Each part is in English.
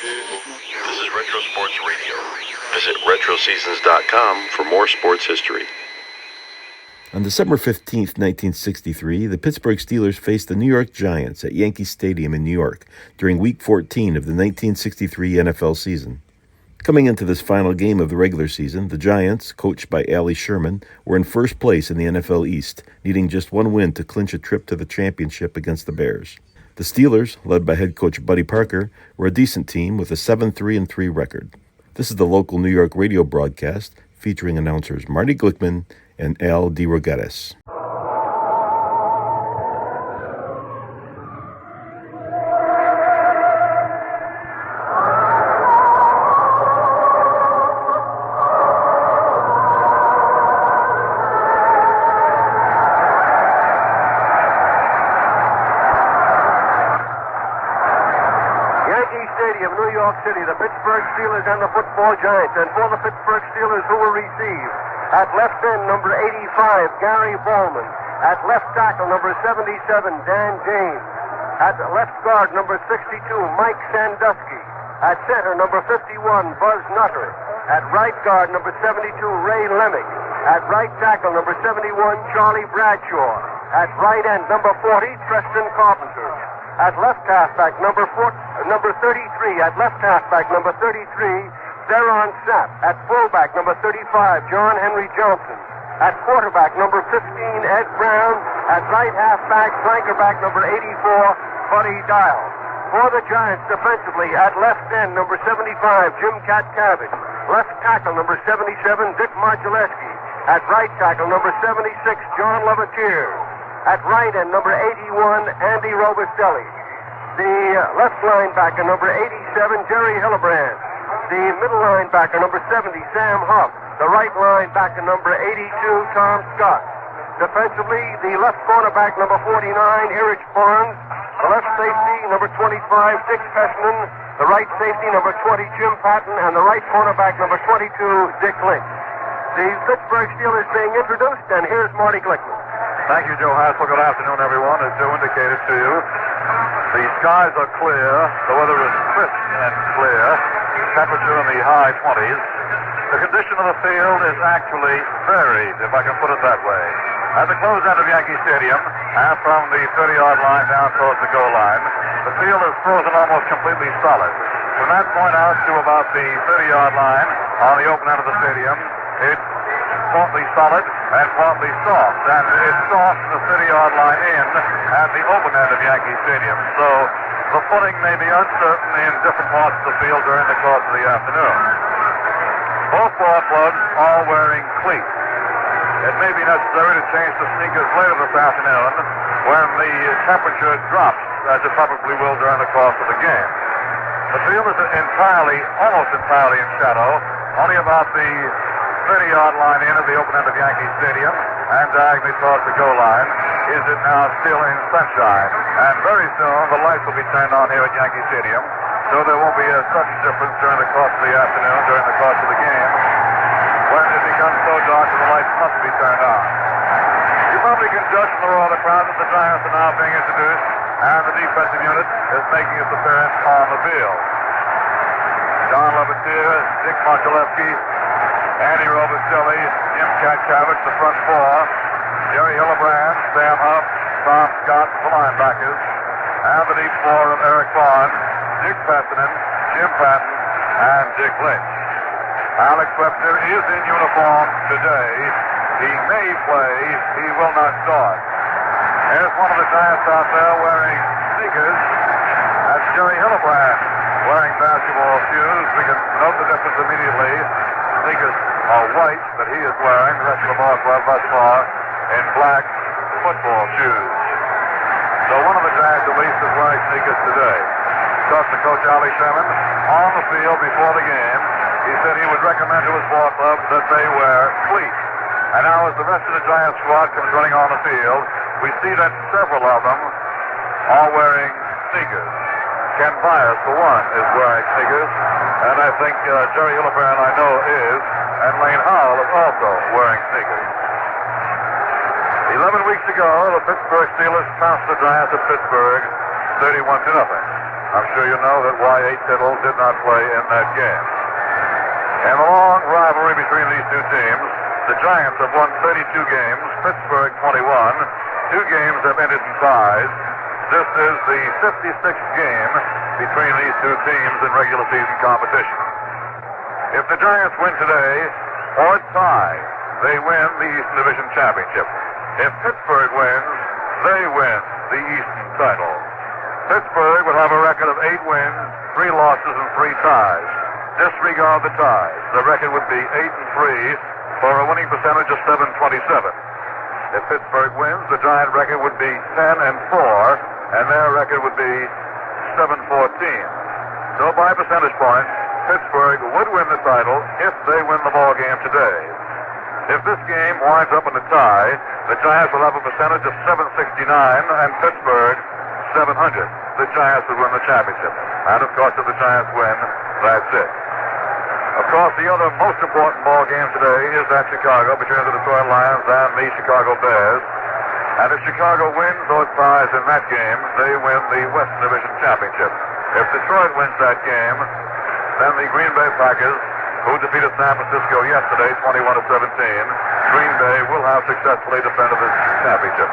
This is Retro Sports Radio. Visit RetroSeasons.com for more sports history. On December 15th, 1963, the Pittsburgh Steelers faced the New York Giants at Yankee Stadium in New York during Week 14 of the 1963 NFL season. Coming into this final game of the regular season, the Giants, coached by Allie Sherman, were in first place in the NFL East, needing just one win to clinch a trip to the championship against the Bears. The Steelers, led by head coach Buddy Parker, were a decent team with a 7-3-3 record. This is the local New York radio broadcast featuring announcers Marty Glickman and Al DeRogatis. City, the Pittsburgh Steelers and the football Giants. And for the Pittsburgh Steelers, who will receive at left end number 85, Gary Bowman. At left tackle number 77, Dan James. At left guard number 62, Mike Sandusky. At center number 51, Buzz Nutter. At right guard number 72, Ray Lemick. At right tackle number 71, Charlie Bradshaw. At right end number 40, Preston Carpenter. At left halfback, number 33. At left halfback, number 33, Theron Sapp. At fullback, number 35, John Henry Johnson. At quarterback, number 15, Ed Brown. At right halfback, flankerback, number 84, Buddy Dial. For the Giants defensively, at left end, number 75, Jim Cabbage. Left tackle, number 77, Dick Modulewski. At right tackle, number 76, John Levatier. At right end, number 81, Andy Robustelli. The left linebacker, number 87, Jerry Hillebrand. The middle linebacker, number 70, Sam Huff. The right linebacker, number 82, Tom Scott. Defensively, the left cornerback, number 49, Erich Barnes. The left safety, number 25, Dick Pessman. The right safety, number 20, Jim Patton. And the right cornerback, number 22, Dick Lynch. The Pittsburgh Steelers being introduced, and here's Marty Glickman. Thank you, Joe Hassel. Good afternoon, everyone. As Joe indicated to you, the skies are clear. The weather is crisp and clear. Temperature in the high 20s. The condition of the field is actually varied, if I can put it that way. At the close end of Yankee Stadium, and from the 30-yard line down towards the goal line, the field is frozen almost completely solid. From that point out to about the 30-yard line on the open end of the stadium, it's partly solid and partly soft, and it's soft from the 30-yard line in at the open end of Yankee Stadium. So the footing may be uncertain in different parts of the field during the course of the afternoon. Both ball clubs are wearing cleats. It may be necessary to change the sneakers later this afternoon when the temperature drops, as it probably will during the course of the game. The field is almost entirely in shadow, only about the 30-yard line in at the open end of Yankee Stadium and diagonally towards the goal line is it now still in sunshine. And very soon the lights will be turned on here at Yankee Stadium, so there won't be a sudden difference during the course of the afternoon, during the course of the game, when it becomes so dark that the lights must be turned on. You probably can judge from the roar of the crowd that the Giants are now being introduced, and the defensive unit is making its appearance on the field. John Levatier, Dick Modulewski, Andy Robustelli, Jim Cabbage, the front four, Jerry Hillebrand, Sam Huff, Tom Scott, the linebackers, and the deep four of Erich Barnes, Dick Pessman, Jim Patton, and Dick Lynch. Alex Webster is in uniform today. He may play. He will not start. There's one of the Giants out there wearing sneakers. That's Jerry Hillebrand wearing basketball shoes. We can note the difference immediately. Sneakers are white that he is wearing. The rest of the ball club thus far in black football shoes. So one of the Giants at least is wearing sneakers today. Talked to Coach Allie Sherman on the field before the game. He said he would recommend to his ball club that they wear cleats. And now as the rest of the Giants squad comes running on the field, we see that several of them are wearing sneakers. Ken Bias, for one, is wearing sneakers. And I think Jerry Hillebrand, I know, is. And Lane Howell is also wearing sneakers. 11 weeks ago, the Pittsburgh Steelers trounced the Giants of Pittsburgh 31-0. I'm sure you know that Y.A. Tittle did not play in that game. In the long rivalry between these two teams, the Giants have won 32 games, Pittsburgh 21. 2 games have ended in ties. This is the 56th game between these two teams in regular season competition. If the Giants win today or tie, they win the Eastern Division Championship. If Pittsburgh wins, they win the Eastern title. Pittsburgh would have a record of 8 wins, 3 losses, and 3 ties. Disregard the ties. The record would be 8-3 for a winning percentage of .727. If Pittsburgh wins, the Giant record would be 10-4, and their record would be 7-14. So by percentage points, Pittsburgh would win the title if they win the ball game today. If this game winds up in a tie, the Giants will have a percentage of .769 and Pittsburgh 700. The Giants would win the championship. And of course, if the Giants win, that's it. Of course, the other most important ball game today is at Chicago between the Detroit Lions and the Chicago Bears. And if Chicago wins or ties in that game, they win the Western Division Championship. If Detroit wins that game, then the Green Bay Packers, who defeated San Francisco yesterday 21-17, Green Bay will have successfully defended the championship.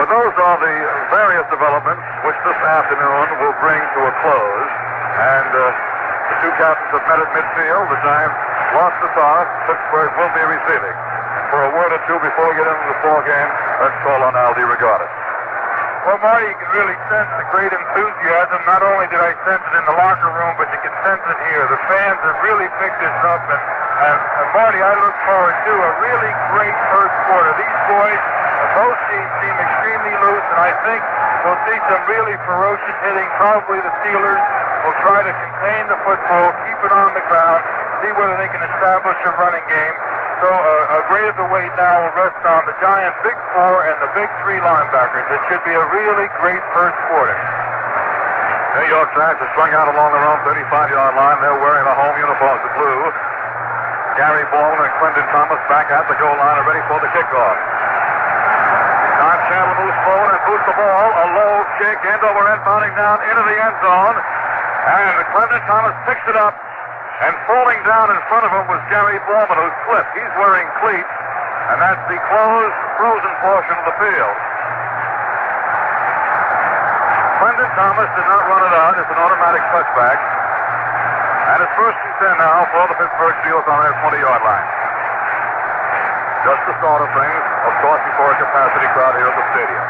But those are the various developments which this afternoon will bring to a close. And the two captains have met at midfield. The Giants lost the toss. Pittsburgh will be receiving. And for a word or two before we get into the ball game, let's call on Al DeRogatis. Well, Marty, you can really sense the great enthusiasm. Not only did I sense it in the locker room, but you can sense it here. The fans have really picked this up. And Marty, I look forward to a really great first quarter. These boys, both teams seem extremely loose, and I think we'll see some really ferocious hitting. Probably the Steelers will try to contain the football, keep it on the ground, see whether they can establish a running game. So a grade of the weight now will rest on the Giants' big 4 and the big 3 linebackers. It should be a really great first quarter. New York Giants are strung out along their own 35-yard line. They're wearing the home uniforms of blue. Gary Baldwin and Clinton Thomas back at the goal line are ready for the kickoff. Don Chandler moves forward and boots the ball. A low kick, end over end, bounding down into the end zone. And Clinton Thomas picks it up. And falling down in front of him was Gary Baldwin, who slipped. He's wearing cleats, and that's the closed, frozen portion of the field. Clinton Thomas did not run it out. It's an automatic touchback. And it's 1st and 10 now for the Pittsburgh Steelers on their 20-yard line. Just the start of things, of course, before a capacity crowd here at the stadium.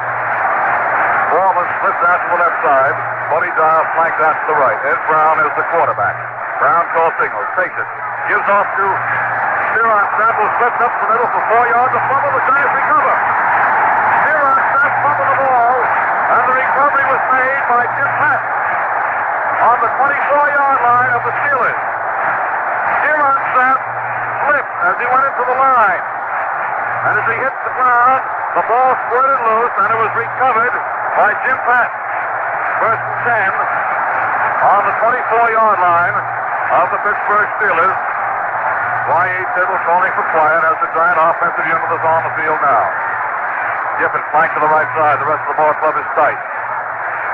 Foreman slips out to the left side. Buddy Dial flanked out to the right. Ed Brown is the quarterback. Brown calls signals, takes it, gives off to Steeron Sapp, who slips up the middle for 4 yards. A fumble, the Giants recover. Steeron Sapp fumbled the ball, and the recovery was made by Jim Pat on the 24-yard line of the Steelers. Steeron Sapp slipped as he went into the line. And as he hit the ground, the ball squirted loose, and it was recovered by Jim Pat. 1st and 10 on the 24-yard line of the Pittsburgh Steelers. Y.A. Tittle calling for quiet as the Giant offensive unit is on the field now. Giffen flanked to the right side. The rest of the ball club is tight.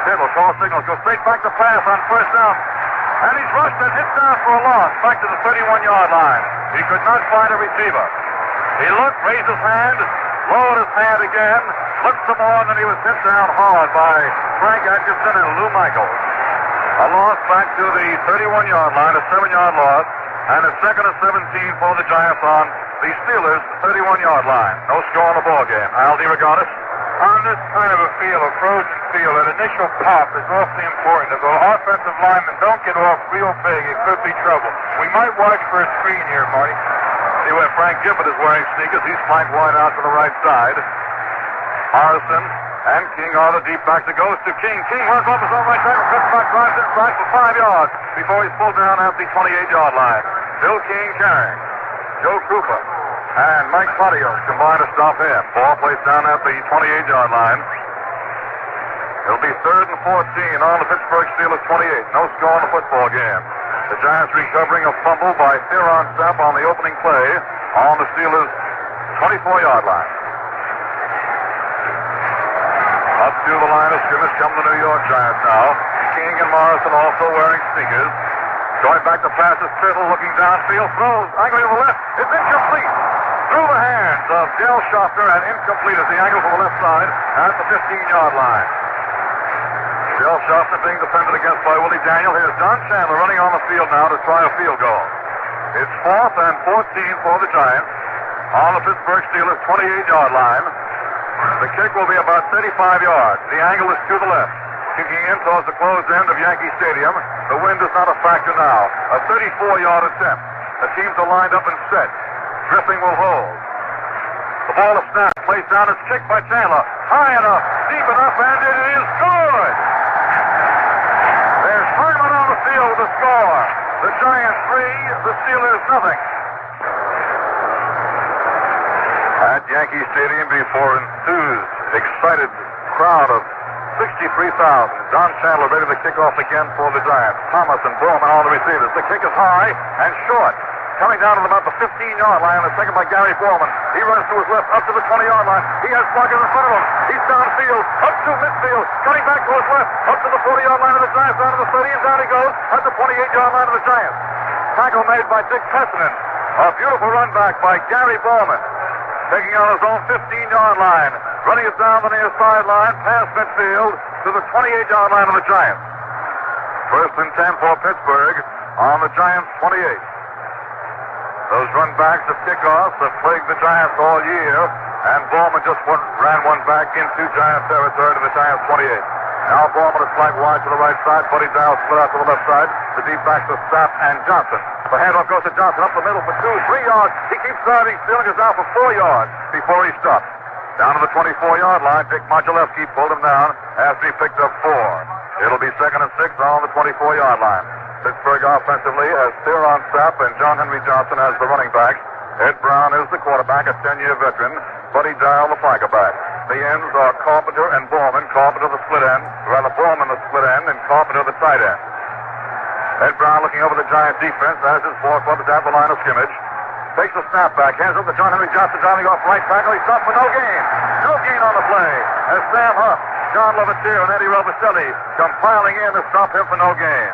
Tittle calls signals, goes straight back to pass on 1st down. And he's rushed and hit down for a loss back to the 31-yard line. He could not find a receiver. He looked, raised his hand, lowered his hand again, looked some more, and then he was hit down hard by Frank Atkinson and Lou Michaels. A loss back to the 31-yard line, a 7-yard loss, and a 2nd and 17 for the Giants on the Steelers' 31-yard line. No score in the ball game. Al DeRogatis. On this kind of a field, a frozen field, an initial pop is awfully important. If the offensive linemen don't get off real big, it could be trouble. We might watch for a screen here, Marty. See where Frank Gifford is wearing sneakers. He's flanked wide out to the right side. Harrison and King are the deep back that goes to King. King runs off his own right tackle, cuts back, drives inside for 5 yards before he's pulled down at the 28-yard line. Bill King carrying. Joe Cooper and Mike Claudio combine to stop him. Ball placed down at the 28-yard line. It'll be 3rd and 14 on the Pittsburgh Steelers 28. No score in the football game. The Giants recovering a fumble by Theron Sapp on the opening play on the Steelers' 24-yard line. A Up to the line of scrimmage come the New York Giants now. King and Morrison also wearing sneakers. Going back to pass is Tittle looking downfield. Throws angling to the left. It's incomplete. Through the hands of Dale Schaffner and incomplete as the angle to the left side at the 15-yard line. Dale Schaffner being defended against by Willie Daniel. Here's Don Chandler running on the field now to try a field goal. It's 4th and 14 for the Giants on the Pittsburgh Steelers 28-yard line. The kick will be about 35 yards. The angle is to the left. Kicking in towards the closed end of Yankee Stadium. The wind is not a factor now. A 34-yard attempt. The teams are lined up and set. Griffin will hold. The ball is snapped. Placed down. It's kicked by Chandler. High enough. Deep enough. And it is good. There's Hyman on the field with the score. The Giants 3. The Steelers nothing. At Yankee Stadium before enthused, excited crowd of 63,000. Don Chandler ready to kick off again for the Giants. Thomas and Bowman on the receivers. The kick is high and short. Coming down at about the 15-yard line, and second by Gary Bowman. He runs to his left, up to the 20-yard line. He has Plunkett in front of him. He's downfield, up to midfield, cutting back to his left, up to the 40-yard line of the Giants, down to the 30, and down he goes at the 28-yard line of the Giants. Tackle made by Dick Pessinen. A beautiful run back by Gary Bowman. Taking on his own 15-yard line. Running it down the near sideline, past midfield, to the 28-yard line of the Giants. 1st and 10 for Pittsburgh on the Giants' 28. Those run backs of kickoffs have plagued the Giants all year, and Bowman just ran one back into Giants territory to the Giants' 28. Now Bowman is flanked wide to the right side. Buddy Dial split out to the left side. The deep backs of Sapp and Johnson. The handoff goes to Johnson up the middle for 2, 3 yards. He keeps driving, stealing us out for 4 yards before he stops. Down to the 24-yard line. Dick Modulewski pulled him down after he picked up 4. It'll be 2nd and 6 on the 24-yard line. Pittsburgh offensively has Theron Sapp and John Henry Johnson as the running backs. Ed Brown is the quarterback, a 10-year veteran. Buddy Dial, the flanker back. The ends are Carpenter and Bowman. Carpenter the split end. Rather, Bowman the split end and Carpenter the tight end. Ed Brown looking over the Giant defense as his ball club is at the line of scrimmage. Takes the snap back. Hands up to John Henry Johnson driving off right tackle. He stops for no gain. No gain on the play. As Sam Huff, John Levitier, and Eddie Robicelli come piling in to stop him for no gain.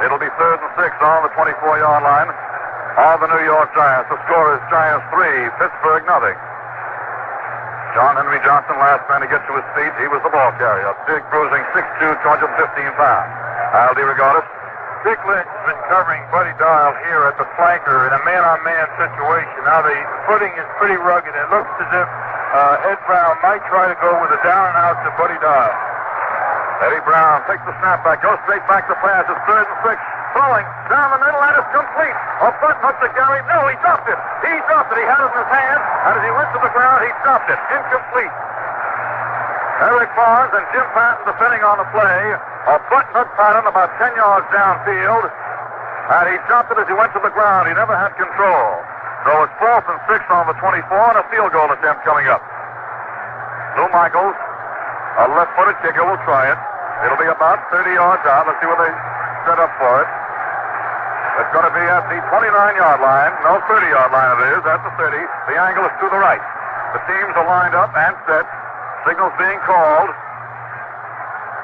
It'll be 3rd and 6 on the 24-yard line of the New York Giants. The score is Giants 3, Pittsburgh nothing. John Henry Johnson, last man to get to his feet. He was the ball carrier. Big, bruising, 6'2", 215 pounds. Al DeRogatis. Dick Lynch's been covering Buddy Dial here at the flanker in a man-on-man situation. Now the footing is pretty rugged. It looks as if Ed Brown might try to go with a down and out to Buddy Dial. Eddie Brown takes the snap back, goes straight back to pass. It's 3rd and 6. Throwing down the middle, and it's complete. A butt hook to Gary. No, he dropped it. He dropped it. He had it in his hand, and as he went to the ground, he dropped it. Incomplete. Eric Barnes and Jim Patton defending on the play. A butt hook pattern about 10 yards downfield, and he dropped it as he went to the ground. He never had control. So it's 4th and 6 on the 24, and a field goal attempt coming up. Lou Michaels, a left-footed kicker, will try it. It'll be about 30 yards out. Let's see what they set up for it. It's going to be at the 29-yard line. No, 30-yard line it is. At the 30. The angle is to the right. The teams are lined up and set. Signals being called.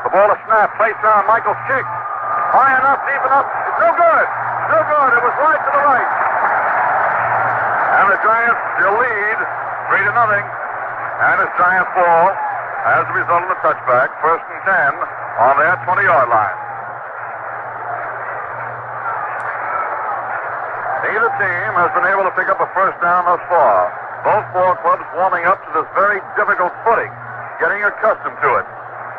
The ball is snapped. Placed down. Michaels kick. High enough, deep enough. It's no good. No good. It was wide to the right. And the Giants still lead 3-0. And it's Giants ball as a result of the touchback. 1st and 10 on their 20-yard line. Neither team has been able to pick up a first down thus far. Both ball clubs warming up to this very difficult footing, getting accustomed to it.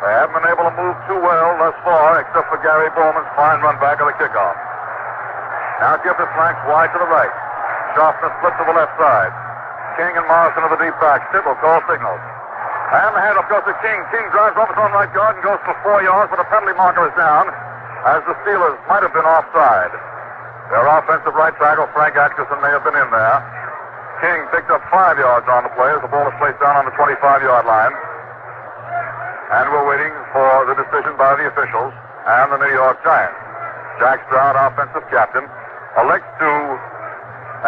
They haven't been able to move too well thus far, except for Gary Bowman's fine run back of the kickoff. Now Gifford flanks wide to the right. Schaffner split to the left side. King and Morrison are the deep backs. Tittle call signals. And the handoff goes to King. King drives off his own right guard and goes for 4 yards, but a penalty marker is down, as the Steelers might have been offside. Their offensive right tackle, Frank Atkinson, may have been in there. King picked up 5 yards on the play as the ball is placed down on the 25-yard line. And we're waiting for the decision by the officials and the New York Giants. Jack Stroud, offensive captain, elects to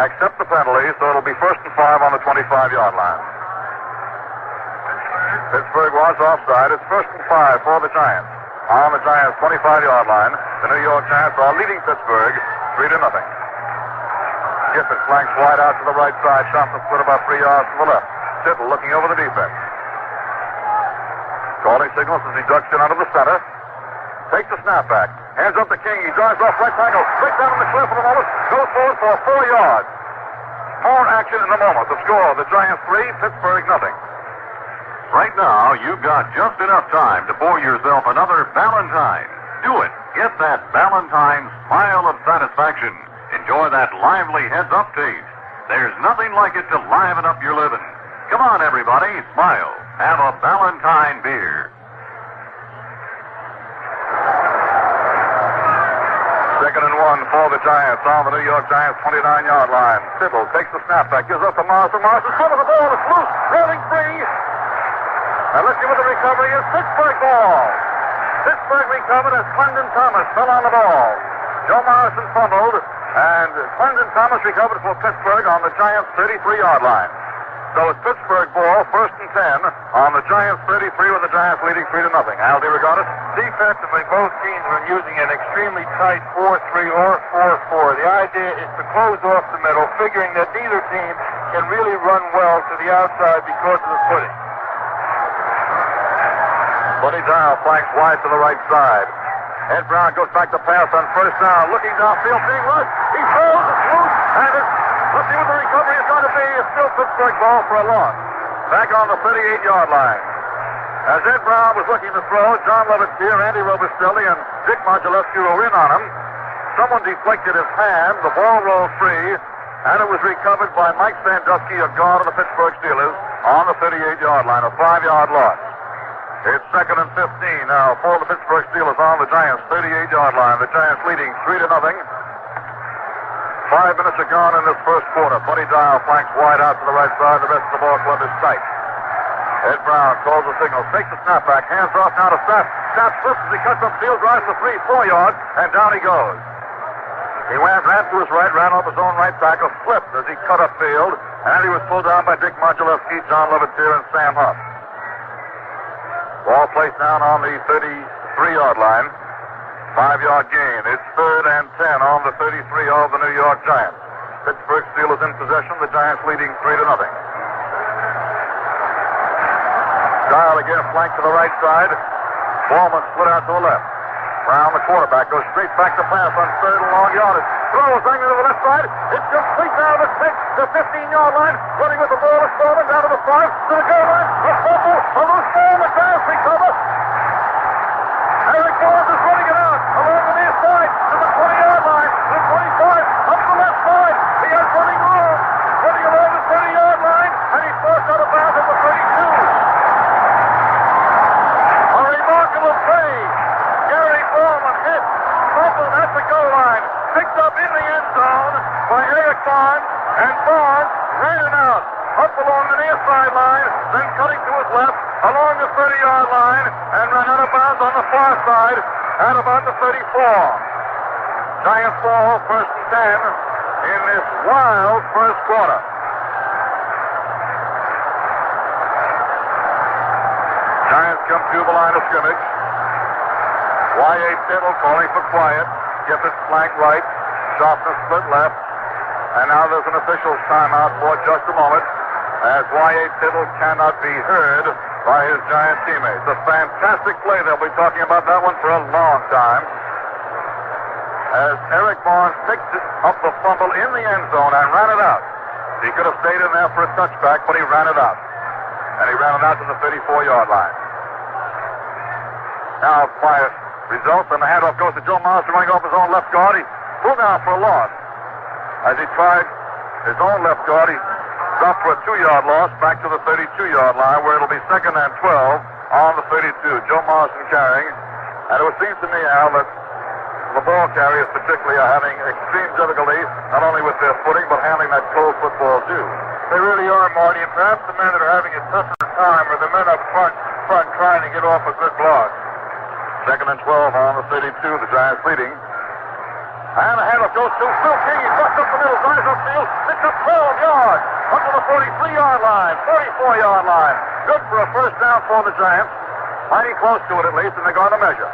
accept the penalty, so it'll be 1st and 5 on the 25-yard line. Pittsburgh was offside. It's 1st and 5 for the Giants. On the Giants' 25-yard line, the New York Giants are leading Pittsburgh 3-0. Gifford flanks wide out to the right side. Shotton split about 3 yards to the left. Tittle looking over the defense. Calling signals as he ducks in under the center. Takes the snap back. Hands up to King. He drives off right tackle. Breaks down in the cliff for the moment. Goes forward for 4 yards. More action in a moment. The score, the Giants 3, Pittsburgh nothing. Right now, you've got just enough time to pour yourself another Valentine. Do it. Get that Valentine smile of satisfaction. Enjoy that lively heads-up taste. There's nothing like it to liven up your living. Come on, everybody. Smile. Have a Valentine beer. Second and 1 for the Giants on the New York Giants 29-yard line. Tittle takes the snap back. Gives up to Morrison. Morrison full of the ball. It's loose. Running free. And let's see what the recovery is. Pittsburgh ball. Pittsburgh recovered as Clendon Thomas fell on the ball. Joe Morrison fumbled, and Clendon Thomas recovered for Pittsburgh on the Giants' 33-yard line. So it's Pittsburgh ball, 1st and 10 on the Giants' 33 with the Giants leading 3-0. Al DeRogatis. Defensively, both teams were using an extremely tight 4-3 or 4-4. The idea is to close off the middle, figuring that neither team can really run well to the outside because of the footing. Buddy Dial flanks wide to the right side. Ed Brown goes back to pass on 1st down. Looking downfield, being rushed. He throws, it's loose, and let's see what the recovery is going to be. It's still Pittsburgh ball for a loss. Back on the 38-yard line. As Ed Brown was looking to throw, John Levittier, Andy Robustelli, and Dick Modulescu were in on him. Someone deflected his hand. The ball rolled free, and it was recovered by Mike Sandusky, a guard of the Pittsburgh Steelers, on the 38-yard line, a 5-yard loss. It's 2nd and 15 now for the Pittsburgh Steelers on the Giants' 38-yard line. The Giants leading 3-0. 5 minutes are gone in this first quarter. Buddy Dial flanks wide out to the right side. The rest of the ball club is tight. Ed Brown calls the signal, takes the snap back, hands off now to Sapp. Sapp slips as he cuts upfield, drives for 3-4 yards, and down he goes. He ran to his right, ran off his own right tackle, slipped as he cut upfield, and he was pulled down by Dick Modulescu, John Levittier, and Sam Huff. Ball placed down on the 33-yard line. 5-yard gain. It's 3rd and 10 on the 33 of the New York Giants. Pittsburgh Steelers in possession. The Giants leading 3-0. Dial again flanked to the right side. Ballman split out to the left. Brown, the quarterback, goes straight back to pass on 3rd and long yardage. Throws angling to the left side. It's complete now to the 15-yard line. Running with the ball is Bowman down to the 5, to the goal line. A fumble, a loose ball, the Giants recover. Eric Barnes is running it out along the near side to the 20-yard line, to the 25, up the left side. He has running room, running along the 30-yard line, and he's forced out of bounds at the 32. A remarkable play. Gary Bowman hit, fumbled at the goal line, picked up in the end zone by Eric Barnes, and Barnes ran it out up along the near sideline, then cutting to his left along the 30-yard line, and ran out of bounds on the far side at about the 34. Giants ball, 1st and 10 in this wild first quarter. Giants come to the line of scrimmage. Y.A. Tittle calling for quiet. Gifford flank right. Sharpness split left. And now there's an official's timeout for just a moment as Y.A. Tittle cannot be heard by his Giant teammates. A fantastic play. They'll be talking about that one for a long time. As Eric Barnes picked up the fumble in the end zone and ran it out. He could have stayed in there for a touchback, but he ran it out. And he ran it out to the 34-yard line. Now quiet results, and the handoff goes to Joe Morrison running off his own left guard. He pulled down for a loss. As he tried his own left guard, he dropped for a 2-yard loss back to the 32-yard line, where it'll be 2nd and 12 on the 32. Joe Morrison carrying. And it would seem to me, Al, that the ball carriers particularly are having extreme difficulty, not only with their footing, but handling that cold football too. They really are, Marty, and perhaps the men that are having a tougher time are the men up front trying to get off a good block. 2nd and 12 on the 32, the Giants leading. And the handoff goes to Phil King. He busts up the middle, drives upfield, picks up 12 yards, up to the 43-yard line, 44-yard line. Good for a first down for the Giants. Mighty close to it at least, and they're going to measure.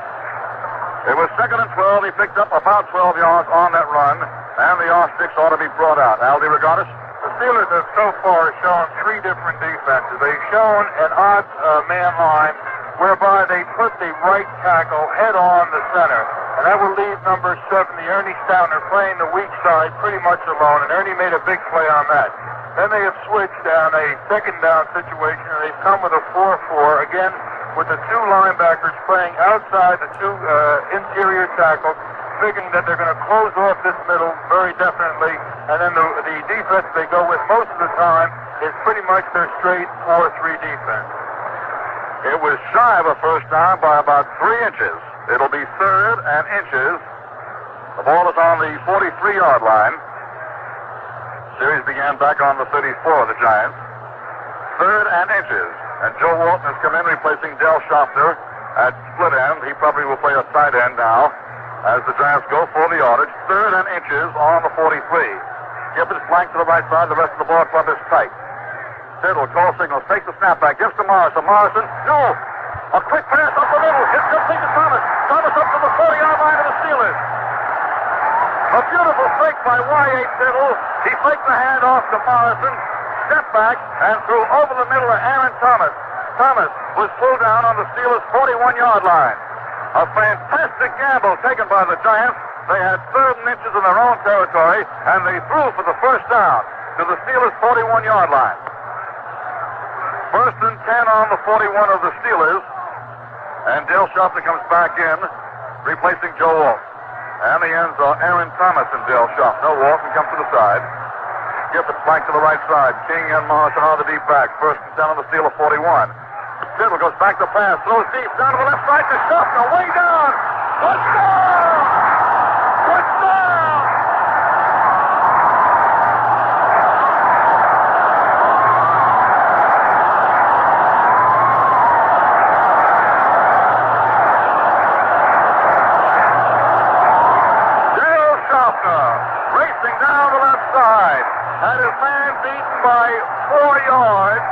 It was 2nd and 12. He picked up about 12 yards on that run, and the R6 ought to be brought out. Al DeRogatis? The Steelers have so far shown three different defenses. They've shown an odd man line whereby they put the right tackle head on the center. And that will leave number 70, Ernie Stauner, playing the weak side pretty much alone. And Ernie made a big play on that. Then they have switched down a second down situation, and they've come with a 4-4, again, with the two linebackers playing outside the two interior tackles, figuring that they're going to close off this middle very definitely. And then the defense they go with most of the time is pretty much their straight 4-3 defense. It was shy of a first down by about 3 inches. It'll be 3rd and inches. The ball is on the 43-yard line. Series began back on the 34 of the Giants. 3rd and inches. And Joe Walton has come in replacing Del Schaffner at split end. He probably will play a tight end now as the Giants go for the yardage. 3rd and inches on the 43. Gibbons flanked to the right side. The rest of the ball club is tight. Tittle, call signals, takes the snap back, gives to Morrison. Morrison, no! A quick pass up the middle. It's complete to Thomas. Thomas up to the 40-yard line of the Steelers. A beautiful fake by Y.A. Tittle. He faked the handoff to Morrison, stepped back, and threw over the middle of Aaron Thomas. Thomas was pulled down on the Steelers' 41-yard line. A fantastic gamble taken by the Giants. They had 3rd and inches in their own territory, and they threw for the first down to the Steelers' 41-yard line. 1st and 10 on the 41 of the Steelers. And Dale Schaffner comes back in, replacing Joe Walton. And the ends are Aaron Thomas and Dale Schaffner. Walton comes to the side. Gibbons flank to the right side. King and Morrison on the deep back. 1st and 10 on the Steeler 41. Tittle goes back to pass. Throws deep down to the left side to Schaffner. Way down. Touchdown! Touchdown! Racing down the left side. Had his man beaten by 4 yards.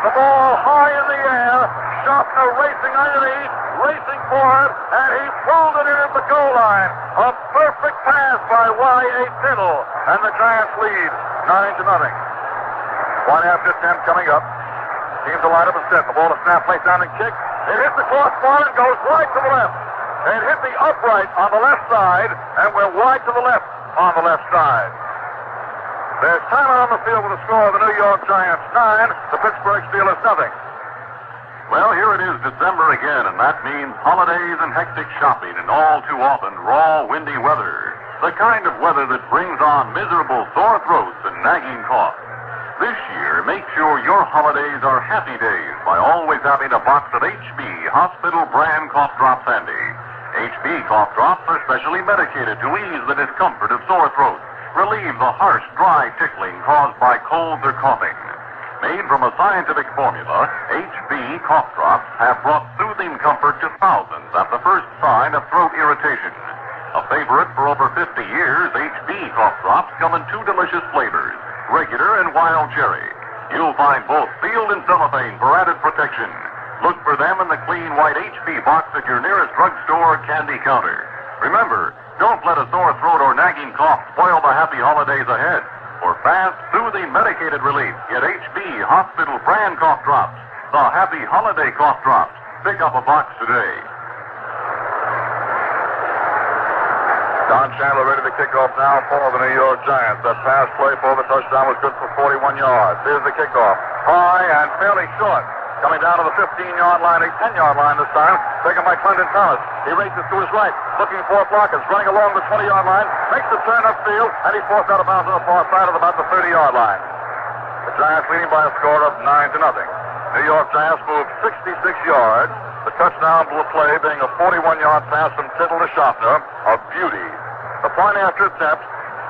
The ball high in the air. Schaffner racing underneath, racing forward, and he pulled it in at the goal line. A perfect pass by Y.A. Tittle. And the Giants lead 9-0. 1 after 10 coming up. Teams to line up and set. The ball to snap, place down and kick. It hits the crossbar and goes right to the left. It hit the upright on the left side and went wide to the left on the left side. There's time out on the field with the score of the New York Giants 9, the Pittsburgh Steelers 0. Well, here it is December again, and that means holidays and hectic shopping and all too often raw, windy weather. The kind of weather that brings on miserable sore throats and nagging coughs. This year, make sure your holidays are happy days by always having a box of HB Hospital brand cough drops handy. HB cough drops are specially medicated to ease the discomfort of sore throat, relieve the harsh, dry tickling caused by colds or coughing. Made from a scientific formula, HB cough drops have brought soothing comfort to thousands at the first sign of throat irritation. A favorite for over 50 years, HB cough drops come in 2 delicious flavors, regular and wild cherry. You'll find both sealed in cellophane for added protection. Look for them in the clean white HB box at your nearest drugstore or candy counter. Remember, don't let a sore throat or nagging cough spoil the happy holidays ahead. For fast, soothing, medicated relief, get HB Hospital brand cough drops. The happy holiday cough drops. Pick up a box today. Don Chandler ready to kick off now for the New York Giants. That pass play for the touchdown was good for 41 yards. Here's the kickoff. High and fairly short. Coming down to the 15-yard line, a 10-yard line this time. Taken by Clinton Thomas. He races to his right, looking for blockers. Running along the 20-yard line, makes the turn upfield, and he forced out of bounds on the far side of about the 30-yard line. The Giants leading by a score of 9-0. New York Giants moved 66 yards. The touchdown play being a 41-yard pass from Tittle to Schaffner. A beauty. The point after attempt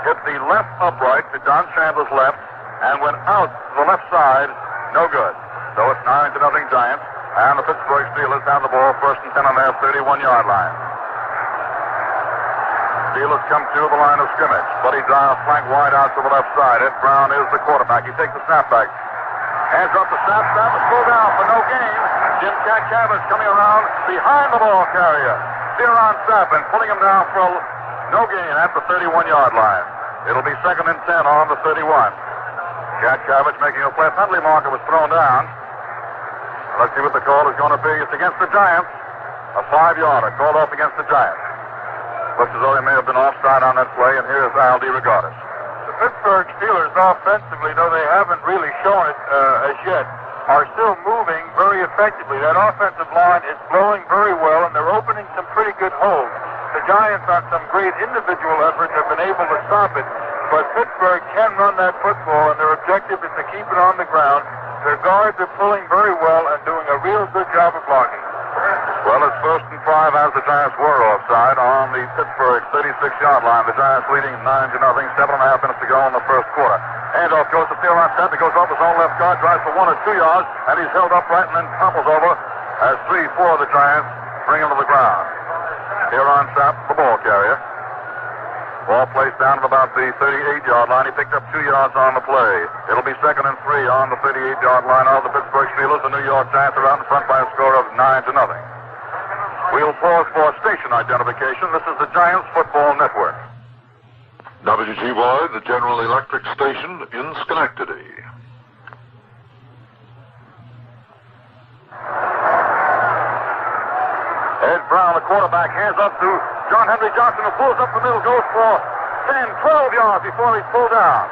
hit the left upright to Don Chandler's left and went out to the left side. No good. So it's 9-0 Giants, and the Pittsburgh Steelers have the ball 1st and 10 on their 31-yard line. Steelers come to the line of scrimmage. Buddy Dial flank wide out to the left side. Ed Brown is the quarterback. He takes the snap back. Hands up to Snap. Snap is pulled down for no gain. Jim Cacavis coming around behind the ball carrier. Steer on Snap and pulling him down for no gain at the 31-yard line. It'll be 2nd and 10 on the 31. Cacavis making a play. Penalty marker was thrown down. Let's see what the call is going to be. It's against the Giants. A 5-yarder called off against the Giants. Looks as though they may have been offside on that play, and here's Al DeRogatis. The Pittsburgh Steelers offensively, though they haven't really shown it as yet, are still moving very effectively. That offensive line is blowing very well, and they're opening some pretty good holes. The Giants, on some great individual efforts, have been able to stop it, but Pittsburgh can run that football, and their objective is to keep it on the ground. Their guards are pulling very well and doing a real good job of blocking. Well, it's 1st and 5 as the Giants were offside on the Pittsburgh 36-yard line. The Giants leading 9-0, 7.5 minutes to go in the first quarter. Handoff goes to Steele on Snap. He goes off his own left guard, drives for 1 or 2 yards, and he's held upright and then topples over as 3-4 of the Giants bring him to the ground. Here on Snap, the ball carrier. Ball placed down at about the 38-yard line. He picked up 2 yards on the play. It'll be 2nd and 3 on the 38-yard line of the Pittsburgh Steelers. The New York Giants are out in front by a score of 9-0. We'll pause for station identification. This is the Giants Football Network. WGY, the General Electric station in Schenectady. Ed Brown, the quarterback, hands up to John Henry Johnson, who pulls up the middle, goes for 10, 12 yards before he's pulled down.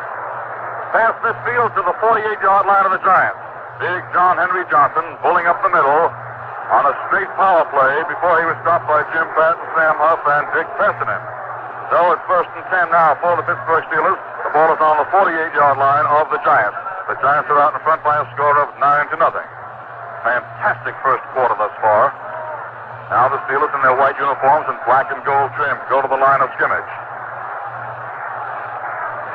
Past midfield to the 48-yard line of the Giants. Big John Henry Johnson pulling up the middle on a straight power play before he was stopped by Jim Patton, Sam Huff, and Dick Pessinen. So it's 1st and 10 now for the Pittsburgh Steelers. The ball is on the 48-yard line of the Giants. The Giants are out in front by a score of 9-0. Fantastic first quarter thus far. Now the Steelers in their white uniforms and black and gold trim go to the line of scrimmage.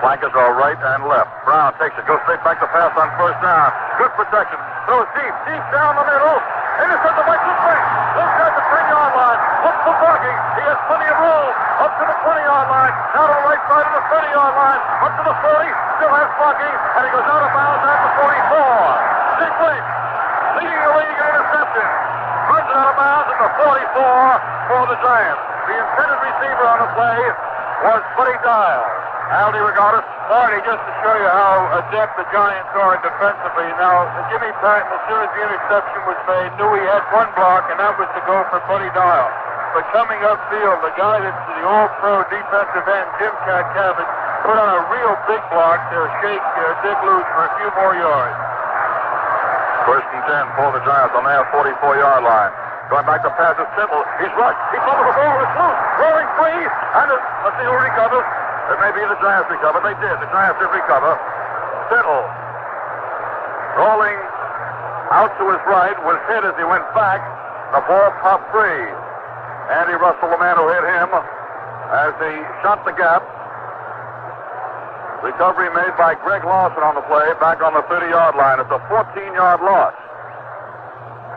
Flankers are right and left. Brown takes it, goes straight back to pass on 1st down. Good protection. Throws deep down the middle. Intercepted by Pittsburgh. Looks at the 10-yard line. Looks for blocking. He has plenty of room. Up to the 20-yard line. Now to the right side of the 30-yard line. Up to the 40. Still has blocking. And he goes out of bounds at the 44. Dick Wade leading the league in interception. Runs it out of bounds at the 44 for the Giants. The intended receiver on the play was Buddy Dial. Al DeRogatis. Marty, just to show you how adept the Giants are defensively. Now, Jimmy Patton, as soon as the interception was made, knew he had one block, and that was to go for Buddy Dial. But coming upfield, the guy that's the all-pro defensive end, Jim Cacavis, put on a real big block to shake Dick loose for a few more yards. 1st and 10 for the Giants on their 44-yard line. Going back to pass is Tittle. He's rushed. He fumbled the ball. It's loose. Rolling free. And let's see who recovers. It may be the Giants recover. They did. The Giants did recover. Tittle rolling out to his right, was hit as he went back. The ball popped free. Andy Russell, the man who hit him, as he shot the gap. Recovery made by Greg Lawson on the play, back on the 30-yard line. It's a 14-yard loss.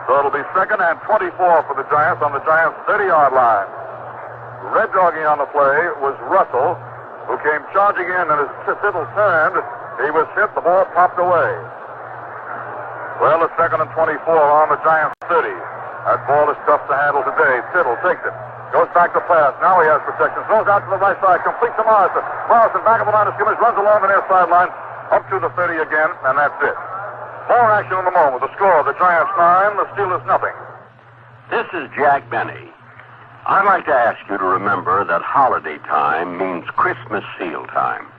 So it'll be 2nd and 24 for the Giants on the Giants' 30-yard line. Red dogging on the play was Russell, who came charging in, and as Tittle turned, he was hit. The ball popped away. Well, it's 2nd and 24 on the Giants' 30. That ball is tough to handle today. Tittle takes it. Goes back to pass. Now he has protection. Throws out to the right side. Completes to Morrison. Morrison back of the line of scrimmage. Runs along the near sideline. Up to the 30 again. And that's it. More action in the moment. The score. The Giants 9. The Steelers nothing. This is Jack Benny. I'd like to ask you to remember that holiday time means Christmas seal time.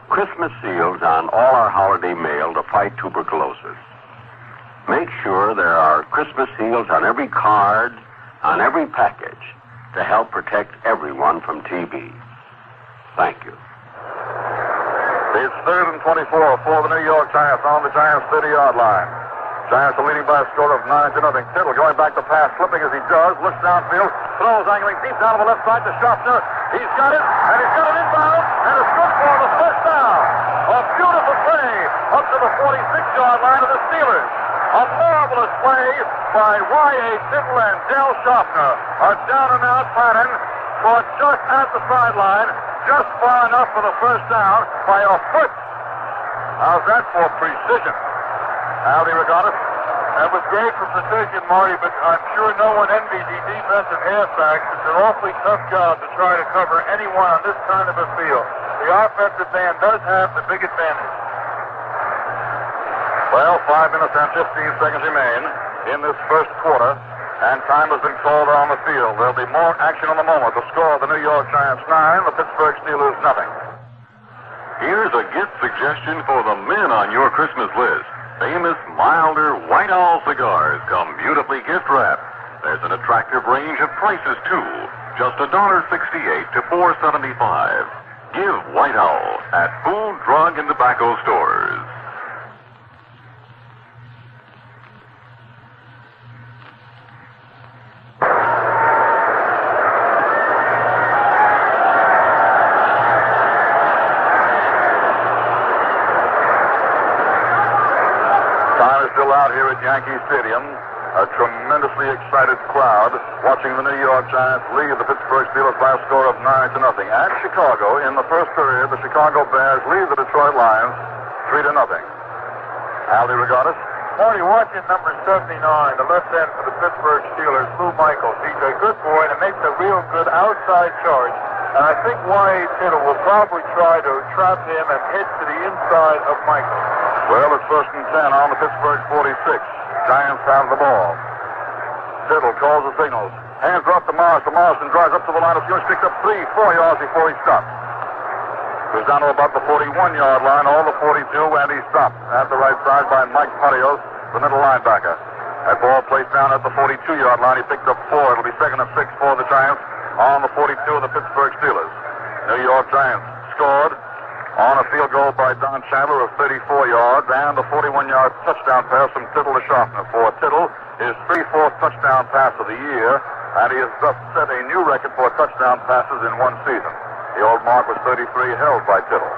Christmas seals on all our holiday mail to fight tuberculosis. Make sure there are Christmas seals on every card, on every package, to help protect everyone from TB. Thank you. It's 3rd and 24 for the New York Giants on the Giants' 30-yard line. Giants are leading by a score of 9-0. Tittle going back to pass, slipping as he does, looks downfield, throws angling deep down on the left side to Schaffner. He's got it, and he's got it inbound, and it's good for the 1st down. A beautiful play up to the 46-yard line of the Steelers. A marvelous play by Y.A. Tittle and Del Schaffner. A down-and-out pattern for just at the sideline, just far enough for the 1st down by a foot. How's that for precision? Aldi Regatas. That was great for precision, Marty, but I'm sure no one envies the defensive halfbacks. It's an awfully tough job to try to cover anyone on this kind of a field. The offensive man does have the big advantage. Well, 5 minutes and 15 seconds remain in this first quarter, and time has been called on the field. There'll be more action in the moment. The score of the New York Giants 9, the Pittsburgh Steelers nothing. Here's a gift suggestion for the men on your Christmas list. Famous Milder White Owl cigars come beautifully gift wrapped. There's an attractive range of prices, too. Just $1.68 to $4.75. Give White Owl at food, drug, and tobacco stores. Out here at Yankee Stadium, a tremendously excited crowd watching the New York Giants lead the Pittsburgh Steelers by a score of 9-0. At Chicago, in the first period, the Chicago Bears lead the Detroit Lions 3-0. Aldi Regatas. Marty, watching number 79, the left end for the Pittsburgh Steelers, Lou Michaels. He's a good boy and makes a real good outside charge. And I think Y.A. Tittle will probably try to trap him and hit to the inside of Michaels. Well, it's 1st and 10 on the Pittsburgh 46. Giants have the ball. Tittle calls the signals. Hands are up to Morrison. Morrison drives up to the line of scrimmage, picks up 3-4 yards before he stops. Goes down to about the 41-yard line, all the 42, and he stopped at the right side by Mike Patios, the middle linebacker. That ball placed down at the 42-yard line. He picked up 4. It'll be 2nd and 6 for the Giants on the 42 of the Pittsburgh Steelers. New York Giants scored on a field goal by Don Chandler of 34 yards and a 41-yard touchdown pass from Tittle to Schaffner. For Tittle, his 34th touchdown pass of the year, and he has thus set a new record for touchdown passes in one season. The old mark was 33, held by Tittle.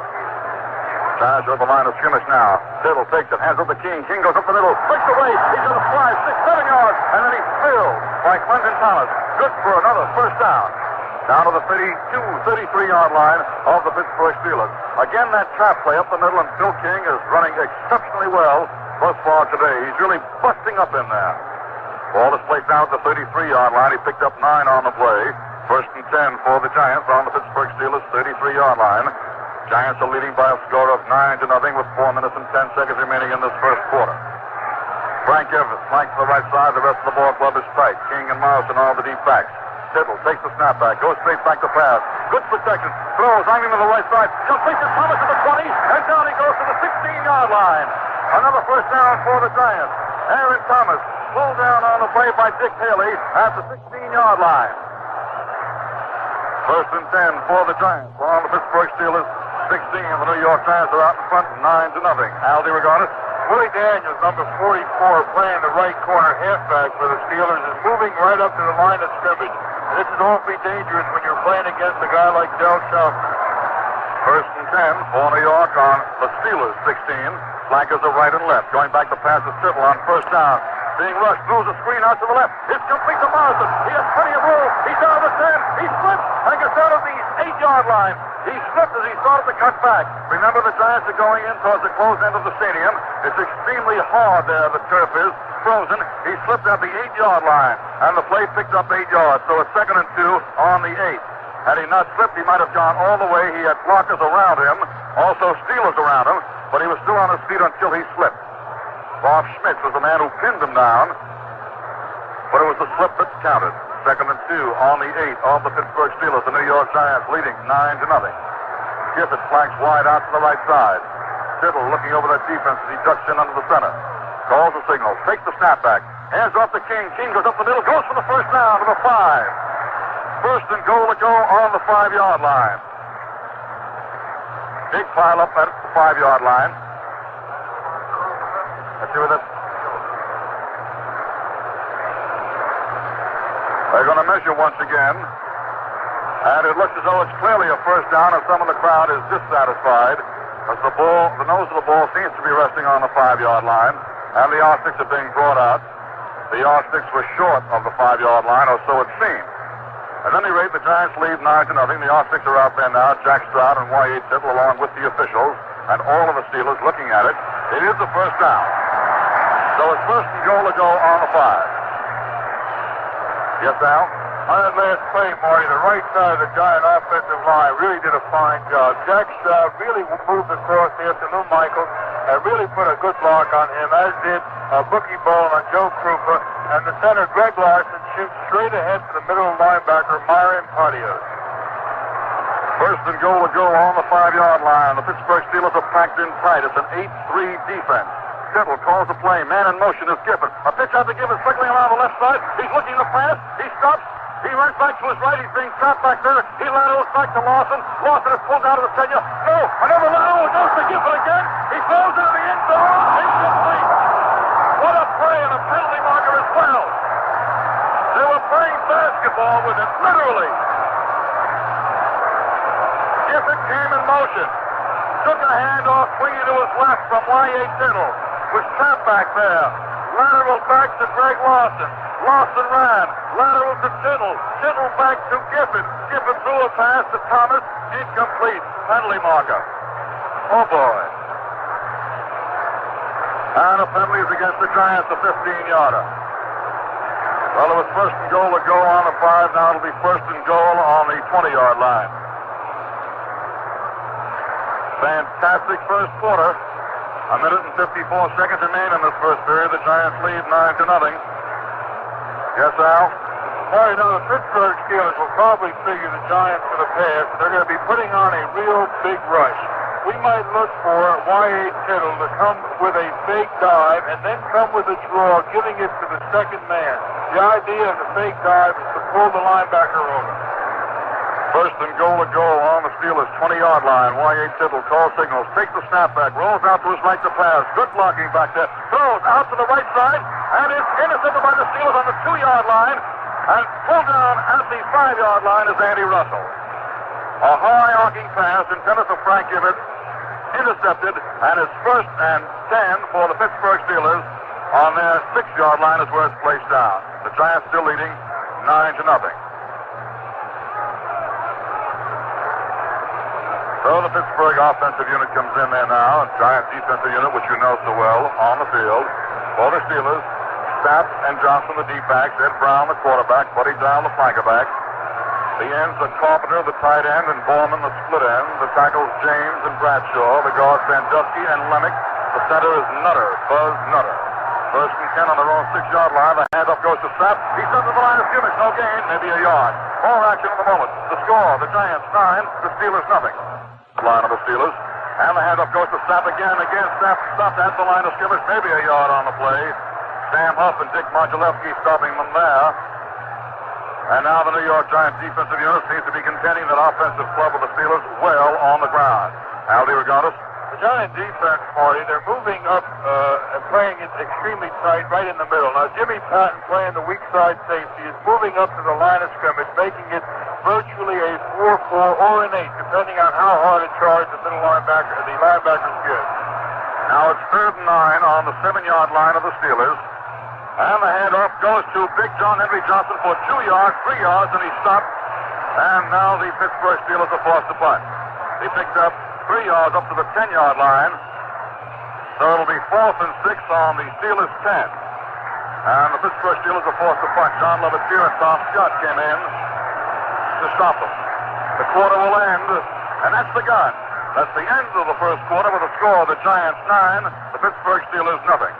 Giants are at the line of scrimmage now. Tittle takes it, hands up to King. King goes up the middle, breaks away. He's going to fly 6, 7 yards, and then he's filled by Clinton Thomas. Good for another first down. Down to the 33-yard line of the Pittsburgh Steelers. Again, that trap play up the middle, and Phil King is running exceptionally well thus far today. He's really busting up in there. Ball is placed down at the 33-yard line. He picked up 9 on the play. 1st and 10 for the Giants on the Pittsburgh Steelers 33-yard line. Giants are leading by a score of 9-0 with 4 minutes and 10 seconds remaining in this first quarter. Frank Evans flanks to the right side. The rest of the ball club is tight. King and Morrison all the deep backs. Tittle takes the snap back, goes straight back to pass. Good protection, throws, hanging to the right side. Completes Thomas to the 20, and down he goes to the 16-yard line. Another first down for the Giants. Aaron Thomas pulled down on the play by Dick Haley at the 16-yard line. 1st and 10 for the Giants. On the Pittsburgh Steelers 16. The New York Giants are out in front 9-0. Aldi Regatas. Willie Daniels, number 44, playing the right corner halfback for the Steelers, is moving right up to the line of scrimmage. And this is awfully dangerous when you're playing against a guy like Del Schaffner. 1st and 10 for New York on the Steelers 16. Flankers are right and left. Going back to pass to Tittle on first down. Being rushed, throws a screen out to the left. It's complete to Morrison. He has plenty of room. He's down to the 10. He slips and gets out of the 8-yard line. He slipped as he started to cut back. Remember, the Giants are going in towards the close end of the stadium. It's extremely hard there. The turf is frozen. He slipped at the 8-yard line, and the play picked up 8 yards. So it's 2nd and 2 on the 8. Had he not slipped, he might have gone all the way. He had blockers around him, also Steelers around him, but he was still on his feet until he slipped. Bob Schmitz was the man who pinned him down, but it was the slip that counted. 2nd and 2 on the 8 of the Pittsburgh Steelers. The New York Giants leading 9-0. Gifford flanks wide out to the right side. Tittle looking over that defense as he ducks in under the center. Calls the signal, takes the snap back, hands off to King. King goes up the middle, goes for the first down to the 5. 1st and goal to go on the 5-yard line. Big pile up at the 5-yard line. Let's see what that. They're going to measure once again. And it looks as though it's clearly a first down, and some of the crowd is dissatisfied as the nose of the ball seems to be resting on the 5-yard line, and the R6 are being brought out. The R6 was short of the 5-yard line, or so it seemed. At any rate, the Giants lead 9-0. The R6 are out there now. Jack Stroud and Y.A. Tittle along with the officials and all of the Steelers looking at it. It is the first down. So it's first and goal to go on the 5. Yes, Al? On that last play, Marty, the right side of the Giant offensive line really did a fine job. Jack Stroud really moved across there to Lou Michaels and really put a good block on him, as did Bookie Bowling on Joe Krupa. And the center, Greg Larson, shoots straight ahead to the middle linebacker, Myron Patios. First and goal to go on the 5-yard line. The Pittsburgh Steelers are packed in tight. It's an 8-3 defense. Tittle calls the play. Man in motion is Giffen. A pitch out to Giffen, circling around the left side. He's looking to pass. He stops. He runs back to his right. He's being trapped back there. He laterals back to Lawson. Lawson is pulled out of the 10-yard. No, another lateral. It goes to Giffen again. He throws into the end zone. Incomplete. What a play and a penalty marker as well. They were playing basketball with it, literally. Giffen came in motion. Took a handoff, swinging to his left from Y.A. Tittle. Was trapped back there. Lateral back to Greg Lawson. Lawson ran. Lateral to Tittle. Tittle back to Giffen. Giffen threw a pass to Thomas. Incomplete. Penalty marker. Oh, boy. And a penalty is against the Giants, a 15-yarder. Well, it was first and goal to go on the 5. Now it'll be first and goal on the 20-yard line. Fantastic first quarter. 1 minute and 54 seconds remain in this first period. The Giants lead 9-0. Yes, Al? Marty, now the Pittsburgh Steelers will probably figure the Giants for the pass. They're going to be putting on a real big rush. We might look for Y.A. Tittle to come with a fake dive and then come with a draw, giving it to the second man. The idea of the fake dive is to pull the linebacker over. First and goal to go on the Steelers' 20-yard line. Y.A. Tittle calls signals, takes the snap back, rolls out to his right to pass. Good blocking back there. Throws out to the right side, and is intercepted by the Steelers on the 2-yard line. And pulled down at the 5-yard line is Andy Russell. A high arcing pass intended for Frank Gibbons. Intercepted, and it's first and 10 for the Pittsburgh Steelers. On their 6-yard line is where it's placed down. The Giants still leading 9-0. So the Pittsburgh offensive unit comes in there now. Giant defensive unit, which you know so well, on the field. For the Steelers, Stapp and Johnson, the D-backs. Ed Brown, the quarterback. Buddy Down, the flanker-back. The ends are Carpenter, the tight end, and Borman, the split end. The tackles, James and Bradshaw. The guards, Sandusky and Lemick. The center is Nutter, Buzz Nutter. First and 10 on their own 6-yard line. The handoff goes to Stapp. He sends it to the line of scrimmage. No gain, maybe a yard. More action at the moment. The score, the Giants 9, the Steelers nothing. Line of the Steelers. And the handoff goes to Stapp again. Stapp stopped at the line of scrimmage. Maybe a yard on the play. Sam Huff and Dick Modulewski stopping them there. And now the New York Giants defensive unit seems to be containing that offensive club of the Steelers well on the ground. Al DeRogatis. The Giant defense, Marty, they're moving up and playing it extremely tight right in the middle. Now, Jimmy Patton, playing the weak side safety, is moving up to the line of scrimmage, making it virtually a 4-4 or an 8, depending on how hard a charge the linebackers give. Now it's 3rd and 9 on the 7-yard line of the Steelers. And the handoff goes to Big John Henry Johnson for 2 yards, 3 yards, and he stopped. And now the Pittsburgh Steelers are forced to punt. He picked up 3 yards up to the 10-yard line. So it'll be 4th and 6 on the Steelers' 10. And the Pittsburgh Steelers are forced to punt. John Levitier and Tom Scott came in to stop them. The quarter will end, and that's the gun. That's the end of the first quarter with a score of the Giants 9, the Pittsburgh Steelers nothing.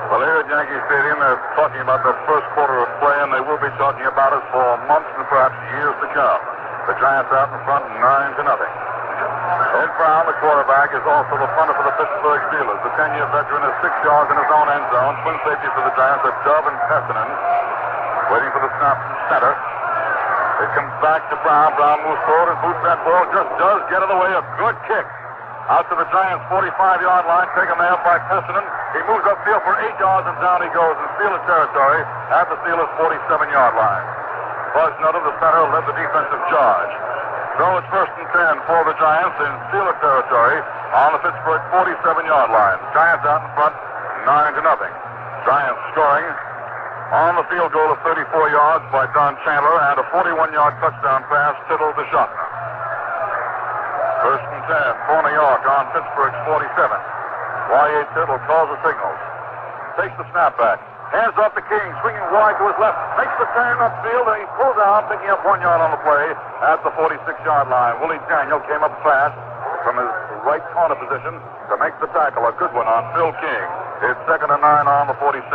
Well, here at Yankee Stadium, they're talking about the first quarter of play, and they will be talking about it for months and perhaps years to come. The Giants out in front 9-0. Ed Brown, the quarterback, is also the punter for the Pittsburgh Steelers. The 10-year veteran is 6 yards in his own end zone. Twin safety for the Giants are Dove and Pessinen. Waiting for the snap from center. It comes back to Brown. Brown moves forward and boots that ball. Just does get in the way. A good kick. Out to the Giants' 45-yard line. Taken there by Pessinen. He moves upfield for 8 yards and down he goes in Steelers territory at the Steelers' 47-yard line. Buzz Nutter, the center, led the defensive charge. So it's 1st and 10 for the Giants in Steelers territory on the Pittsburgh 47-yard line. Giants out in front 9-0. Giants scoring on the field goal of 34 yards by Don Chandler and a 41-yard touchdown pass, Tittle to Schottner. 1st and 10 for New York on Pittsburgh's 47. Y.A. Tittle calls the signals. takes the snap back. Hands off to King, swinging wide to his left. Makes the turn upfield, and he pulls out, picking up 1 yard on the play at the 46-yard line. Willie Daniel came up fast from his right corner position to make the tackle. A good one on Phil King. It's 2nd and 9 on the 46.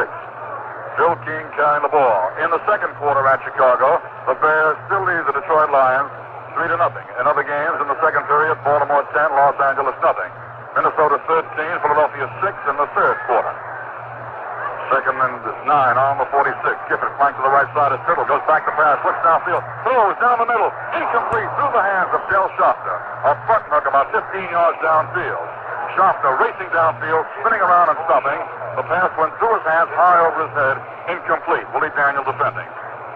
Phil King carrying the ball. In the second quarter at Chicago, the Bears still lead the Detroit Lions 3-0. In other games in the second period, Baltimore 10, Los Angeles nothing. Minnesota 13, Philadelphia 6 in the third quarter. 2nd and 9 on the 46. Gifford flanked to the right side of Tittle. Goes back to pass. Looks downfield. Throws down the middle. Incomplete through the hands of Del Shofter. A front hook about 15 yards downfield. Shofter racing downfield, spinning around and stopping. The pass went through his hands, high over his head. Incomplete. Willie Daniel defending.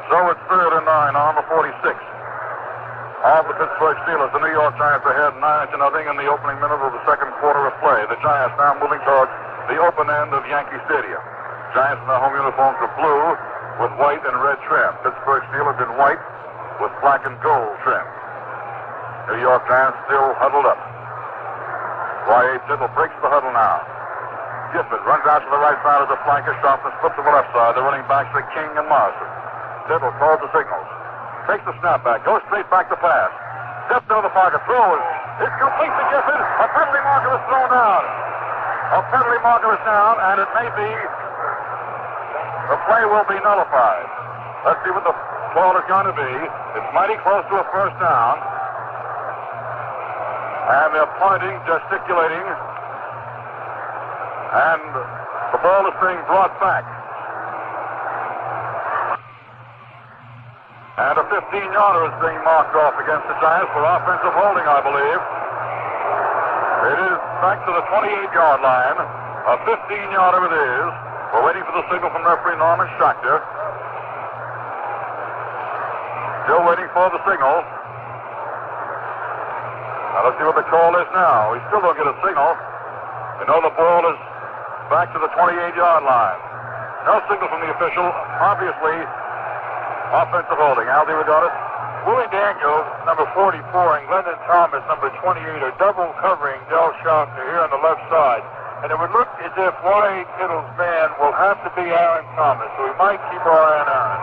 So it's 3rd and 9 on the 46. Of the Pittsburgh Steelers, the New York Giants ahead 9-0 in the opening minute of the second quarter of play. The Giants now moving towards the open end of Yankee Stadium. Giants in their home uniforms are blue with white and red trim. Pittsburgh Steelers in white with black and gold trim. New York Giants still huddled up. Y.A. Tittle breaks the huddle now. Gifford runs out to the right side as a flanker. Sharpness flips to the left side. The running backs are King and Morrison. Tittle calls the signals. Takes the snap back. Goes straight back to pass. Steps into the pocket. Throws. It's complete to Gifford. A penalty marker is thrown down. A penalty marker is down, and it may be the play will be nullified. Let's see what the call is going to be. It's mighty close to a first down. And they're pointing, gesticulating. And the ball is being brought back. And a 15-yarder is being marked off against the Giants for offensive holding, I believe. It is back to the 28-yard line. A 15-yarder it is. We're waiting for the signal from referee Norman Schachter. Still waiting for the signal. Now let's see what the call is now. We still don't get a signal. We know the ball is back to the 28-yard line. No signal from the official. Obviously, offensive holding. Al DeRogatis. Willie Daniel, number 44, and Glendon Thomas, number 28, are double covering Del Shofter here on the left side. And it would look as if Y.A. Tittle's man will have to be Aaron Thomas, so we might keep our eye on Aaron.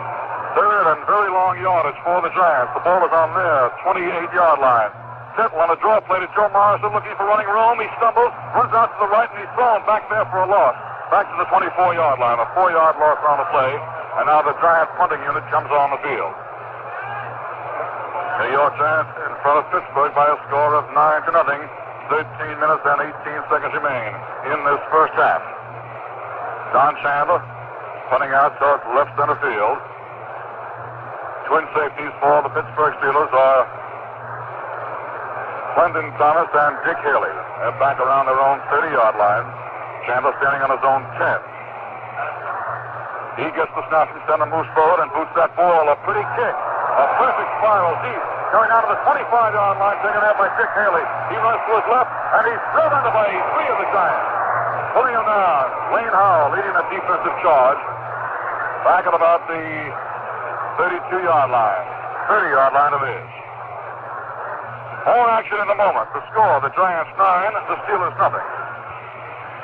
Third and very long yardage for the Giants. The ball is on their 28-yard line. Tittle on a draw play to Joe Morrison looking for running room. He stumbles, runs out to the right, and he's thrown back there for a loss. Back to the 24-yard line. A 4-yard loss on the play. And now the Giant punting unit comes on the field. New York Giants in front of Pittsburgh by a score of 9-0. 13 minutes and 18 seconds remain in this first half. Don Chandler punting out towards left center field. Twin safeties for the Pittsburgh Steelers are Glendon Thomas and Dick Haley. They're back around their own 30-yard line. Chandler standing on his own 10. He gets the snap from center, moves forward, and boots that ball. A pretty kick. A perfect spiral deep. Going out to the 25-yard line, taken out by Dick Haley. He runs to his left, and he's driven by 3 of the Giants. Pulling him down. Lane Howell leading the defensive charge. Back at about the 32-yard line. 30-yard line it is. More action in a moment. The score, the Giants 9, the Steelers nothing.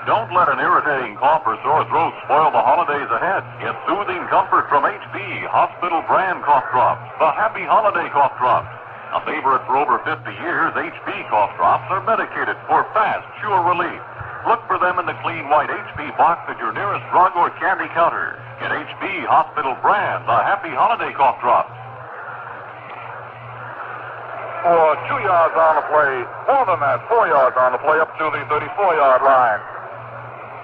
Don't let an irritating cough or sore throat spoil the holidays ahead. Get soothing comfort from HB Hospital brand cough drops, the Happy Holiday cough drops. A favorite for over 50 years, HB cough drops are medicated for fast, sure relief. Look for them in the clean white HB box at your nearest drug or candy counter. Get HB Hospital brand, the Happy Holiday cough drops. For 2 yards on the play, more than that, 4 yards on the play up to the 34-yard line.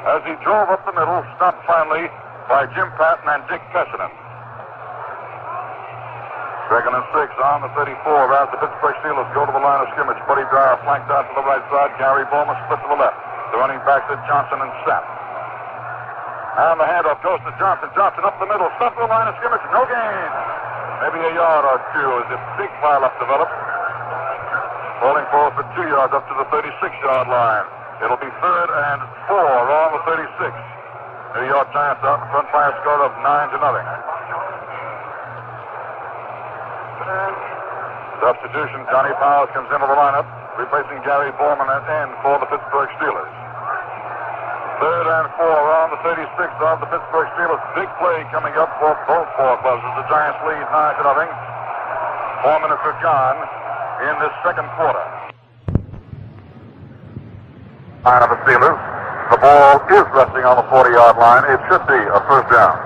As he drove up the middle, stopped finally by Jim Patton and Dick Pessinen. 2nd and 6 on the 34 as the Pittsburgh Steelers go to the line of scrimmage. Buddy Dyer flanked out to the right side. Gary Bowman split to the left. The running backs are Johnson and Sapp. And the handoff goes to Johnson. Johnson up the middle, stuck to the line of scrimmage. No gain. Maybe a yard or two as the big pile-up developed. Falling forward for 2 yards up to the 36-yard line. It'll be 3rd and 4 on the 36. New York Giants out in front by a score of 9-0. Substitution, Johnny Powers comes into the lineup, replacing Gary Bowman at end for the Pittsburgh Steelers. Third and 4 on the 36 of the Pittsburgh Steelers. Big play coming up for both ball clubs as the Giants lead 9-0. 4 minutes are gone in this second quarter. Line of the Steelers. The ball is resting on the 40-yard line. It should be a first down.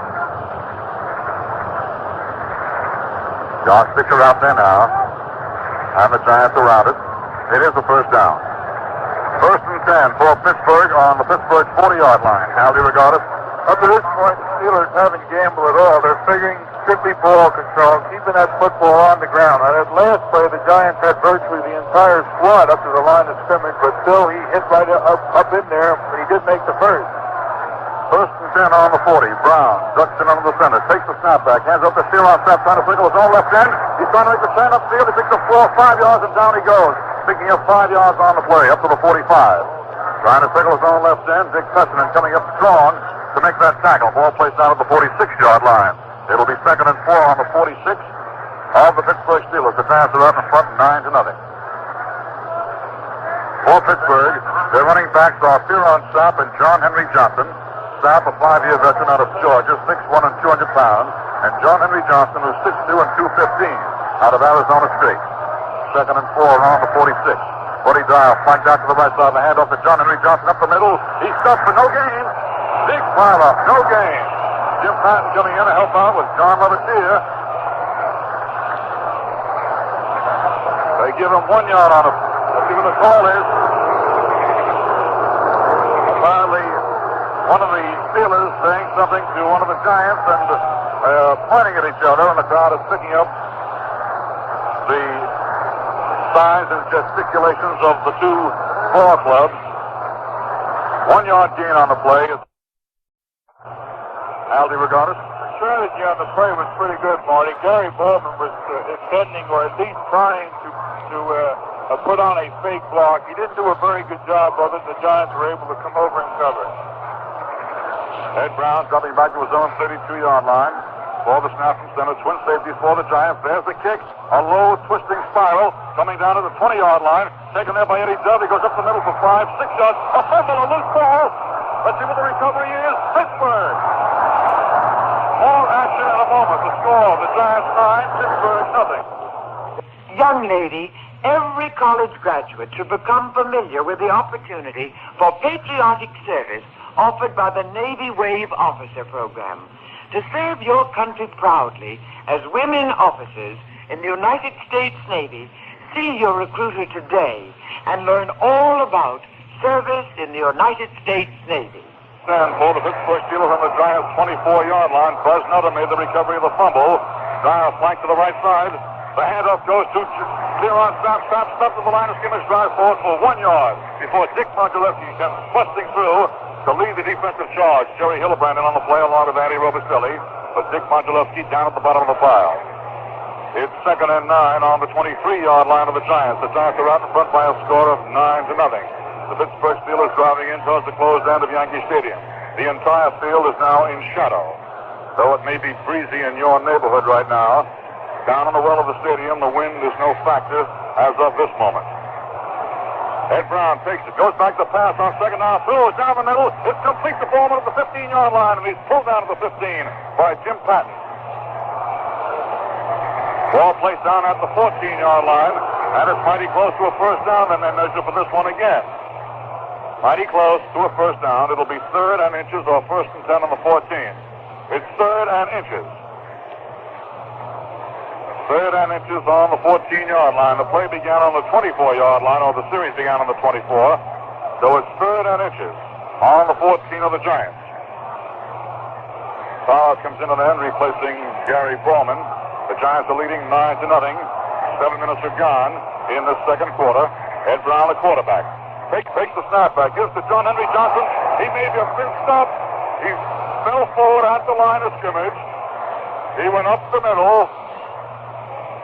Josh Fisher out there now. And the Giants around it. It is a first down. First and 10 for Pittsburgh on the Pittsburgh 40-yard line. How do you regard it? Up to this point, the Steelers haven't gambled at all. They're figuring strictly ball control, keeping that football on the ground. On that last play, the Giants had virtually the entire squad up to the line of scrimmage, but still he hit right up in there, but he did make the first. First and 10 on the 40. Brown ducks in under the center, takes the snap back, hands up to Steele on snap, trying to flickle his own left end. He's trying to make the turn upfield. He picks up 4 or 5 yards, and down he goes. Picking up 5 yards on the play, up to the 45. Trying to pickle his own left end. Dick Pessinen coming up strong to make that tackle. Ball placed down at the 46-yard line. It'll be second and 4 on the 46 of the Pittsburgh Steelers. The Giants are out in front 9-0. For Pittsburgh, their running backs are Theron Sapp and John Henry Johnson. Sapp, a 5-year veteran out of Georgia, 6'1" and 200 pounds. And John Henry Johnson, who's 6'2" and 215 out of Arizona State. Second and 4 on the 46. Buddy Dial flanked out to the right side. The handoff to John Henry Johnson up the middle. He's stuffed for no gain. Big pile up, no gain. Jim Patton coming in to help out with John Levitier. They give him 1 yard on him. Let's see what the call is. Apparently, one of the Steelers saying something to one of the Giants and pointing at each other, and the crowd is picking up the signs and gesticulations of the two ball clubs. 1 yard gain on the play. Aldi Regatas. The strategy on the play was pretty good, Marty. Gary Bowman was intending, or at least trying to put on a fake block. He didn't do a very good job, other than the Giants were able to come over and cover. Ed Brown dropping back to his own 32-yard line. For the snap from center, twin safeties for the Giants. There's the kick. A low twisting spiral coming down to the 20-yard line. Taken there by Eddie Dove. He goes up the middle for 5, 6 yards. A fumble, a loose ball. Let's see what the recovery is. Pittsburgh. More action in a moment. The score, the Giants 9, Pittsburgh nothing. Young lady, every college graduate should become familiar with the opportunity for patriotic service offered by the Navy Wave Officer Program. To serve your country proudly as women officers in the United States Navy, see your recruiter today and learn all about service in the United States Navy. And for the Pittsburgh Steelers on the Giants' 24-yard line, Buzz Nutter made the recovery of the fumble. Dial flanked to the right side. The handoff goes to Theron Sapp. Sapp stopped at the line of scrimmage, drive forward for 1 yard before Dick Monteleschi comes busting through to lead the defensive charge. Jerry Hillebrand in on the play along with Andy Robicelli, but Dick Monteleschi down at the bottom of the pile. It's second and 9 on the 23-yard line of the Giants. The Giants are out in front by a score of 9-0. The Pittsburgh Steelers driving in towards the closed end of Yankee Stadium. The entire field is now in shadow. Though it may be breezy in your neighborhood right now, down on the well of the stadium, the wind is no factor as of this moment. Ed Brown takes it, goes back to pass on second down, throws down the middle. It's complete to Bowman at the 15-yard line, and he's pulled down to the 15 by Jim Patton. Ball placed down at the 14-yard line, and it's mighty close to a first down, and they measure for this one again. Mighty close to a first down. It'll be third and inches or first and 10 on the 14. It's third and inches. Third and inches on the 14-yard line. The play began on the 24-yard line, or the series began on the 24. So it's third and inches on the 14 of the Giants. Powers comes into the end, replacing Gary Bowman. The Giants are leading 9-0. 7 minutes are gone in the second quarter. Ed Brown, the quarterback. Takes the snap back. Gives to John Henry Johnson. He may have been stopped. He fell forward at the line of scrimmage. He went up the middle.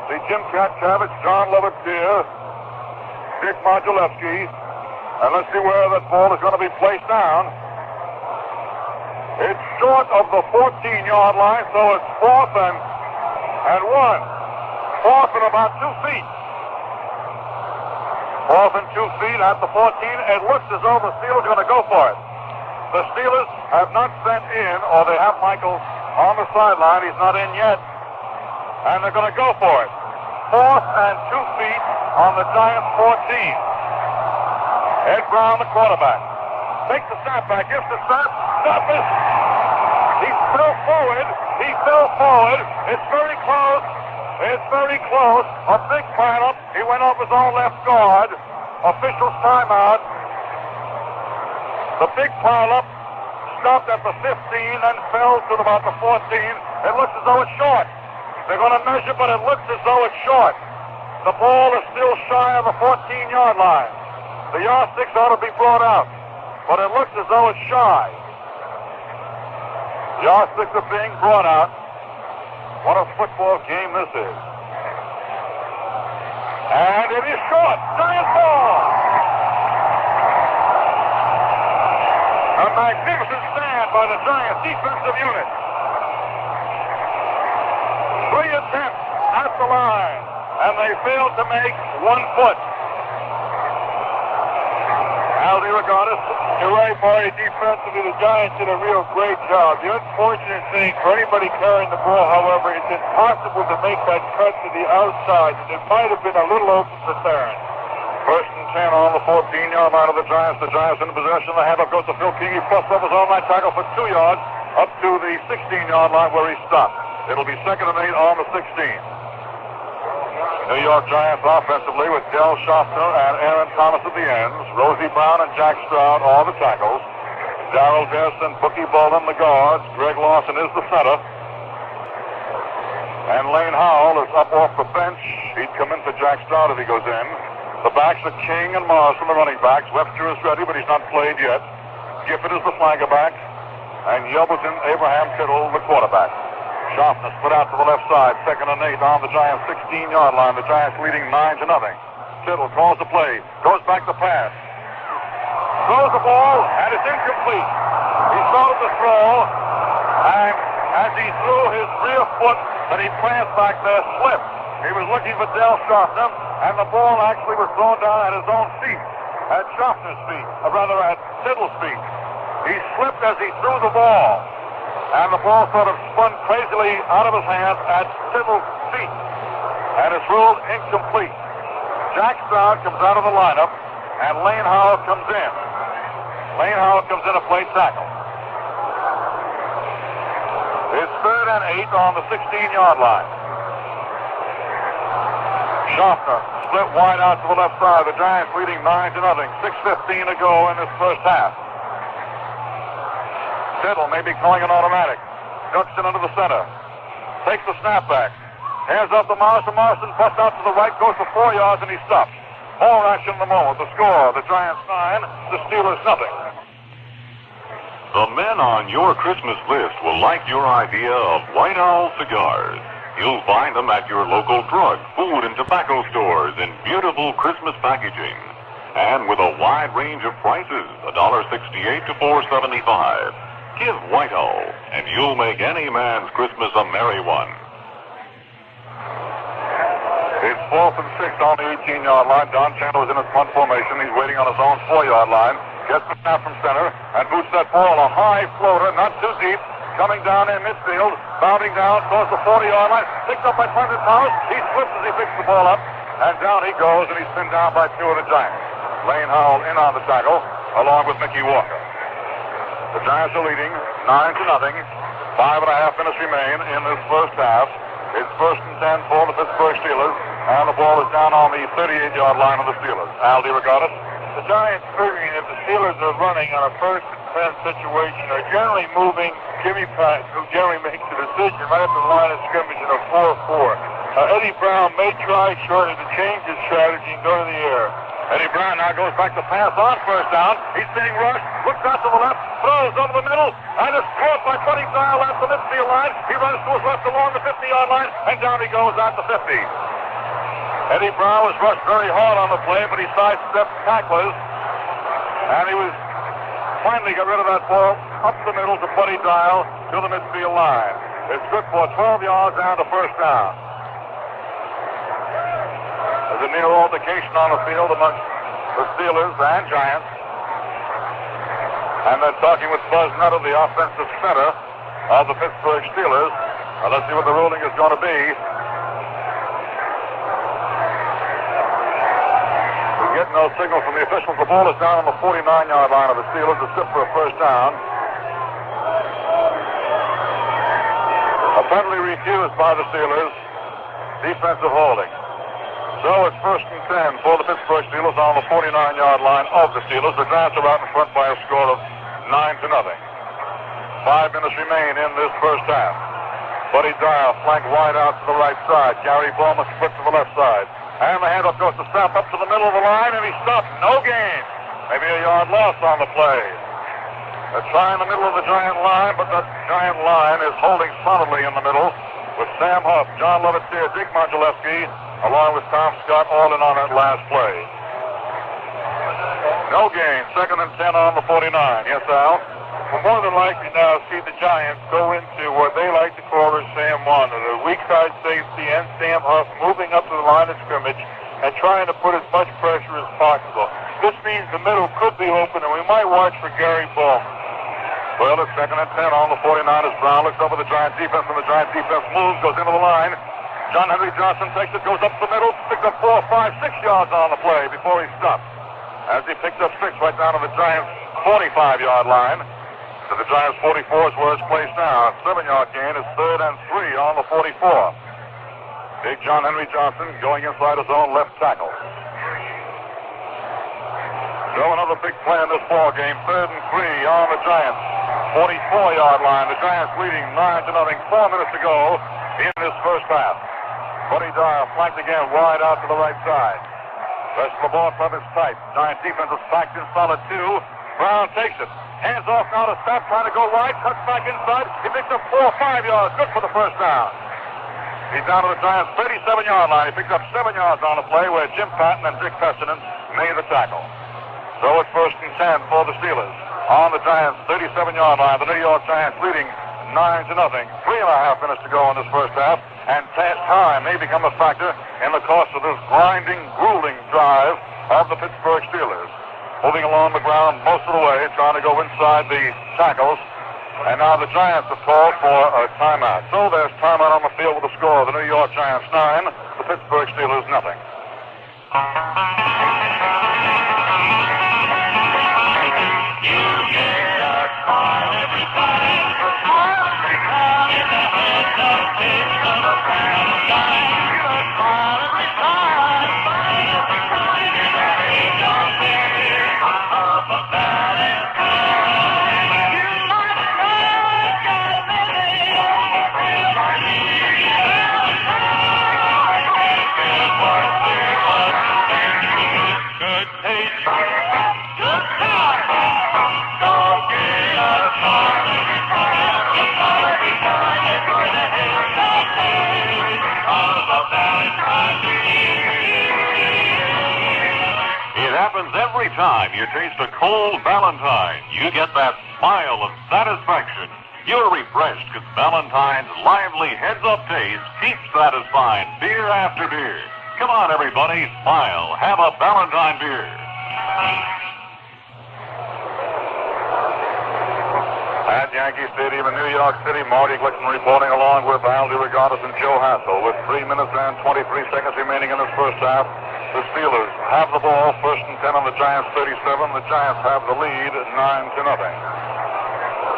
See Jim Katchavich, John Levitier, Dick Modulewski, and let's see where that ball is going to be placed down. It's short of the 14-yard line, so it's fourth and 1. Fourth and about 2 feet. Fourth and 2 feet at the 14. It looks as though the Steelers are going to go for it. The Steelers have not sent in, or they have Michael on the sideline. He's not in yet. And they're going to go for it. 4th and 2 feet on the Giants' 14. Ed Brown, the quarterback. Takes the snap back, gives the snap. Snap is. He fell forward. He fell forward. It's very close. It's very close. A big pileup. He went off his own left guard. Officials timeout. The big pileup stopped at the 15 and fell to about the 14. It looks as though it's short. They're going to measure, but it looks as though it's short. The ball is still shy of the 14-yard line. The yardsticks ought to be brought out, but it looks as though it's shy. Yardsticks are being brought out. What a football game this is. And it is short. Giant ball. A magnificent stand by the Giant defensive unit. 3 attempts at the line, and they failed to make 1 foot. Al DeRogatis. You're right, Marty. Defensively, the Giants did a real great job. The unfortunate thing for anybody carrying the ball, however, it's impossible to make that cut to the outside. It might have been a little open for Theron. 1st and 10 on the 14-yard line of the Giants. The Giants in possession. The handoff goes to Phil King. He busts up his own line tackle for 2 yards up to the 16-yard line where he stopped. It'll be 2nd and 8 on the 16. New York Giants offensively with Del Schaffner and Aaron Thomas at the ends. Rosie Brown and Jack Stroud all the tackles. Darrell Dess and Bookie Bolden the guards. Greg Lawson is the center. And Lane Howell is up off the bench. He'd come in for Jack Stroud if he goes in. The backs are King and Morrison, the running backs. Webster is ready, but he's not played yet. Gifford is the flanker back. And Yelverton, Abraham Tittle, the quarterback. Schaffner split out to the left side. 2nd and 8 on the Giants' 16-yard line. The Giants leading 9-0. Tittle calls the play. Goes back to pass. Throws the ball, and it's incomplete. He started to throw, and as he threw his rear foot that he plants back there slipped. He was looking for Del Schaffner, and the ball actually was thrown down at his own feet. At Schaffner's feet, or rather at Tittle's feet. He slipped as he threw the ball. And the ball sort of spun crazily out of his hands at Tittle's feet. And it's ruled incomplete. Jack Stroud comes out of the lineup, and Lane Howell comes in. Lane Howell comes in to play tackle. It's 3rd and 8 on the 16-yard line. Schaffner split wide out to the left side. The Giants leading 9-0. 6:15 to go in this first half. Tittle may be calling an automatic. Ducks it into the center. Takes the snap back. Hands off to Morrison. Morrison busts out to the right, goes for 4 yards, and he stops. All action in the moment. The score, the Giants 9, the Steelers nothing. The men on your Christmas list will like your idea of White Owl cigars. You'll find them at your local drug, food, and tobacco stores in beautiful Christmas packaging. And with a wide range of prices, $1.68 to $4.75. Give White Owl, and you'll make any man's Christmas a merry one. It's 4th and 6 on the 18-yard line. Don Chandler is in his punt formation. He's waiting on his own 4-yard line. Gets the snap from center and boots that ball. A high floater, not too deep. Coming down in midfield. Bounding down towards the 40-yard line. Picked up by Quentin Thomas. He slips as he picks the ball up. And down he goes, and he's pinned down by 2 of the Giants. Lane Howell in on the tackle, along with Mickey Walker. The Giants are leading 9-0. 5.5 minutes remain in this first half. It's 1st and 10 for the Pittsburgh Steelers, and the ball is down on the 38-yard line of the Steelers. Al DeRogatis. The Giants, figuring if the Steelers are running on a 1st and 10 situation, are generally moving Jimmy Pat, who generally makes the decision right at the line of scrimmage in a 4-4. Eddie Brown may try shortly to change his strategy and go to the air. Eddie Brown now goes back to pass on 1st down. He's being rushed, looks out to the left, throws over the middle, and is caught by Buddy Dial at the midfield line. He runs to his left along the 50-yard line, and down he goes at the 50. Eddie Brown was rushed very hard on the play, but he sidestepped tacklers, and he was finally got rid of that ball up the middle to Buddy Dial to the midfield line. It's good for 12 yards and a 1st down. There's a near altercation on the field amongst the Steelers and Giants. And then talking with Buzz Nutter, the offensive center of the Pittsburgh Steelers. Let's see what the ruling is going to be. We get no signal from the officials. The ball is down on the 49-yard line of the Steelers. It's good for a first down. A penalty refused by the Steelers. Defensive holding. So it's first and 10 for the Pittsburgh Steelers on the 49-yard line of the Steelers. The Giants are out in front by a score of 9-0. 5 minutes remain in this first half. Buddy Dial flanked wide out to the right side. Gary Bowman split to the left side. And the handoff goes to Snap up to the middle of the line, and he stopped. No gain. Maybe a yard loss on the play. They're trying the middle of the Giant line, but that Giant line is holding solidly in the middle with Sam Huff, John Lovett-Sear, Dick Modulewski, along with Tom Scott, all in on that last play. No gain. 2nd and 10 on the 49. Yes, Al? We'll more than likely now see the Giants go into what they like to call their Sam One, or the weak side safety and Sam Huff moving up to the line of scrimmage and trying to put as much pressure as possible. This means the middle could be open, and we might watch for Gary Bowman. Well, it's 2nd and 10 on the 49 as Brown looks over the Giant defense, and the Giant defense moves, goes into the line. John Henry Johnson takes it, goes up the middle, picks up 4, 5, 6 yards on the play before he stops. As he picks up 6 right down to the Giants' 45-yard line. To the Giants' 44 is where it's placed now. 7-yard gain is 3rd and 3 on the 44. Big John Henry Johnson going inside his own left tackle. So another big play in this ball game. 3rd and 3 on the Giants' 44-yard line. The Giants leading 9-0. 4 minutes to go in this first half. Buddy Dial flanked again wide out to the right side. Rest of the ball club is tight. Giant defense is packed in solid 2. Brown takes it. Hands off now to Snap, trying to go wide. Cuts back inside. He picks up 4 or 5 yards. Good for the first down. He's down to the Giants' 37-yard line. He picks up 7 yards on the play where Jim Patton and Dick Fessenden made the tackle. So it's 1st and 10 for the Steelers. On the Giants' 37-yard line, the New York Giants leading 9-0. 3.5 minutes to go in this first half. And time may become a factor in the course of this grinding, grueling drive of the Pittsburgh Steelers. Moving along the ground most of the way, trying to go inside the tackles. And now the Giants have called for a timeout. So there's timeout on the field with the score. The New York Giants 9, the Pittsburgh Steelers nothing. Every time you taste a cold Valentine, you get that smile of satisfaction. You're refreshed because Valentine's lively heads-up taste keeps satisfying beer after beer. Come on, everybody, smile. Have a Valentine beer. At Yankee Stadium in New York City, Marty Glickman reporting along with Al DeRogatis and Joe Hassel with 3 minutes and 23 seconds remaining in this first half. The Steelers have the ball, 1st and 10 on the Giants' 37. The Giants have the lead, 9-0.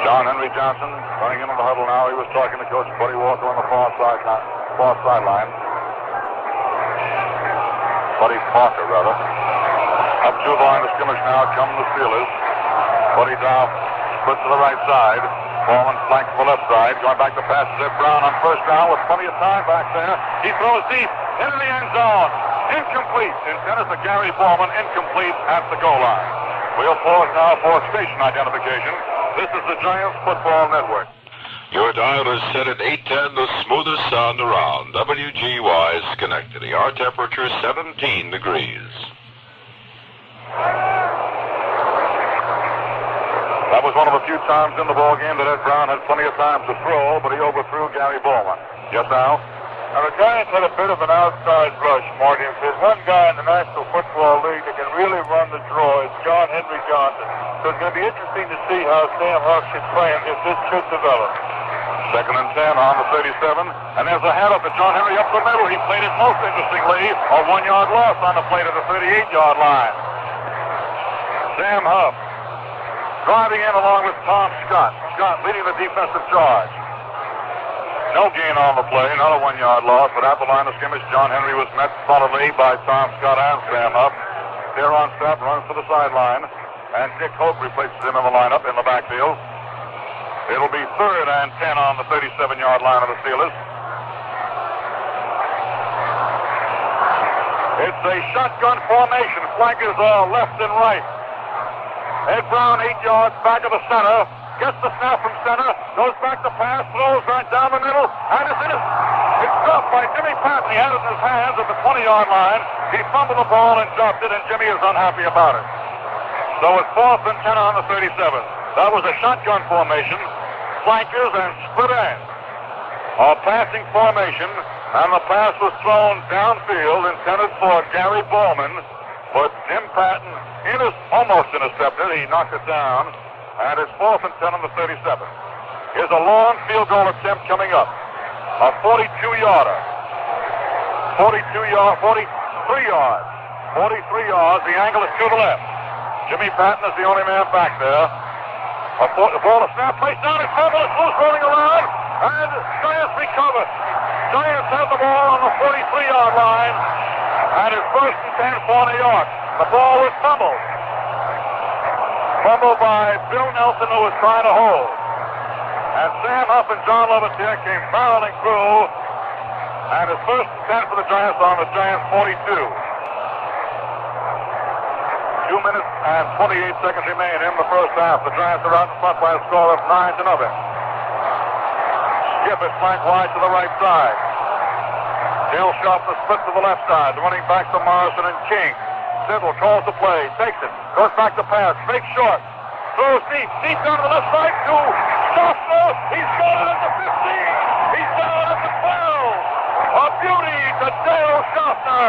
John Henry Johnson running into the huddle now. He was talking to Coach Buddy Walker on the far sideline. Buddy Parker, rather. Up to the line of scrimmage now come the Steelers. Buddy Dow split to the right side. Bowman flanked to the left side. Going back to pass to Brown on first down with plenty of time back there. He throws deep into the end zone. Incomplete. Intended for Gary Bowman. Incomplete at the goal line. We'll pause now for station identification. This is the Giants Football Network. Your dial is set at 810, the smoothest sound around. WGY Schenectady. Our temperature 17 degrees. That was one of the few times in the ball game that Ed Brown had plenty of time to throw, but he overthrew Gary Bowman. Yes, Al? Now, the Giants had a bit of an outside rush, Marty. If there's one guy in the National Football League that can really run the draw, it's John Henry Johnson. So it's going to be interesting to see how Sam Huff should play him if this should develop. 2nd and 10 on the 37. And there's a header for John Henry up the middle. He played it most interestingly. A 1-yard loss on the plate of the 38-yard line. Sam Huff driving in along with Tom Scott. Scott leading the defensive charge. No gain on the play, not a 1-yard loss, but at the line of scrimmage, John Henry was met solidly by Tom Scott and Sam Huff. There on step, runs to the sideline, and Dick Hope replaces him in the lineup in the backfield. It'll be 3rd and 10 on the 37-yard line of the Steelers. It's a shotgun formation, flankers are left and right. Ed Brown, 8 yards back of the center. Gets the snap from center, goes back to pass, throws right down the middle, and it's dropped by Jimmy Patton. He had it in his hands at the 20-yard line. He fumbled the ball and dropped it, and Jimmy is unhappy about it. So it's 4th and 10 on the 37. That was a shotgun formation, flankers and split end. A passing formation, and the pass was thrown downfield, intended for Gary Bowman, but Jim Patton almost intercepted. He knocked it down. And it's 4th and 10 on the 37. Here's a long field goal attempt coming up. A 42-yarder. 43 yards. 43 yards. The angle is to the left. Jimmy Patton is the only man back there. The ball is snap, placed down, it's fumble, it's loose, rolling around, and Giants recover. Giants have the ball on the 43-yard line, and it's 1st and 10 for New York. The ball is fumbled. Fumble by Bill Nelson, who was trying to hold. And Sam Huff and John Lovett came barreling through. And it's 1st and 10 for the Giants on the Giants 42. 2 minutes and 28 seconds remain in the first half. The Giants are out in front by a score of 9-0. Skip is flanked wide to the right side. Dale Sharpner split to the left side. Running back to Morrison and King. Tittle calls the play, takes it, goes back to pass, fake short, throws deep down to the left side to Sharpner. He's got it at the 15. He's down at the 12. A beauty to Dale Sharpner.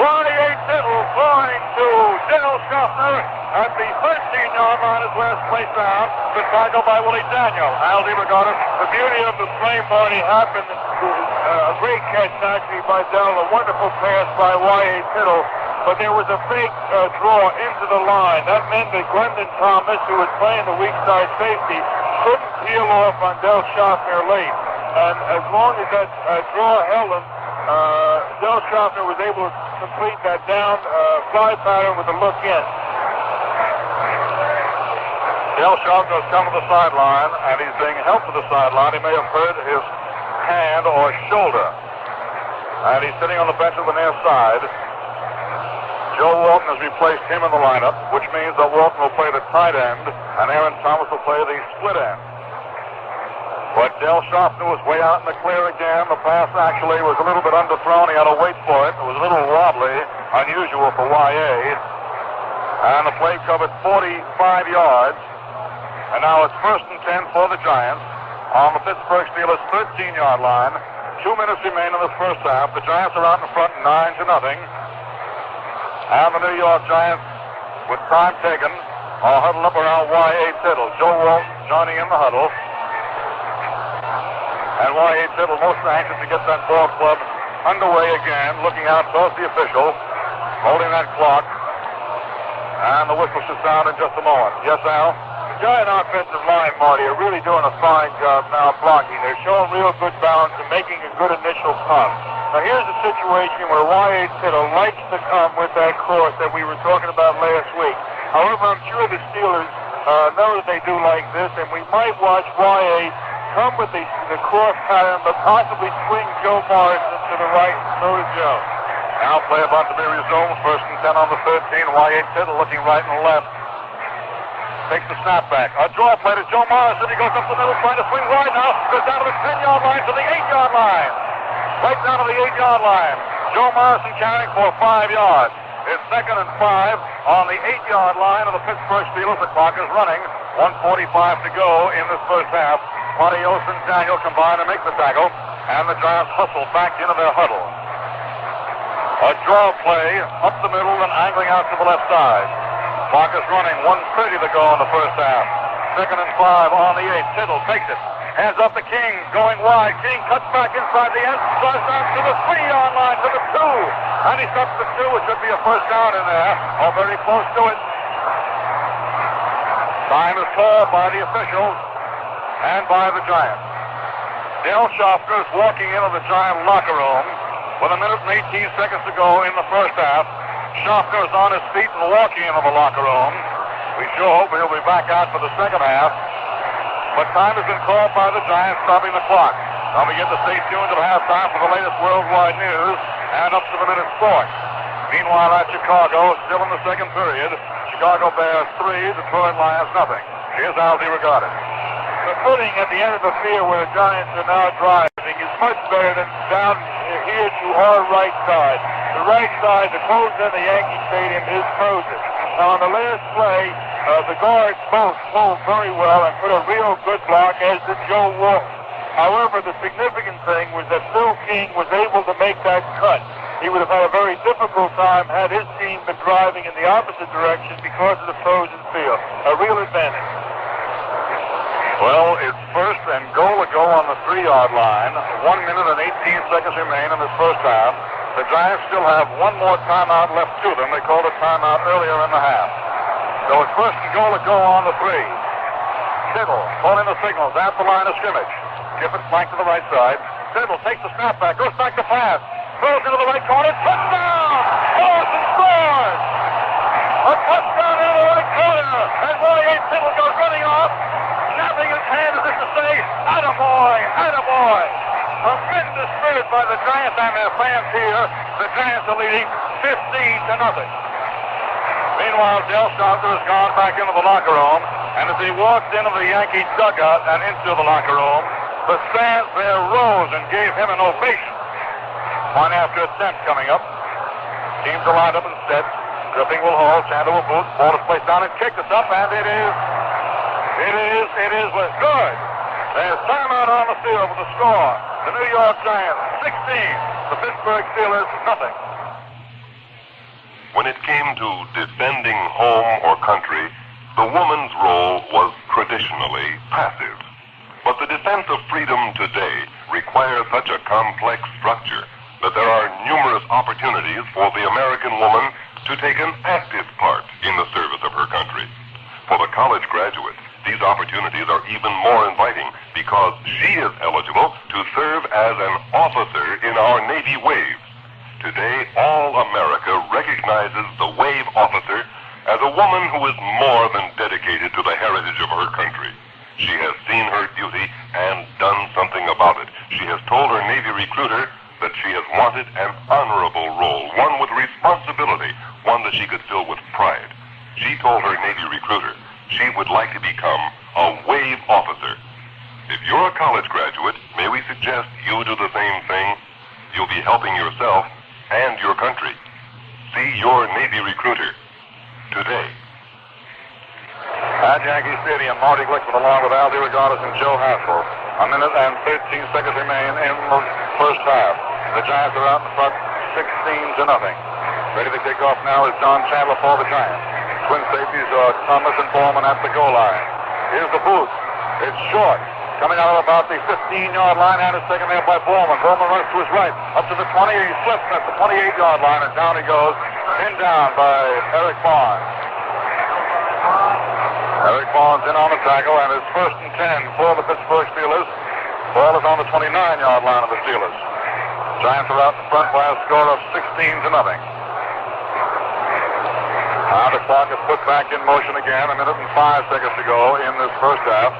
Y.A. Tittle throwing to Dale Sharpner at the 13-yard line, his last place down. The tackle by Willie Daniel. Aldi regarded the beauty of the play already happened. A great catch actually by Dell, a wonderful pass by Y.A. Tittle, but there was a fake draw into the line. That meant that Glendon Thomas, who was playing the weak side safety, couldn't peel off on Del Sharpner late. And as long as that draw held him, Del Sharpner was able to complete that down fly pattern with a look in. Del Sharpner has come to the sideline, and he's being helped to the sideline. He may have hurt his hand or shoulder. And he's sitting on the bench on the near side. Joe Walton has replaced him in the lineup, which means that Walton will play the tight end, and Aaron Thomas will play the split end. But Del Sharpner was way out in the clear again. The pass actually was a little bit underthrown. He had to wait for it. It was a little wobbly, unusual for Y.A. And the play covered 45 yards. And now it's 1st and 10 for the Giants on the Pittsburgh Steelers 13-yard line. 2 minutes remain in the first half. The Giants are out in front 9-0. And the New York Giants, with time taken, are huddled up around Y.A. Tittle. Joe Walton joining in the huddle. And Y.A. Tittle most anxious to get that ball club underway again, looking out towards the official, holding that clock. And the whistle should sound in just a moment. Yes, Al? Giant offensive line, Marty, are really doing a fine job now blocking. They're showing real good balance and making a good initial pump. Now here's a situation where Y.A. Tittle likes to come with that cross that we were talking about last week. However, I'm sure the Steelers know that they do like this, and we might watch Y.A. come with the cross pattern, but possibly swing Joe Morrison to the right and throw to Joe. Now play about to be resumed. 1st and 10 on the 13. Y.A. Tittle looking right and left. Takes the snap back. A draw play to Joe Morrison. He goes up the middle, trying to swing wide now. Goes down to the 10-yard line to the 8-yard line. Right down to the 8-yard line. Joe Morrison carrying for 5 yards. It's 2nd and 5 on the 8-yard line of the Pittsburgh Steelers. The clock is running. 1:45 to go in this first half. Monty Olson and Daniel combine to make the tackle. and the Giants hustle back into their huddle. A draw play up the middle and angling out to the left side. Clock is running, 1:30 to go in the first half. 2nd and 5 on the 8. Tittle takes it. Hands up to King, going wide. King cuts back inside the end, drives down to the 3-yard line, to the 2. And he stops the 2. It should be a first down in there, or very close to it. Time is called by the officials and by the Giants. Dale Schofter is walking into the Giant locker room with 1 minute and 18 seconds to go in the first half. Schofter is on his feet and walking into the locker room. We sure hope he'll be back out for the second half. But time has been called by the Giants, stopping the clock. Now we get to stay tuned till halftime for the latest worldwide news and up to the minute sports. Meanwhile, at Chicago, still in the second period, Chicago Bears 3, Detroit Lions nothing. Here's Al DeRogatis. The footing at the end of the field where the Giants are now driving is much better than down here to our right side. The right side, the close end of Yankee Stadium, is frozen. Now on the last play, the guards both moved very well and put a real good block, as did Joe Wolf. However, the significant thing was that Phil King was able to make that cut. He would have had a very difficult time had his team been driving in the opposite direction because of the frozen field. A real advantage. Well, it's first and goal to go on the 3-yard line. 1 minute and 18 seconds remain in this first half. The Giants still have one more timeout left to them. They called a timeout earlier in the half. So it's first and goal to go on the 3. Tittle calling the signals at the line of scrimmage. Gifford flank to the right side. Tittle takes the snap back, goes back to pass. Throws into the right corner. Touchdown! Dawson scores! A touchdown into the right corner. And Roy A. Tittle goes running off, snapping his hand as if to say, attaboy, attaboy. Tremendous spirit by the Giants and their fans here. The Giants are leading 15-0. Meanwhile, Del Schofter has gone back into the locker room, and as he walked into the Yankee dugout and into the locker room, the fans there rose and gave him an ovation. 1 after 10 coming up. Teams are lined up instead. Griffin will hold, Chandler will boot, ball is placed down and kicked us up, and it is good. There's timeout on the field with the score. The New York Giants 16, the Pittsburgh Steelers nothing. When it came to defending home or country, the woman's role was traditionally passive. But the defense of freedom today requires such a complex structure that there are numerous opportunities for the American woman to take an active part in the service of her country. For the college graduate, these opportunities are even more inviting because she is eligible to serve as an officer in our Navy Waves. Today, all America recognizes the Wave officer as a woman who is more than dedicated to the heritage of her country. She has seen her duty and done something about it. She has told her Navy recruiter that she has wanted an honorable role, one with responsibility, one that she could fill with pride. She told her Navy recruiter she would like to become a Wave officer. If you're a college graduate, may we suggest you do the same thing? You'll be helping yourself and your country. See your Navy recruiter today. At Yankee Stadium, Marty Glickman along with Al DeRogatis and Joe Hassel. 1 minute and 13 seconds remain in the first half. The Giants are out in front 16-0. Ready to kick off now is John Chandler for the Giants. Twin safeties are Thomas and Bowman at the goal line. Here's the booth. It's short. Coming out of about the 15-yard line and is taken there by Bowman. Bowman runs to his right. Up to the 20. He slips at the 28-yard line and down he goes. Pinned down by Eric Barnes. Eric Barnes in on the tackle and it's 1st and 10 for the Pittsburgh Steelers. Ball is on the 29-yard line of the Steelers. Giants are out in front by a score of 16-0. Now the clock is put back in motion again. 1 minute and 5 seconds to go in this first half.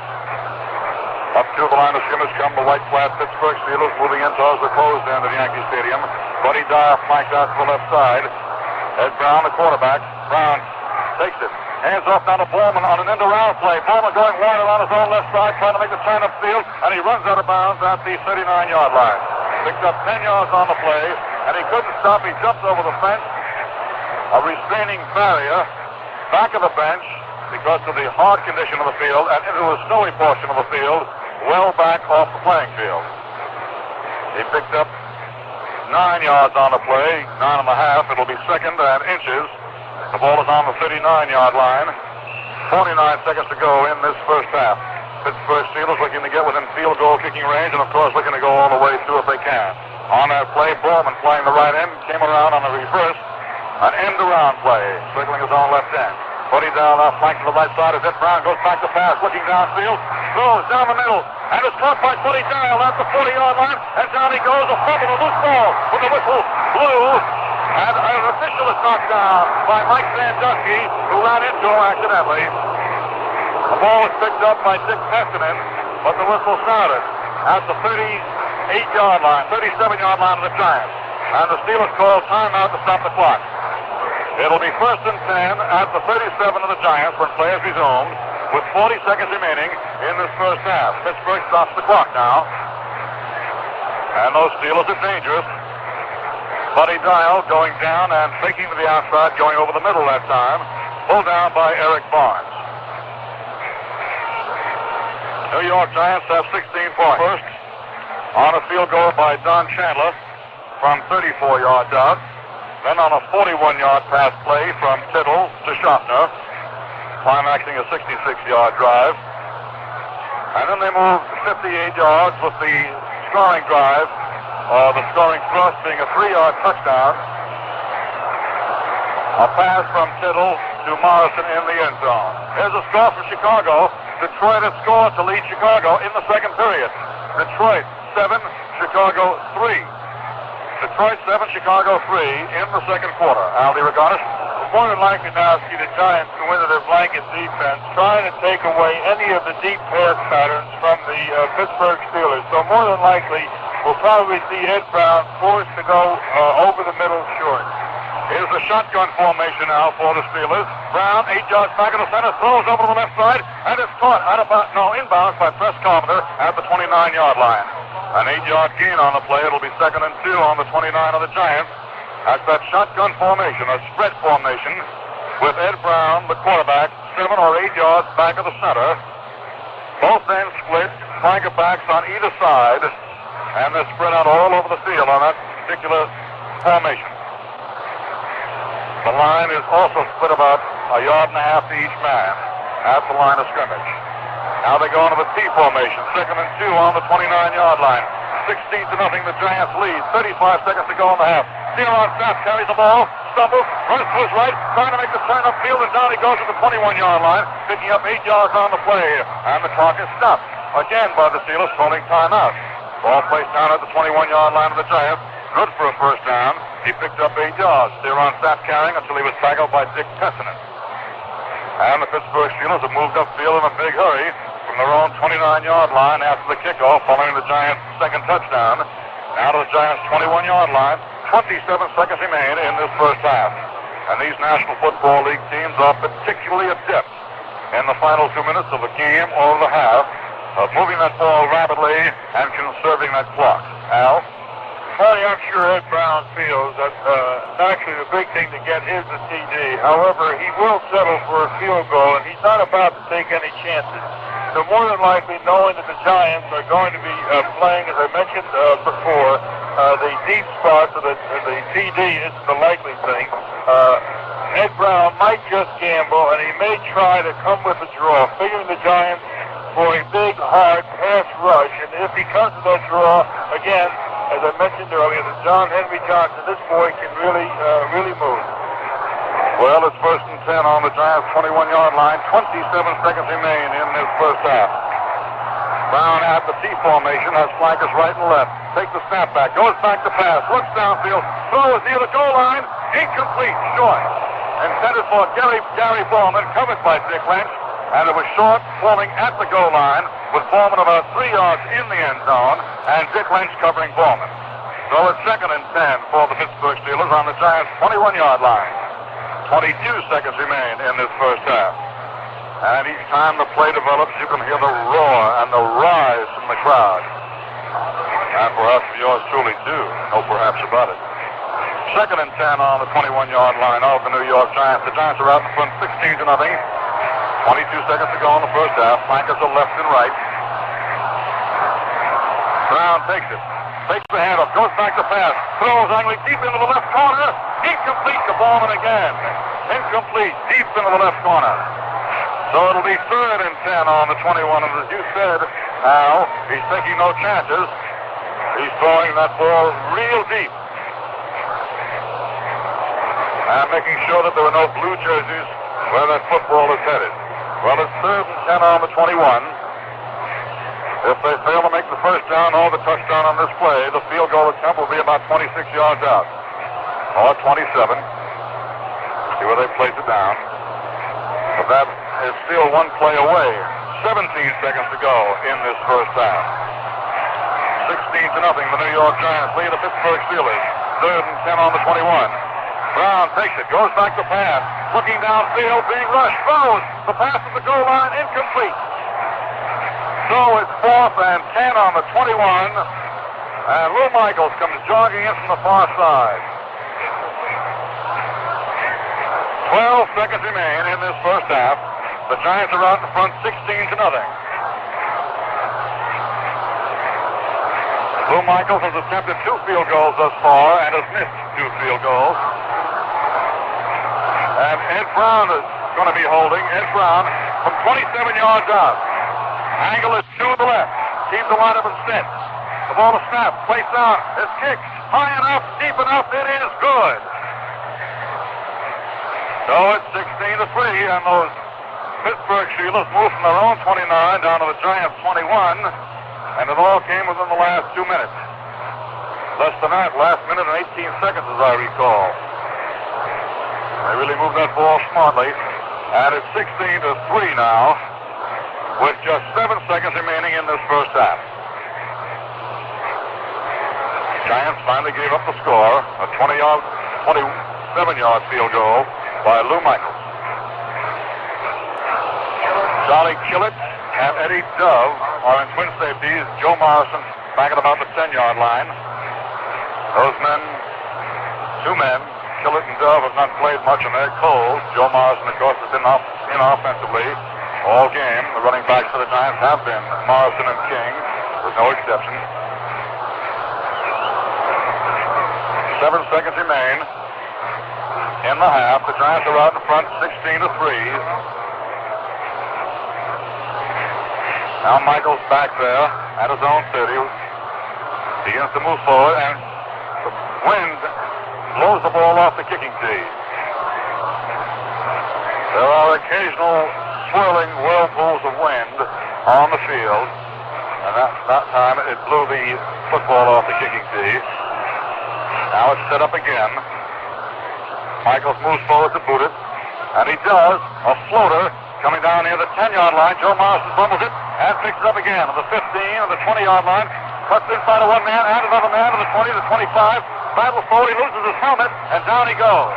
Up to the line of scrimmage come the white-clad Pittsburgh Steelers, moving in towards the closed end of Yankee Stadium. Buddy Dyer flanked out to the left side. Ed Brown, the quarterback. Brown takes it. Hands off down to Bowman on an end-around play. Bowman going wide around his own left side, trying to make the turn upfield, and he runs out of bounds at the 39-yard line. Picked up 10 yards on the play, and he couldn't stop. He jumped over the fence, a restraining barrier, back of the bench, because of the hard condition of the field, and into the snowy portion of the field, well back off the playing field. He picked up 9 yards on the play, 9.5. It'll be second and inches. The ball is on the 39-yard line. 49 seconds to go in this first half. Pittsburgh Steelers looking to get within field goal kicking range, and of course looking to go all the way through if they can. On that play, Bowman flying the right end, came around on the reverse, an end-around play, circling his own left end. Buddy down left flank to the right side as Ed Brown goes back to pass, looking downfield, throws down the middle, and is caught by Buddy Dial at the 40-yard line, and down he goes, a fumble, a loose ball, with the whistle blew, and an official is knocked down by Mike Sandusky, who ran into him accidentally. The ball was picked up by Dick Pestinen, but the whistle sounded at the 38-yard line, 37-yard line of the Giants, and the Steelers call timeout to stop the clock. It'll be first and 10 at the 37 of the Giants when play is resumed, with 40 seconds remaining in this first half. Pittsburgh stops the clock now, and those Steelers are dangerous. Buddy Dial going down and faking to the outside, going over the middle that time, pulled down by Eric Barnes. New York Giants have 16 points. First, on a field goal by Don Chandler from 34 yards out. Then on a 41-yard pass play from Tittle to Schaffner, climaxing a 66-yard drive. And then they moved 58 yards with the scoring drive, the scoring thrust being a 3-yard touchdown. A pass from Tittle to Morrison in the end zone. Here's a score from Chicago. Detroit has scored to lead Chicago in the second period. Detroit 7, Chicago 3. Detroit 7, Chicago 3 in the second quarter. Al DeRogatis. More than likely now see the Giants go into their blanket defense, trying to take away any of the deep pass patterns from the Pittsburgh Steelers. So more than likely, we'll probably see Ed Brown forced to go over the middle short. Here's the shotgun formation now for the Steelers. Brown, 8 yards back in the center, throws over to the left side, and it's caught inbounds by Press Carpenter at the 29-yard line. An 8-yard gain on the play. It'll be second and 2 on the 29 of the Giants. That's that shotgun formation, a spread formation, with Ed Brown, the quarterback, 7 or 8 yards back of the center. Both ends split, flanker backs on either side, and they're spread out all over the field on that particular formation. The line is also split about 1.5 yards to each man at the line of scrimmage. Now they go into the T formation, second and 2 on the 29-yard line. 16-0, the Giants lead. 35 seconds to go in the half. Steele on snap, carries the ball, stumbles, runs to his right, trying to make the turn upfield, and down he goes to the 21-yard line, picking up 8 yards on the play, and the clock is stopped again by the Steelers, calling timeout. Ball placed down at the 21-yard line of the Giants. Good for a first down. He picked up 8 yards. Steele on snap, carrying until he was tackled by Dick Pestinen. And the Pittsburgh Steelers have moved upfield in a big hurry from their own 29-yard line after the kickoff, following the Giants' second touchdown. Now to the Giants' 21-yard line. 27 seconds remain in this first half. And these National Football League teams are particularly adept in the final 2 minutes of the game or the half of moving that ball rapidly and conserving that clock. Al? Marty, I'm sure Ed Brown feels that actually the big thing to get is the TD. However, he will settle for a field goal, and he's not about to take any chances. So more than likely, knowing that the Giants are going to be playing, as I mentioned before, the deep spot, so that the TD isn't the likely thing, Ed Brown might just gamble, and he may try to come with a draw, figuring the Giants for a big, hard pass rush. And if he comes to that draw, again, as I mentioned earlier, the John Henry Johnson, this boy can really move. Well, it's first and 10 on the Giants' 21-yard line. 27 seconds remain in this first half. Brown at the T formation has flankers right and left. Takes the snap back, goes back to pass, looks downfield, throws near the goal line, incomplete, short. Intended for Gary Bowman, covered by Dick Lynch, and it was short, falling at the goal line, with Bowman about 3 yards in the end zone, and Dick Lynch covering Bowman. So it's second and 10 for the Pittsburgh Steelers on the Giants' 21-yard line. 22 seconds remain in this first half. And each time the play develops, you can hear the roar and the rise from the crowd. And perhaps yours truly do. No perhaps about it. Second and 10 on the 21-yard line of the New York Giants. The Giants are out in front 16-0. 22 seconds to go in the first half. Flankers are left and right. Brown takes it. Takes the handoff, goes back to pass, throws angling deep into the left corner. Incomplete to Ballman again. Incomplete, deep into the left corner. So it'll be 3rd and 10 on the 21. And as you said, Al, he's taking no chances. He's throwing that ball real deep. And making sure that there are no blue jerseys where that football is headed. Well, it's 3rd and 10 on the 21. If they fail to make the first down or the touchdown on this play, the field goal attempt will be about 26 yards out. Or 27. See where they place it down. But that is still one play away. 17 seconds to go in this first half. 16-0, the New York Giants lead the Pittsburgh Steelers. 3rd and 10 on the 21. Brown takes it, goes back to pass. Looking downfield, being rushed, throws. The pass at the goal line, incomplete. So it's 4th and 10 on the 21. And Lou Michaels comes jogging in from the far side. 12 seconds remain in this first half. The Giants are out in front 16-0. Lou Michaels has attempted 2 field goals thus far and has missed 2 field goals. And Ed Brown is going to be holding. Ed Brown from 27 yards out. Angle is to the left. Keeps the lineup in set. The ball is snapped. Placed down. It's kicked. High enough. Deep enough. It is good. So it's 16-3. And those Pittsburgh Steelers moved from their own 29 down to the Giants' 21. And it all came within the last 2 minutes. Less than that. Last minute and 18 seconds, as I recall. They really moved that ball smartly. And it's 16-3 now, with just 7 seconds remaining in this first half. Giants finally gave up the score, a 27-yard field goal by Lou Michaels. Charlie Killett and Eddie Dove are in twin safeties. Joe Morrison back at about the 10-yard line. Those men, 2 men, Killett and Dove, have not played much in their cold. Joe Morrison, of course, has been inoffensively all game. The running backs for the Giants have been Morrison and King, with no exception. 7 seconds remain in the half. The Giants are out in front 16-3. Now Michaels back there at his own 30. Begins to move forward, and the wind blows the ball off the kicking tee. There are occasional swirling whirlpools of wind on the field, and that time it blew the football off the kicking tee. Now it's set up again. Michaels moves forward to boot it, and he does. A floater coming down near the 10-yard line. Joe Morrison fumbles it and picks it up again on the 15 and the 20-yard line. Cuts inside of one man and another man to the 20, the 25. Battle forward, he loses his helmet, and down he goes.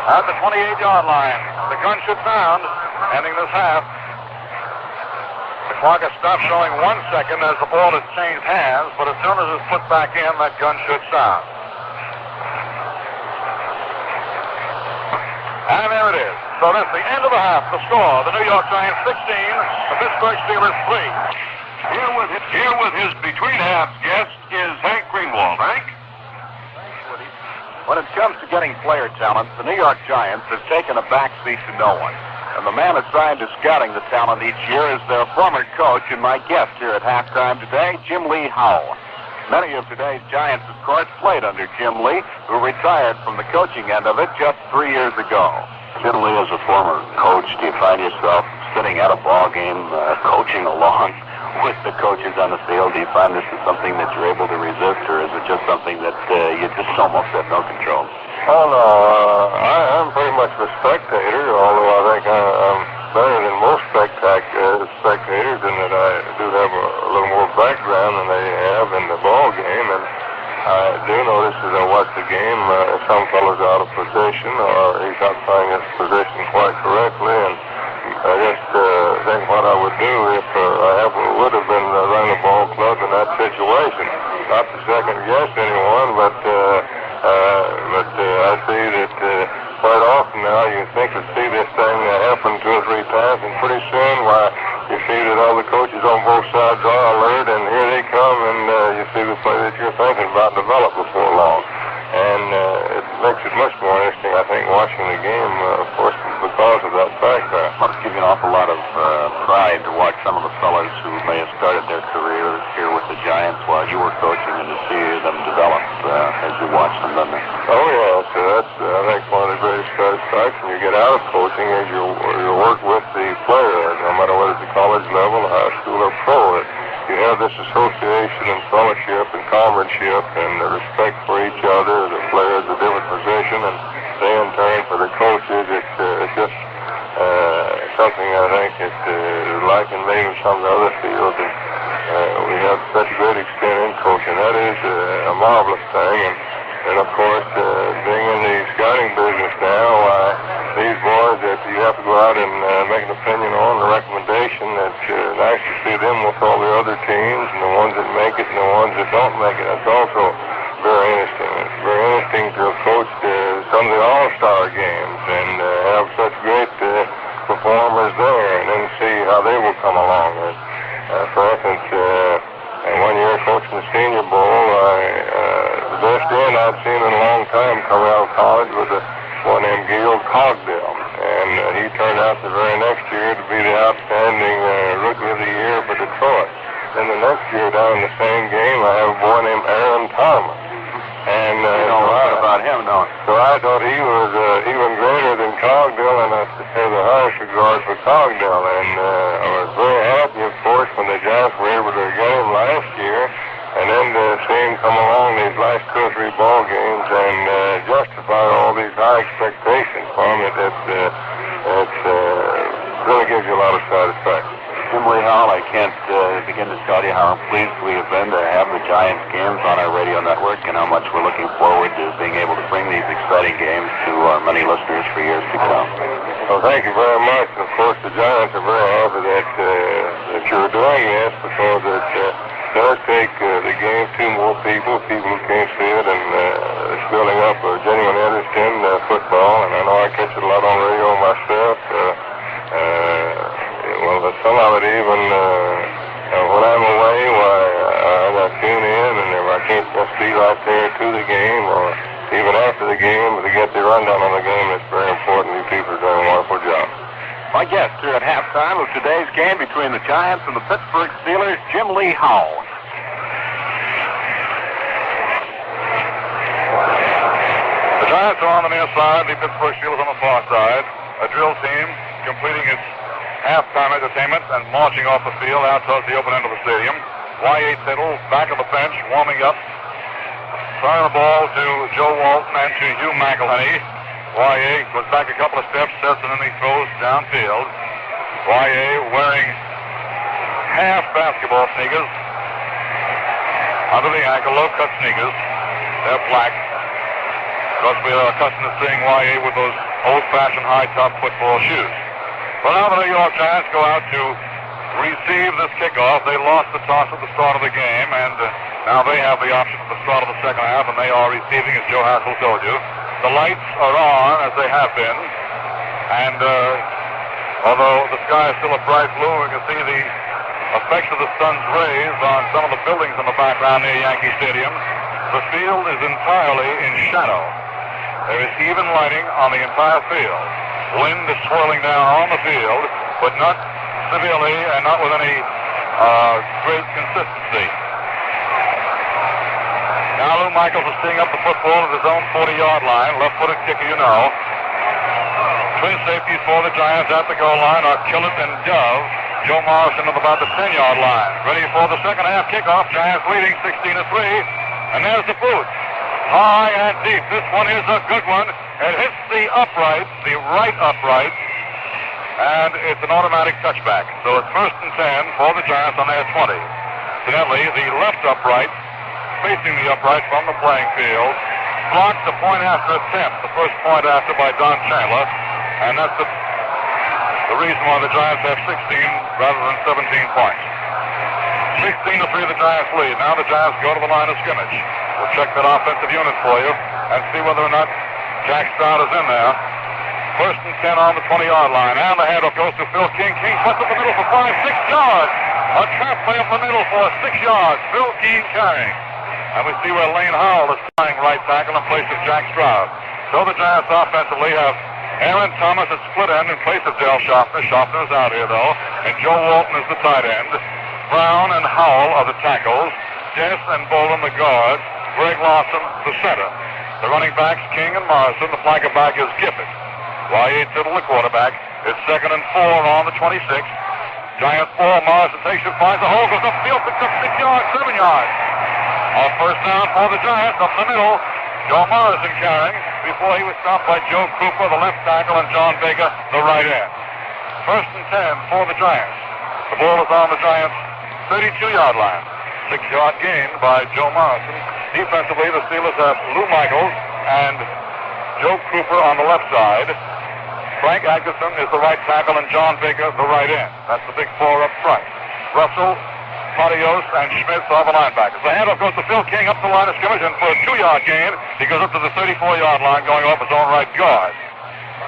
At the 28-yard line, the gun should sound, ending this half. The clock has stopped showing 1 second as the ball has changed hands, but as soon as it's put back in, that gun should sound. And there it is. So that's the end of the half. The score, the New York Giants 16, the Pittsburgh Steelers 3. Here with his between half guest is Hank Greenwald. Hank? When it comes to getting player talent, the New York Giants have taken a backseat to no one. And the man assigned to scouting the talent each year is their former coach and my guest here at halftime today, Jim Lee Howell. Many of today's Giants, of course, played under Jim Lee, who retired from the coaching end of it just 3 years ago. Jim Lee, as a former coach, do you find yourself sitting at a ball game, coaching along with the coaches on the field? Do you find this is something that you're able to resist, or is it just something that you just almost have no control? Oh, no. I'm pretty much a spectator, although I think I'm better than most spectators in that I do have a little more background than they have in the ball game. And I do notice as I watch the game, some fellow's out of position, or he's not playing his position quite correctly. And I just think what I would do if I would have been running a ball club in that situation. Not to second guess anyone, but I see that quite often now you think to see this thing happen 2 or 3 times, and pretty soon, why, you see that all the coaches on both sides are alert, and here they come, and you see the play that you're an awful lot of pride to watch some of the fellas who may have started their careers here with the Giants while you were coaching and to see them develop as you watched them, doesn't it? Oh, yeah. So that's, I think, one of the greatest satisfactions you get out of coaching is you work with the players, no matter whether it's the college level, high school, or pro. You have this association and fellowship and comradeship and the respect for each other, the players of different position, and they in turn for the coaches. It's just something I think is like in maybe some of the other fields. And we have such a great extent in coaching. That is a marvelous thing. And of course, being in the scouting business now, these boys that you have to go out and make an opinion on, a recommendation, it's nice to see them with all the other teams and the ones that make it and the ones that don't make it. That's also very interesting. It's very interesting to have coached some of the all-star games and have such great performers there and then see how they will come along. For instance, one year coaching the Senior Bowl, the best end I'd seen in a long time coming out of college was one named Gil Cogdell. And he turned out the very next year to be the outstanding Rookie of the Year for Detroit. Then the next year down in the same game, I have a boy named Aaron Thomas. And you know a lot about him, don't you? So I thought he was even greater than Cogdell, and I have the highest regard for Cogdell. And I was very happy, of course, when the Giants were able to get him last year, and then to see him come along these last 2 or 3 ball games and justify all these high expectations for him. It really gives you a lot of satisfaction. Jim Lee Howell, I can't begin to tell you how pleased we have been to have the Giants games on our radio network and how much we're looking forward to being able to bring these exciting games to our many listeners for years to come. Well, thank you very much. And of course, the Giants are very happy that you're doing this because it does take the game to more people who can't see it, and it's building up a genuine interest in football. And I know I catch it a lot on radio myself. Well, some of it even, when I'm away, I tune in, and if I can't just be right there to the game, or even after the game, to get the rundown on the game, it's very important. You people are doing a wonderful job. My guest here at halftime of today's game between the Giants and the Pittsburgh Steelers, Jim Lee Howell. The Giants are on the near side, the Pittsburgh Steelers on the far side. A drill team completing its halftime entertainment and marching off the field out towards the open end of the stadium. Y.A. Tittle back on the bench, warming up. Throwing the ball to Joe Walton and to Hugh McElhenney. Y.A. goes back a couple of steps, sets, and then he throws downfield. Y.A. wearing half basketball sneakers. Under the ankle, low-cut sneakers. They're black. Because we are accustomed to seeing Y.A. with those old-fashioned high-top football shoes. Well, now the New York Giants go out to receive this kickoff. They lost the toss at the start of the game, and now they have the option at the start of the second half, and they are receiving, as Joe Hassel told you. The lights are on, as they have been, and although the sky is still a bright blue, we can see the effects of the sun's rays on some of the buildings in the background near Yankee Stadium. The field is entirely in shadow. There is even lighting on the entire field. Wind is swirling down on the field, but not severely and not with any great consistency. Now Lou Michaels is teeing up the football at his own 40-yard line. Left-footed kicker, you know. Twin safeties for the Giants at the goal line are Killett and Dove. Joe Morrison at about the 10-yard line. Ready for the second half kickoff. Giants leading 16-3. And there's the boot. High and deep. This one is a good one. It hits the upright, the right upright, and it's an automatic touchback. So it's 1st and 10 for the Giants on their 20. Incidentally, the left upright, facing the upright from the playing field, blocked the point after attempt, the first point after by Don Chandler, and that's the reason why the Giants have 16 rather than 17 points. 16-3 the Giants lead. Now the Giants go to the line of scrimmage. We'll check that offensive unit for you and see whether or not Jack Stroud is in there. 1st and 10 on the 20-yard line. And the handoff goes to Phil King. King puts up the middle for 5-6 yards. A trap play up the middle for 6 yards. Phil King carrying. And we see where Lane Howell is playing right tackle in place of Jack Stroud. So the Giants offensively have Aaron Thomas at split end in place of Del Schaffner. Schaffner's out here, though. And Joe Walton is the tight end. Brown and Howell are the tackles. Jess and Bolin the guards. Greg Lawson the center. The running backs, King and Morrison. The flanker back is Gifford. Y.A. Tittle, the quarterback. It's 2nd and 4 on the 26. Giants ball. Morrison takes it, finds the hole, goes upfield, picks up 6 yards, 7 yards. On first down for the Giants, up the middle. Joe Morrison carrying before he was stopped by Joe Cooper, the left tackle, and John Vega, the right end. 1st and 10 for the Giants. The ball is on the Giants' 32-yard line. 6-yard gain by Joe Morrison. Defensively, the Steelers have Lou Michaels and Joe Cooper on the left side. Frank Atkinson is the right tackle and John Vega the right end. That's the big four up front. Russell, Patios, and Schmitz are the linebackers. The handoff goes to Phil King up the line of scrimmage, and for a 2-yard gain, he goes up to the 34-yard line going off his own right guard.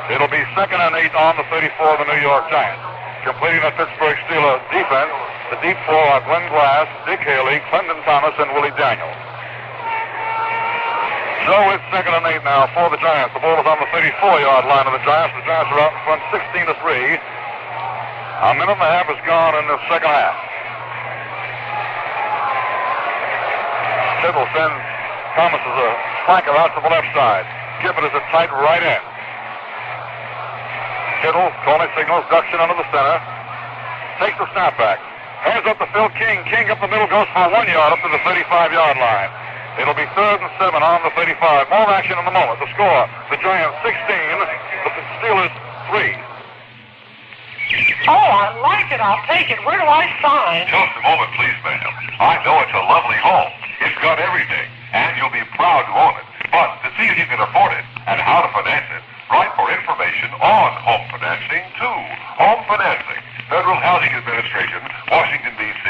It'll be 2nd and 8 on the 34 of the New York Giants. Completing the Pittsburgh Steelers defense, the deep four are Glenn Glass, Dick Haley, Clinton Thomas, and Willie Daniels. So it's 2nd and 8 now for the Giants. The ball is on the 34-yard line of the Giants. The Giants are out in front 16-3. A minute and a half is gone in the second half. Tittle sends Thomas as a flanker out to the left side. Gifford is a tight right end. Tittle, calling signals, ducks in under the center. Takes the snap back. Hands up to Phil King. King up the middle, goes for 1 yard up to the 35-yard line. It'll be 3rd and 7 on the 35. More action in a moment. The score, the Giants 16, the Steelers 3. Oh, I like it. I'll take it. Where do I sign? Just a moment, please, ma'am. I know it's a lovely home. It's got everything, and you'll be proud to own it. But to see if you can afford it and how to finance it, write for information on home financing, too. Home financing. Federal Housing Administration, Washington, D.C.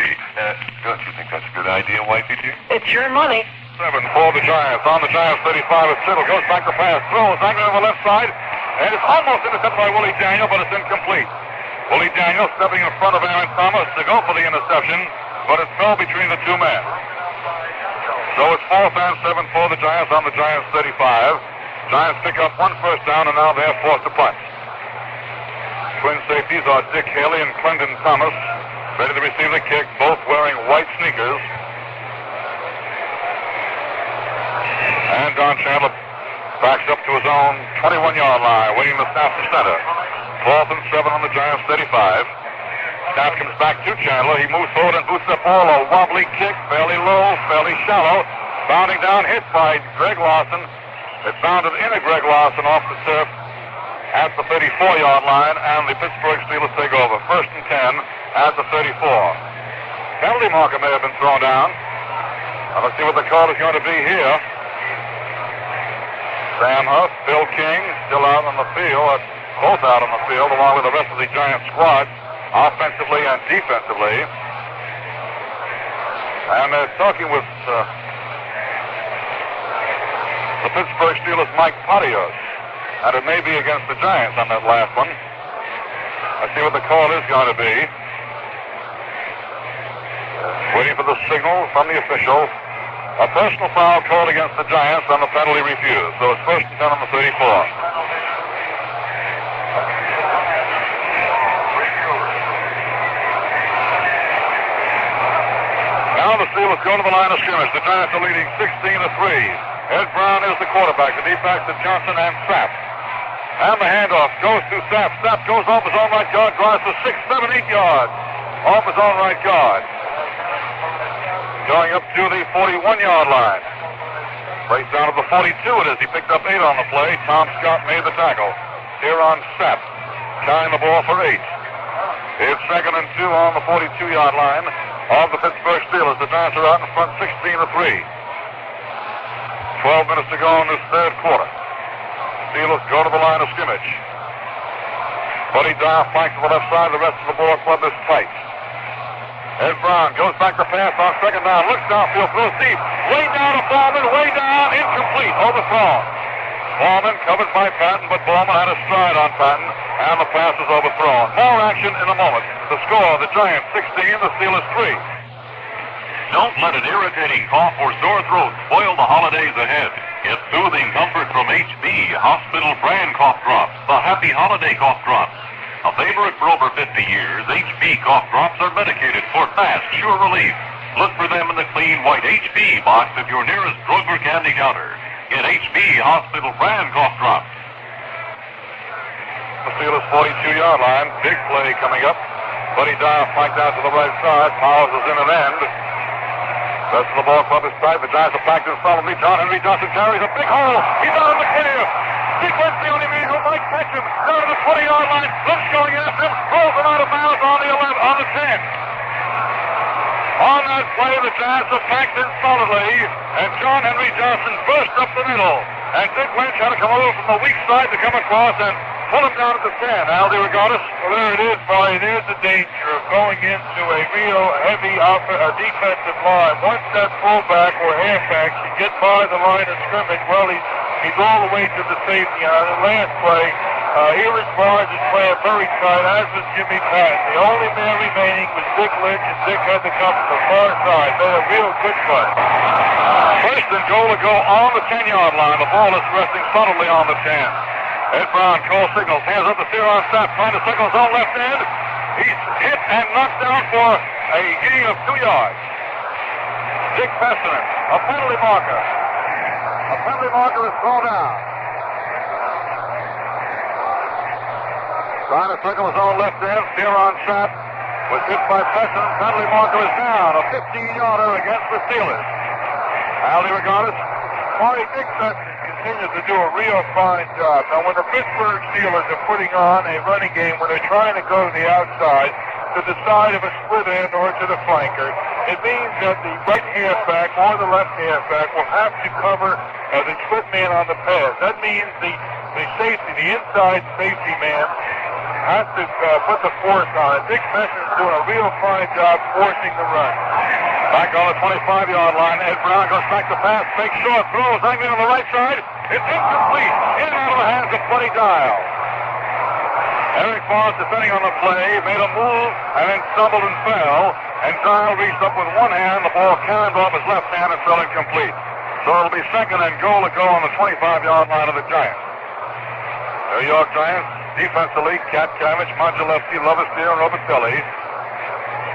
Don't you think that's a good idea, Wifey, dear? It's your money. 7 for the Giants. On the Giants 35 is Tittle. Goes back to pass. Throws. Angling on the left side. And it's almost intercepted by Willie Daniel, but it's incomplete. Willie Daniel stepping in front of Aaron Thomas to go for the interception, but it fell between the two men. So it's 4th and 7 for the Giants on the Giants 35. Giants pick up 1 first down, and now they're forced to punt. Twin safeties are Dick Haley and Clinton Thomas, ready to receive the kick, both wearing white sneakers. And Don Chandler backs up to his own 21-yard line, waiting to snap to center. 4th and 7 on the Giants 35. Snap comes back to Chandler. He moves forward and boosts the ball. A wobbly kick, fairly low, fairly shallow. Bounding down, hit by Greg Lawson. It bounded into Greg Lawson off the turf at the 34-yard line, and the Pittsburgh Steelers take over. 1st and 10 at the 34. Penalty marker may have been thrown down. Now let's see what the call is going to be here. Sam Huff, Phil King, still out on the field, both out on the field, along with the rest of the Giant squad, offensively and defensively. And they're talking with the Pittsburgh Steelers' Mike Patios, and it may be against the Giants on that last one. Let's see what the call is going to be. Waiting for the signal from the official. A personal foul called against the Giants on the penalty refused. So it's 1st and 10 on the 34. Now the Steelers go to the line of scrimmage. The Giants are leading 16-3. Ed Brown is the quarterback. The deep backs to Johnson and Sapp. And the handoff goes to Sapp. Sapp goes off his own right guard, drives for 6, 7, 8 yards. Off his own right guard. Going up to the 41-yard line. Placed down at the 42 it is. He picked up 8 on the play. Tom Scott made the tackle. Here on Sapp. Carrying the ball for 8. It's 2nd and 2 on the 42-yard line of the Pittsburgh Steelers. The Giants are out in front 16-3. 12 minutes to go in this third quarter. Steelers go to the line of scrimmage. Buddy Dow flanks to the left side. The rest of the ball club is tight. Ed Brown goes back to pass on 2nd down. Looks downfield, throws deep. Way down to Ballman, way down, incomplete, overthrown. Ballman covered by Patton, but Ballman had a stride on Patton, and the pass is overthrown. More action in a moment. The score, the Giants 16, the Steelers 3. Don't let an irritating cough or sore throat spoil the holidays ahead. Get soothing comfort from HB Hospital brand cough drops, the Happy Holiday cough drops. A favorite for over 50 years, HB cough drops are medicated for fast, sure relief. Look for them in the clean white HB box at your nearest drug or candy counter. Get HB Hospital brand cough drops. The Steelers' 42-yard line. Big play coming up. Buddy Dyer flanked out to the right side. Powers is in an end. Rest of the ball club is tight. The Giants are packed in front of me. John Henry Johnson carries a big hole. He's out in the clear. Sequence the only man who might catch him. Down to the 20-yard line. Looks going after him. Rolls him out of bounds on the 11, on the 10. On that play, the Giants are packed in solidly, and John Henry Johnson burst up the middle. And Dick Lynch had to come over from the weak side to come across and pull him down at the 10. Aldi Regatas. Well, there it is, Barney. There's the danger of going into a real heavy defensive line. Once that fullback or halfback should get by the line of scrimmage, well, he's all the way to the safety. On the last play, Eric Barnes is playing very tight, as was Jimmy Patton. The only man remaining was Dick Lynch, and Dick had to come to the far side. Made a real good cut. First and goal to go on the 10-yard line. The ball is resting solidly on the 10. Ed Brown calls signals, hands up the Steer on snap, trying to signal his own left end. He's hit and knocked down for a gain of 2 yards. Dick Fessenden, a penalty marker. A penalty marker is thrown down. Trying to signal his own left end. Steer on snap was hit by Fessenden. Penalty marker is down. A 15-yarder against the Steelers. Aldi Regatas. Marty, Dick Fessenden continues to do a real fine job. Now, when the Pittsburgh Steelers are putting on a running game, when they're trying to go to the outside, to the side of a split end or to the flanker, it means that the right halfback or the left halfback will have to cover the split man on the pass. That means the safety, the inside safety man, has to put the force on it. Dick Fessenden is doing a real fine job forcing the run. Back on the 25-yard line, Ed Brown goes back to pass, fake short, throws, angling on the right side. It's incomplete. In and out of the hands of Buddy Dial. Eric Barnes, defending on the play, made a move and then stumbled and fell. And Dial reached up with one hand. The ball cannoned off his left hand and fell incomplete. So it'll be second and goal to go on the 25-yard line of the Giants. New York Giants, defensively, Katcavage, Mongelevsky, Loversteer, and Robitelli.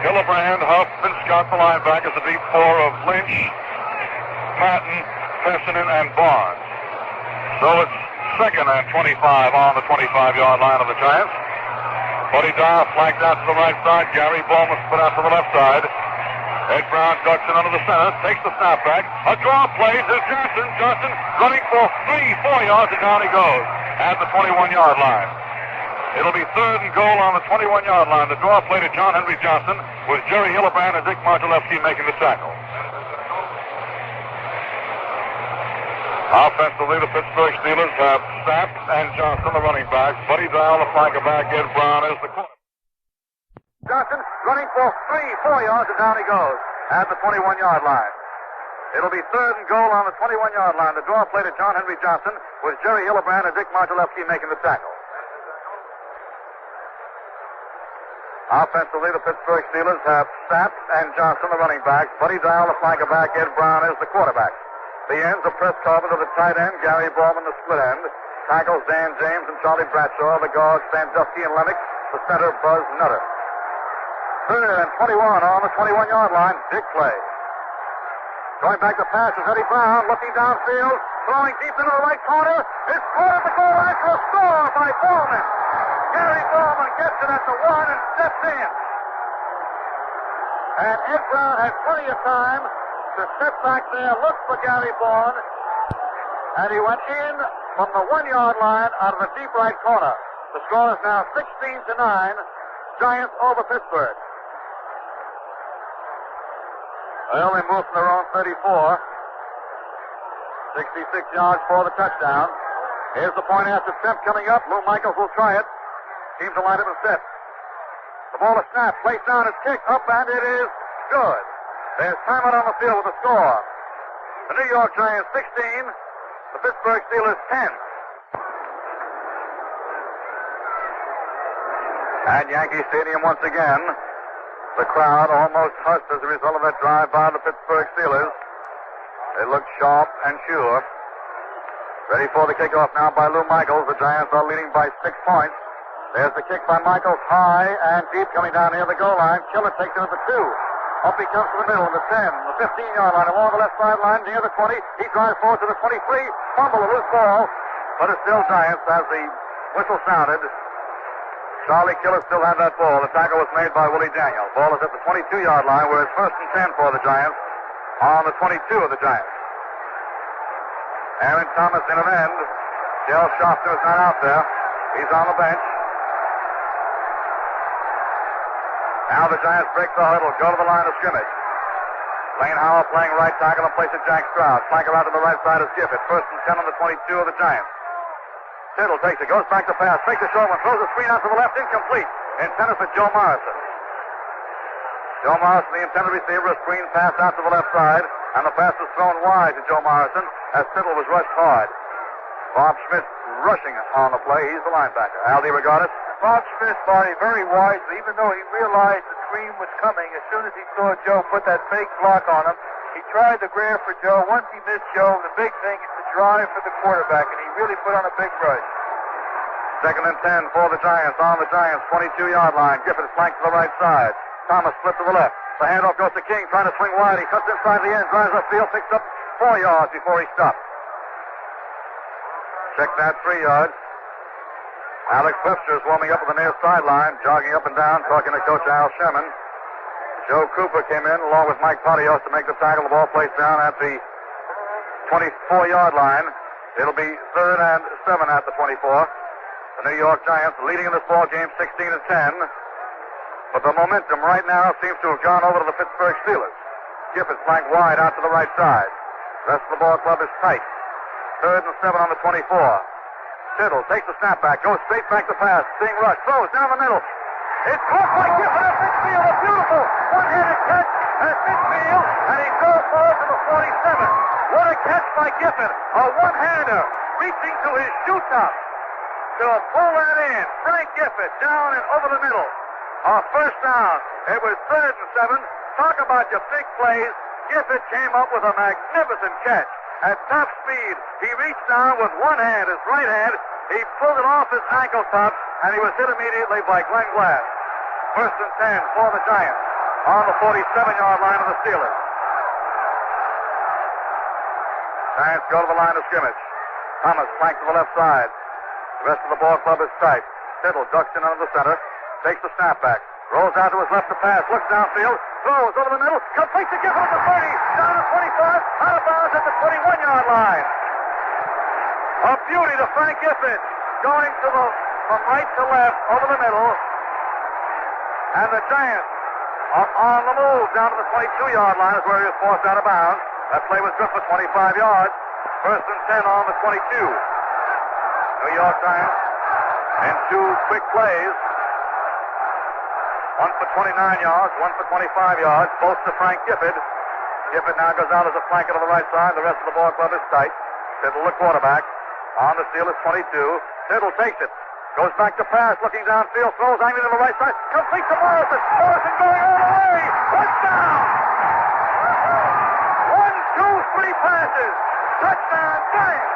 Hillebrand, Huff, and Scott, the linebackers, the deep four of Lynch, Patton, Fessenden, and Barnes. So it's second and 25 on the 25-yard line of the Giants. Buddy Dyer flanked out to the right side. Gary Bowman split out to the left side. Ed Brown ducks in under the center, takes the snap back. A draw plays is Johnson. Johnson running for 3-4 yards, and down he goes at the 21-yard line. It'll be third and goal on the 21-yard line. The draw play to John Henry Johnson was Jerry Hillebrand and Dick Mongelevsky making the tackle. Offensively, the Pittsburgh Steelers have Sapp and Johnson, the running backs. Buddy Dial, the flanker back. Ed Brown is the quarterback. Johnson running for 3-4 yards, and down he goes at the 21-yard line. It'll be third and goal on the 21-yard line. The draw play to John Henry Johnson was Jerry Hillebrand and Dick Mongelevsky making the tackle. Offensively, the Pittsburgh Steelers have Sapp and Johnson, the running backs. Buddy Dial, the flanker back. Ed Brown is the quarterback. The ends are Press Carpenter, the tight end. Gary Bowman, the split end. Tackles Dan James and Charlie Bradshaw. The guards Sandusky and Lennox. The center Buzz Nutter. Third and 21 on the 21-yard line. Big play. Going back to pass is Eddie Brown, looking downfield, throwing deep into the right corner. It's caught at the goal line for a score by Bowman. Gary Bowman gets it at the 1 and steps in. And Ed Brown had plenty of time to step back there, look for Gary Bowman, and he went in from the 1-yard line out of the deep right corner. The score is now 16-9, Giants over Pittsburgh. They only moved from their own 34. 66 yards for the touchdown. Here's the point after attempt coming up. Lou Michaels will try it. Teams will line up and set. The ball is snapped, placed down, it's kicked up, and it is good. There's time out on the field with the score. The New York Giants 16, the Pittsburgh Steelers 10. At Yankee Stadium once again, the crowd almost hushed as a result of that drive by the Pittsburgh Steelers. They looked sharp and sure. Ready for the kickoff now by Lou Michaels. The Giants are leading by 6 points. There's the kick by Michaels, high and deep, coming down near the goal line. Killer takes it at the 2. Up he comes to the middle, the 10, the 15-yard line, along the left sideline, near the 20. He drives forward to the 23. Fumble, a loose ball, but it's still Giants as the whistle sounded. Charlie Killer still had that ball. The tackle was made by Willie Daniel. Ball is at the 22-yard line, where it's 1st and 10 for the Giants on the 22 of the Giants. Aaron Thomas in an end. Dale Schaffner is not out there. He's on the bench. Now the Giants break the huddle, go to the line of scrimmage. Lane Howell playing right tackle in place of Jack Stroud. Flanker out to the right side is Gifford. 1st and 10 on the 22 of the Giants. Tittle takes it, goes back to pass, fakes a short one, throws a screen out to the left, incomplete. Intended for Joe Morrison. Joe Morrison, the intended receiver, a screen pass out to the left side, and the pass was thrown wide to Joe Morrison as Tittle was rushed hard. Bob Schmidt rushing on the play. He's the linebacker. Al DeRogatis. Bob Smith, Marty, very wisely, even though he realized the screen was coming, as soon as he saw Joe put that fake block on him, he tried to grab for Joe. Once he missed Joe, the big thing is to drive for the quarterback, and he really put on a big rush. 2nd and 10 for the Giants on the Giants' 22-yard line. Gifford flanked to the right side. Thomas flipped to the left. The handoff goes to King, trying to swing wide. He cuts inside the end, drives upfield, picks up 4 yards before he stopped. Check that 3 yards. Alex Webster is warming up at the near sideline, jogging up and down, talking to Coach Al Sherman. Joe Cooper came in along with Mike Padios to make the tackle. The ball placed down at the 24-yard line. It'll be 3rd and 7 at the 24. The New York Giants leading in this ball game 16-10. But the momentum right now seems to have gone over to the Pittsburgh Steelers. Gifford flanked wide out to the right side. The rest of the ball club is tight. 3rd and 7 on the 24. Tittle takes the snap back, goes straight back to pass. Being rushed, throws down the middle. It's caught by Gifford at midfield. A beautiful one-handed catch at midfield, and he goes forward to the 47. What a catch by Gifford. A one-hander reaching to his shoe top to pull that in. Frank Gifford down and over the middle. Our 1st down. It was 3rd and 7. Talk about your big plays. Gifford came up with a magnificent catch. At top speed, he reached down with one hand, his right hand. He pulled it off his ankle top, and he was hit immediately by Glenn Glass. 1st and 10 for the Giants on the 47-yard line of the Steelers. Giants go to the line of scrimmage. Thomas flanked to the left side. The rest of the ball club is tight. Tittle ducks in under the center, takes the snap back, rolls out to his left to pass, looks downfield, throws over the middle, completes the Gifford at the 30, down to 25, out of bounds at the 21-yard line. A beauty to Frank Gifford, going from right to left, over the middle. And the Giants are on the move down to the 22-yard line is where he was forced out of bounds. That play was good for 25 yards. 1st and 10 on the 22. New York Giants in 2 quick plays. One for 29 yards, one for 25 yards, both to Frank Gifford. Gifford now goes out as a flanker to the right side. The rest of the ball club is tight. Tittle, the quarterback, on the Steelers 22. Tittle takes it. Goes back to pass, looking downfield, throws angling to the right side, completes to Morrison. Morrison going all the way. Touchdown! 1, 2, 3 passes. Touchdown, Giants!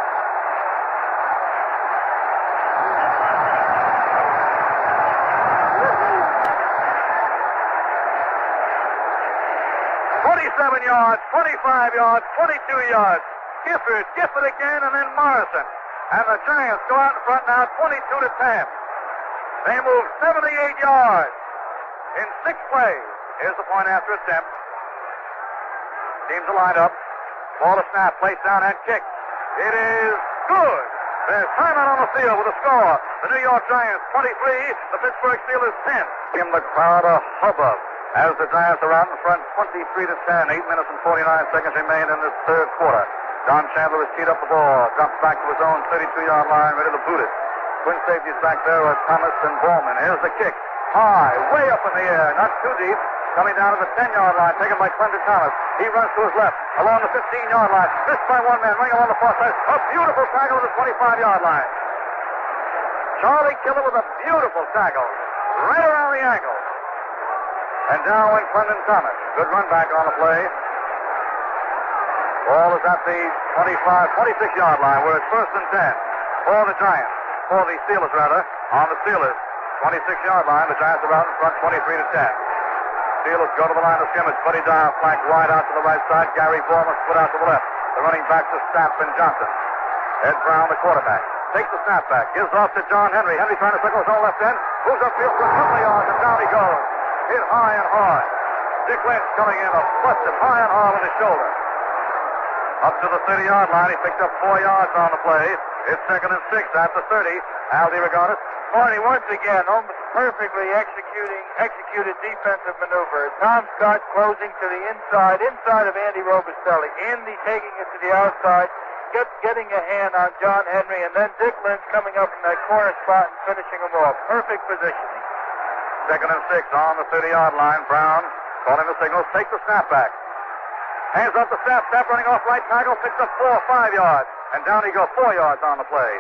Yards, 25 yards, 22 yards. Gifford again, and then Morrison. And the Giants go out in front now, 22-10. They move 78 yards in 6 plays. Here's the point after attempt. Teams are lined up. Ball to snap, placed down and kicked. It is good. There's timeout on the field with a score. The New York Giants 23, the Pittsburgh Steelers 10. Give the crowd a hubbub as the Giants are out in front 23-10. 8 minutes and 49 seconds remain in this 3rd quarter. Don Chandler has teed up the ball, drops back to his own 32-yard line, ready to boot it. Twin safeties back there are Thomas and Bowman. Here's the kick. High, way up in the air, not too deep. Coming down to the 10-yard line, taken by Clinton Thomas. He runs to his left, along the 15-yard line. Missed by one man, running along the far side. A beautiful tackle at the 25-yard line. Charlie Killer with a beautiful tackle, right around the ankle. And down went Clinton Thomas. Good run back on the play. Ball is at the 26-yard line, where it's first and 10 for the Giants, for the Steelers rather, on the Steelers. 26-yard line, the Giants are out in front, 23-10. Steelers go to the line of scrimmage. Buddy Dyer flank wide out to the right side. Gary Bowman split out to the left. The running backs are Stapp and Johnson. Ed Brown, the quarterback, takes the snap back, gives off to John Henry. Henry trying to circle his own left end, moves upfield for a couple of yards, and down he goes. Hit high and hard. Dick Lynch coming in, busted high and hard with his shoulder. Up to the 30-yard line, he picked up 4 yards on the play. It's second and 6 at the 30. Al DeRogatis. Marty, once again, almost perfectly executed defensive maneuver. Tom Scott closing to the inside of Andy Robustelli. Andy taking it to the outside, getting a hand on John Henry, and then Dick Lynch coming up from that corner spot and finishing him off. Perfect positioning. Second and 6 on the 30-yard line. Brown calling the signals, take the snap back. Hands up the snap, running off right tackle, picks up 4 or 5 yards, and down he goes, 4 yards on the play.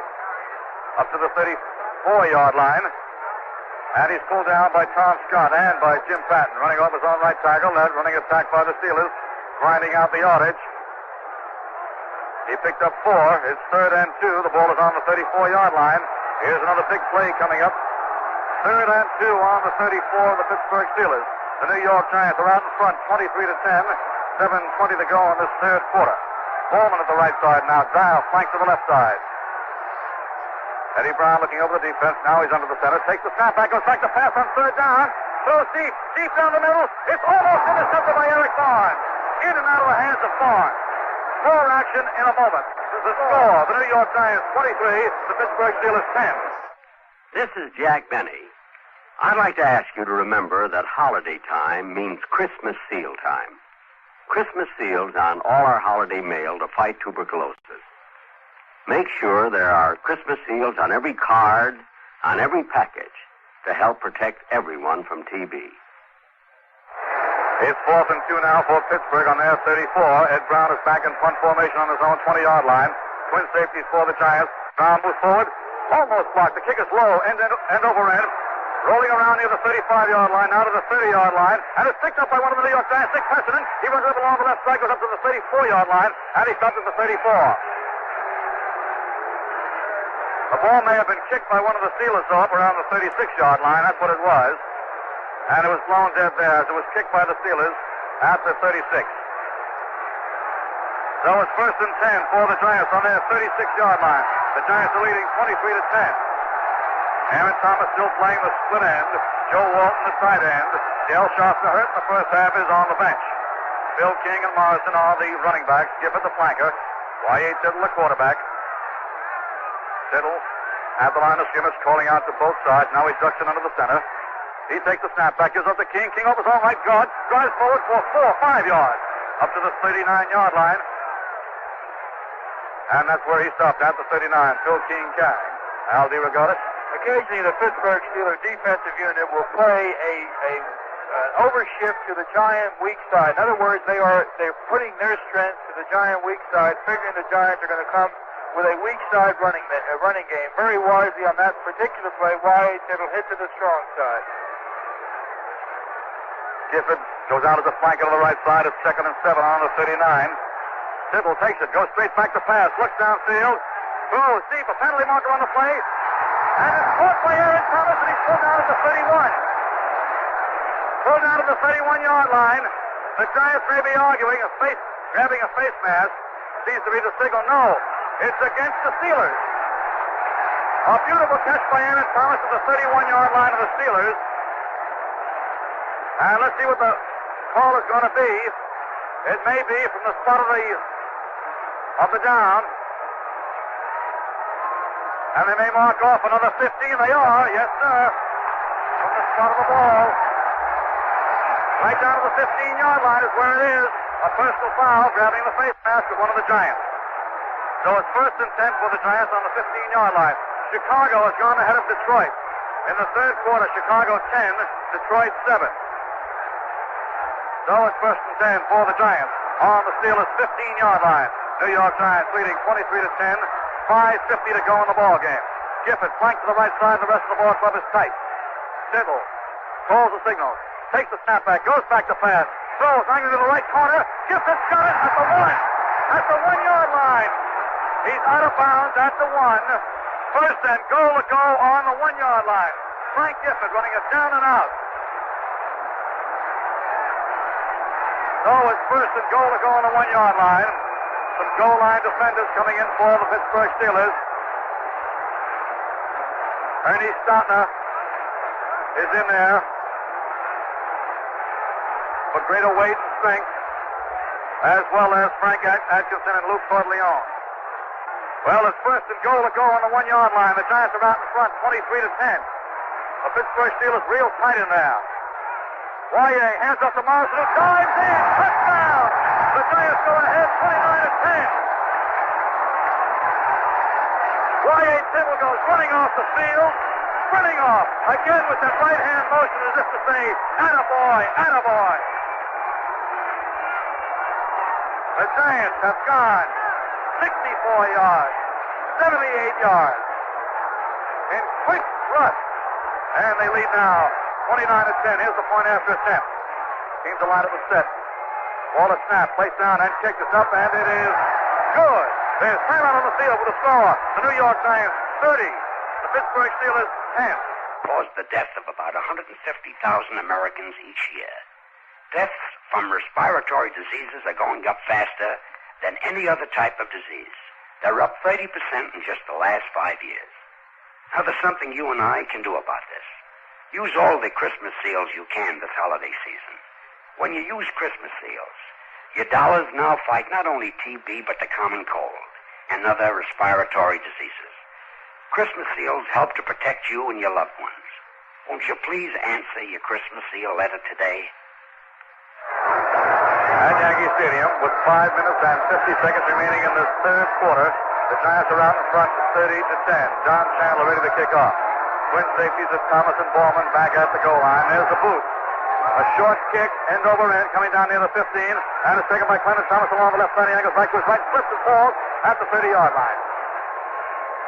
Up to the 34-yard line, and he's pulled down by Tom Scott and by Jim Patton, running off his own right tackle, then running attack by the Steelers, grinding out the yardage. He picked up 4. It's third and 2. The ball is on the 34-yard line. Here's another big play coming up. Third and 2 on the 34 of the Pittsburgh Steelers. The New York Giants are out in front, 23-10. 7:20 to go in this third quarter. Bowman at the right side now. Dial flank to the left side. Eddie Brown looking over the defense. Now he's under the center. Takes the snap back. Goes back to pass on third down. Throws deep down the middle. It's almost intercepted by Eric Barnes. In and out of the hands of Barnes. More action in a moment. The score, the New York Giants 23, the Pittsburgh Steelers 10. This is Jack Benny. I'd like to ask you to remember that holiday time means Christmas seal time. Christmas seals on all our holiday mail to fight tuberculosis. Make sure there are Christmas seals on every card, on every package, to help protect everyone from TB. It's 4th and 2 now for Pittsburgh on their 34. Ed Brown is back in punt formation on his own 20-yard line. Twin safeties for the Giants. Brown moves forward. Almost blocked. The kick is low, end over end. Rolling around near the 35-yard line, now to the 30-yard line, and it's picked up by one of the New York Giants, Dick Precedent. He runs up along the left side, goes up to the 34-yard line, and he stops at the 34. The ball may have been kicked by one of the Steelers up around the 36-yard line. That's what it was. And it was blown dead there as it was kicked by the Steelers at the 36. So it's first and 10 for the Giants on their 36-yard line. The Giants are leading 23-10. Aaron Thomas still playing the split end. Joe Walton, the tight end. Dale Sharpner, hurt in the first half, is on the bench. Phil King and Morrison are the running backs. Gifford, the flanker. Y.A. Tittle, the quarterback. Tittle at the line of scrimmage, calling out to both sides. Now he ducks it under the center. He takes the snap back, gives up to King. King over his own right guard. Drives forward for 4 or 5 yards. Up to the 39-yard line. And that's where he stopped, at the 39. Phil King carrying. Al DeRogatis. Occasionally, the Pittsburgh Steelers defensive unit will play an overshift to the Giant weak side. In other words, they're putting their strength to the Giant weak side, figuring the Giants are going to come with a weak side running game. Very wisely on that particular play, Y.A. Tittle hit to the strong side. Gifford goes out as a flanker to the right side. It's second and 7 on the 39. Tittle takes it, goes straight back to pass, looks downfield, throws deep, a penalty marker on the play. And it's caught by Aaron Thomas, and he's pulled down at the 31. Pulled down at the 31-yard line. The Giants may be arguing grabbing a face mask. Seems to be the signal. No, it's against the Steelers. A beautiful catch by Aaron Thomas at the 31-yard line of the Steelers. And let's see what the call is going to be. It may be from the spot of the down. And they may mark off another 15. They are, yes, sir. From the spot of the ball. Right down to the 15-yard line is where it is. A personal foul, grabbing the face mask of one of the Giants. So it's first and 10 for the Giants on the 15-yard line. Chicago has gone ahead of Detroit. In the third quarter, Chicago 10, Detroit 7. So it's first and 10 for the Giants on the Steelers' 15-yard line. New York Giants leading 23-10. 5:50 to go in the ball game. Gifford flanked to the right side. The rest of the ball club is tight. Tittle calls the signal. Takes the snap back. Goes back to pass. Throws angry to the right corner. Gifford's got it at the 1. at the 1-yard line. He's out of bounds at the 1. First and goal to go on the 1-yard line. Frank Gifford running it down and out. So it's first and goal to go on the 1-yard line. Some goal line defenders coming in for the Pittsburgh Steelers. Ernie Stotner is in there for greater weight and strength, as well as Frank Atkinson and Luke Corleone. Well, it's first and goal to go on the 1-yard line. The Giants are out in front, 23-10. The Pittsburgh Steelers real tight in there. Wyatt hands up to Morrison, who dives in. Touchdown! The Giants go ahead, 29-10. Wyatt Tittle goes running off the field, sprinting off. Again with that right-hand motion as if to say, attaboy, attaboy. The Giants have gone 64 yards, 78 yards in quick thrust. And they lead now 29-10. Here's the point after attempt. Teams the line up is set. Ball is snapped, placed down and kicked. It's up and it is good. There's timeout on the field with a score. The New York Giants 30. The Pittsburgh Steelers 10. Caused the death of about 150,000 Americans each year. Deaths from respiratory diseases are going up faster than any other type of disease. They're up 30% in just the last 5 years. Now there's something you and I can do about this. Use all the Christmas seals you can this holiday season. When you use Christmas seals, your dollars now fight not only TB but the common cold and other respiratory diseases. Christmas seals help to protect you and your loved ones. Won't you please answer your Christmas seal letter today? At Yankee Stadium, with 5 minutes and 50 seconds remaining in this third quarter, the Giants are out in front 30-10. John Chandler ready to kick off. Twin safeties of Thomas and Ballman back at the goal line. There's the boot. A short kick, end over end, coming down near the 15, and it's taken by Clement Thomas along the left side. He angles back to his right, slips and falls at the 30-yard line.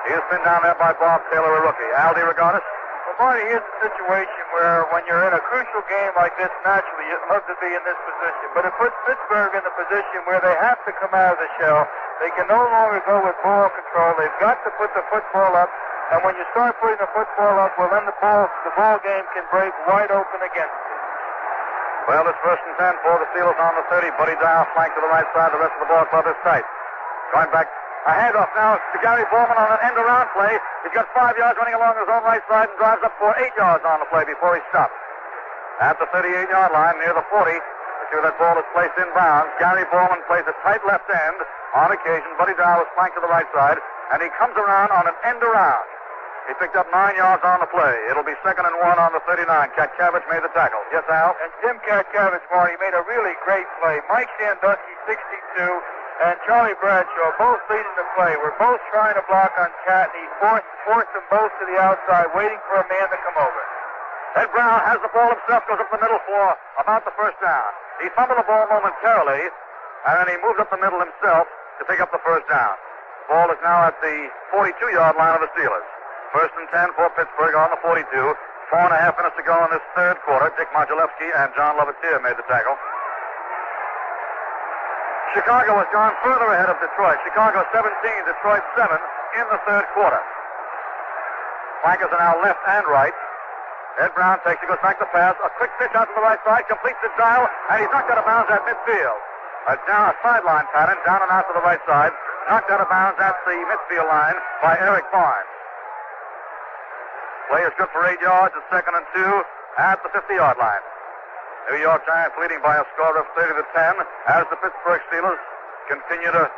He is pinned down there by Bob Taylor, a rookie. Aldi Reganis. Well, Marty, here's a situation where when you're in a crucial game like this, naturally you'd love to be in this position. But it puts Pittsburgh in the position where they have to come out of the shell. They can no longer go with ball control. They've got to put the football up. And when you start putting the football up, well, then the ball game can break wide open against you. Well, it's first and 10 for the Steelers on the 30. Buddy Dial flanked to the right side. The rest of the ball club is tight. Going back. A handoff now to Gary Bowman on an end-around play. He's got 5 yards running along his own right side and drives up for 8 yards on the play before he stops. At the 38-yard line near the 40, see where that ball is placed in bounds. Gary Bowman plays a tight left end. On occasion, Buddy Dow is flanked to the right side, and he comes around on an end-around. He picked up 9 yards on the play. It'll be 2nd and 1 on the 39. Katkavich made the tackle. Yes, Al? And Jim Katkavich, Marty, made a really great play. Mike Sandusky, 62, and Charlie Bradshaw both leading the play. We're both trying to block on Cat, and he forced them both to the outside, waiting for a man to come over. Ed Brown has the ball himself, goes up the middle for about the first down. He fumbled the ball momentarily, and then he moved up the middle himself to pick up the first down. Ball is now at the 42-yard line of the Steelers. First and 10 for Pittsburgh on the 42. 4.5 minutes to go in this third quarter. Dick Modulewski and John Lovetier made the tackle. Chicago has gone further ahead of Detroit. Chicago 17, Detroit 7 in the third quarter. Flankers are now left and right. Ed Brown takes it, goes back to pass. A quick pitch out to the right side, completes the dial, and he's knocked out of bounds at midfield. A sideline pattern down and out to the right side. Knocked out of bounds at the midfield line by Eric Barnes. Play is good for 8 yards. It's 2nd and 2 at the 50-yard line. New York Giants leading by a score of 30-10 as the Pittsburgh Steelers continue to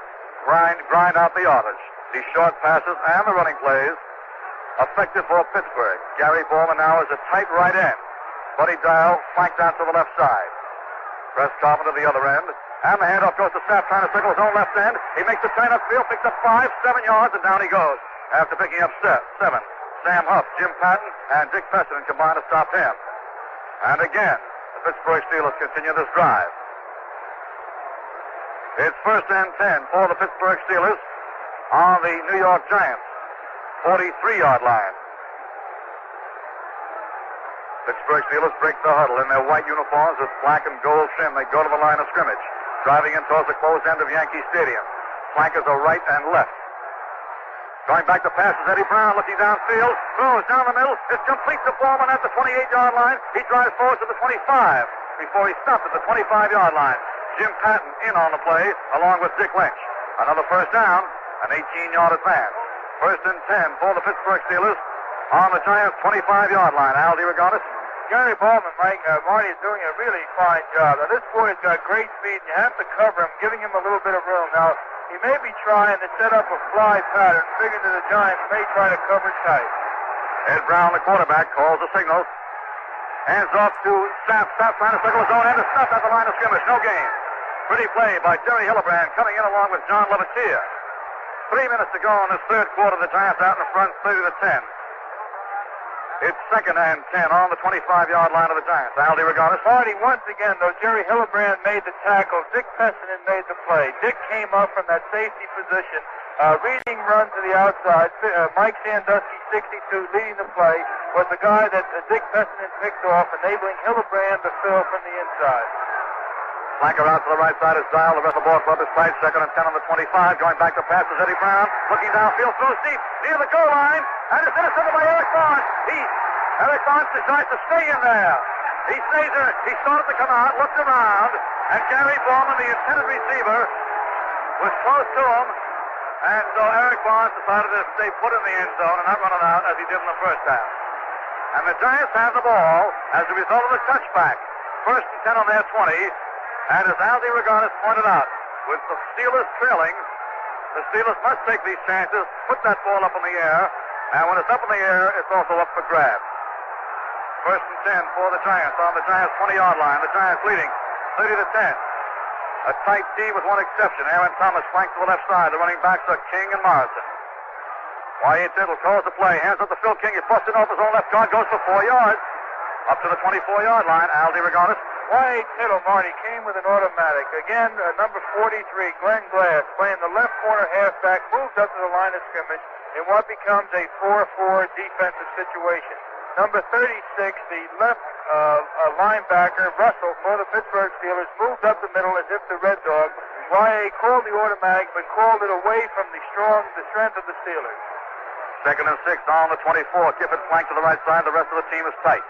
grind out the yardage. These short passes and the running plays effective for Pittsburgh. Gary Bowman now is a tight right end. Buddy Dial flanked out to the left side. Press Carpenter to the other end. And the handoff goes to Sapp, trying to circle his own left end. He makes the turn upfield, picks up 5, 7 yards, and down he goes. After picking up 7. Sam Huff, Jim Patton, and Dick Pessenden combine to stop him. And again, the Pittsburgh Steelers continue this drive. It's first and 10 for the Pittsburgh Steelers on the New York Giants 43-yard line. Pittsburgh Steelers break the huddle in their white uniforms with black and gold trim. They go to the line of scrimmage, driving in towards the closed end of Yankee Stadium. Flankers are right and left. Going back to pass is Eddie Brown, looking downfield, throws down the middle. It's complete to Bowman at the 28-yard line. He drives forward to the 25 before he stops at the 25-yard line. Jim Patton in on the play, along with Dick Lynch. Another first down, an 18-yard advance. First and 10 for the Pittsburgh Steelers on the Giants' 25-yard line. Al DeRogatis. Gary Bowman, Marty, is doing a really fine job. Now, this boy has got great speed, and you have to cover him, giving him a little bit of room. Now, he may be trying to set up a fly pattern, figuring that the Giants may try to cover tight. Ed Brown, the quarterback, calls the signal. Hands off to Sapp. Sapp trying to circle his own end. It's stopped at the line of scrimmage. No gain. Pretty play by Jerry Hillebrand, coming in along with John Levitier. 3 minutes to go in this third quarter. The Giants out in the front, 30-10. It's second and 10 on the 25-yard line of the Giants. Al DeRogatis. Marty, once again, though, Jerry Hillebrand made the tackle. Dick Pessinen made the play. Dick came up from that safety position. Reading run to the outside. Mike Sandusky, 62, leading the play, was the guy that Dick Pessinen picked off, enabling Hillebrand to fill from the inside. Flanker out to the right side is Dial. The rest of the ball club is tight. Second and 10 on the 25. Going back to pass is Eddie Brown. Looking downfield, throws deep near the goal line. And it's intercepted by Eric Barnes. Eric Barnes decides to stay in there. He stays there. He started to come out, looked around, and Gary Bowman, the intended receiver, was close to him. And so Eric Barnes decided to stay put in the end zone and not run it out as he did in the first half. And the Giants have the ball as a result of the touchback. First and 10 on their 20. And as Al DeRogatis pointed out, with the Steelers trailing, the Steelers must take these chances, put that ball up in the air, and when it's up in the air, it's also up for grabs. First and 10 for the Giants on the Giants' 20-yard line. The Giants leading 30-10. A tight D with one exception. Aaron Thomas flanked to the left side. The running backs are King and Morrison. Y.A. Tittle calls the play. Hands up to Phil King. He busted off his own left guard. Goes for 4 yards. Up to the 24-yard line. Al DeRogatis. Y.A. Tittle, Marty, came with an automatic. Again, number 43, Glenn Glass, playing the left corner halfback, moves up to the line of scrimmage in what becomes a 4-4 defensive situation. Number 36, the left linebacker, Russell, for the Pittsburgh Steelers, moved up the middle as if the Red Dog. Y.A. called the automatic, but called it away from the strength of the Steelers. Second and 6 on the 24. Kiffin flanked to the right side. The rest of the team is tight.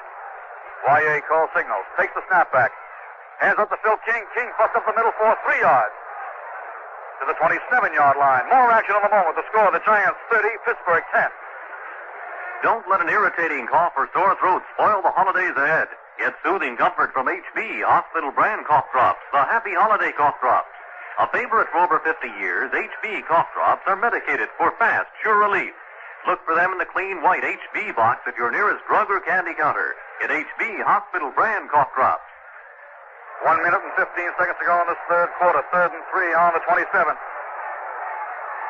Y.A. calls signals. Takes the snap back. Hands up to Phil King. King busts up the middle for 3 yards. To the 27-yard line. More action on the moment. The score, the Giants 30, Pittsburgh 10. Don't let an irritating cough or sore throat spoil the holidays ahead. Get soothing comfort from HB Hospital brand cough drops, the Happy Holiday cough drops. A favorite for over 50 years, HB cough drops are medicated for fast, sure relief. Look for them in the clean white HB box at your nearest drug or candy counter. Get HB Hospital brand cough drops. 1 minute and 15 seconds to go in this third quarter. Third and 3 on the 27th.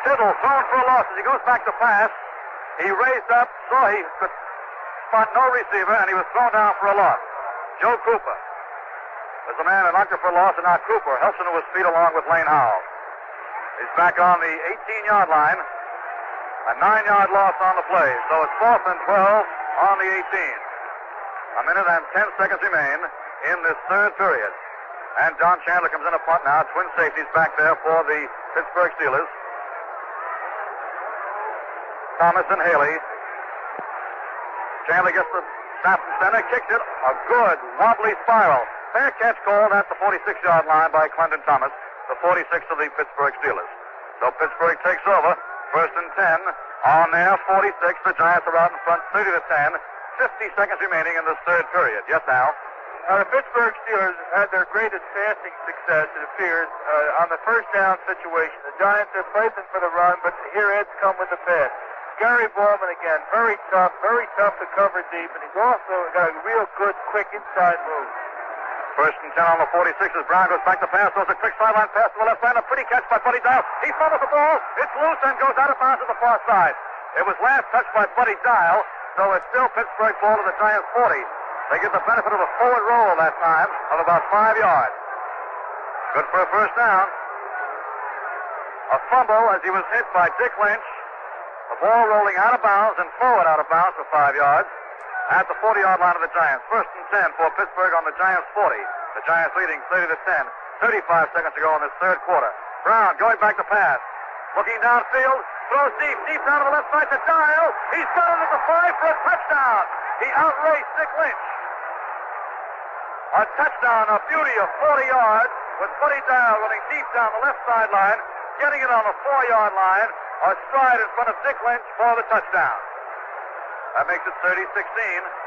Tittle thrown for a loss as he goes back to pass. He raised up, saw he could spot no receiver, and he was thrown down for a loss. Joe Cooper. There's a man that knocked it for a loss, and now Cooper helps him to his feet along with Lane Howell. He's back on the 18-yard line. A 9-yard loss on the play. So it's 4th and 12 on the 18. A minute and 10 seconds remain in this third period. And John Chandler comes in a punt now. Twin safeties back there for the Pittsburgh Steelers. Thomas and Haley. Chandler gets the snap from center, kicks it. A good wobbly spiral. Fair catch called at the 46-yard line by Clendon Thomas, the 46th of the Pittsburgh Steelers. So Pittsburgh takes over. First and 10 on their 46. The Giants are out in front 30-10. 50 seconds remaining in this third period. Yes, Al? The Pittsburgh Steelers have had their greatest passing success, it appears, on the first down situation. The Giants have played them for the run, but here Ed's come with the pass. Gary Bowman again, very tough to cover deep, and he's also got a real good, quick inside move. First and 10 on the 46 as Brown goes back to pass. Throws a quick sideline pass to the left hand. A pretty catch by Buddy Dial. He fumbles the ball. It's loose and goes out of bounds to the far side. It was last touched by Buddy Dial, so it's still Pittsburgh ball to the Giants 40. They get the benefit of a forward roll that time of about 5 yards. Good for a first down. A fumble as he was hit by Dick Lynch. The ball rolling out of bounds and forward out of bounds for 5 yards. At the 40-yard line of the Giants. First and 10 for Pittsburgh on the Giants 40. The Giants leading 30-10. 35 seconds to go in this third quarter. Brown going back to pass. Looking downfield, throws deep down to the left side to Dial. He's got it at the 5 for a touchdown. He outraced Dick Lynch. A touchdown, a beauty of 40 yards with Buddy Dial running deep down the left sideline, getting it on the 4-yard line, a stride in front of Dick Lynch for the touchdown. That makes it 30-16.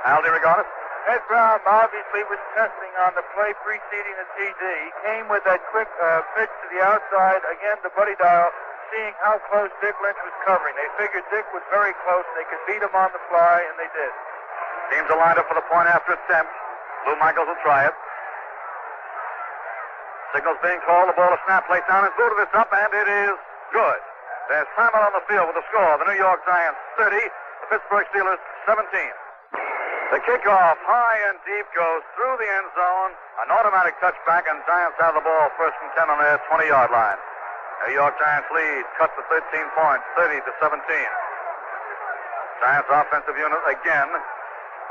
Al DeRogatis. Ed Brown obviously was testing on the play preceding the TD. He came with that quick pitch to the outside, again to Buddy Dial, seeing how close Dick Lynch was covering. They figured Dick was very close. They could beat him on the fly, and they did. Teams are lined up for the point after attempt. Lou Michaels will try it. Signals being called. The ball is snapped, placed down, and booted this up, and it is good. There's Simon on the field with the score. The New York Giants 30, the Pittsburgh Steelers 17. The kickoff, high and deep, goes through the end zone. An automatic touchback, and Giants have the ball first and 10 on their 20-yard line. New York Giants lead, cut to 13 points, 30-17. Giants offensive unit again,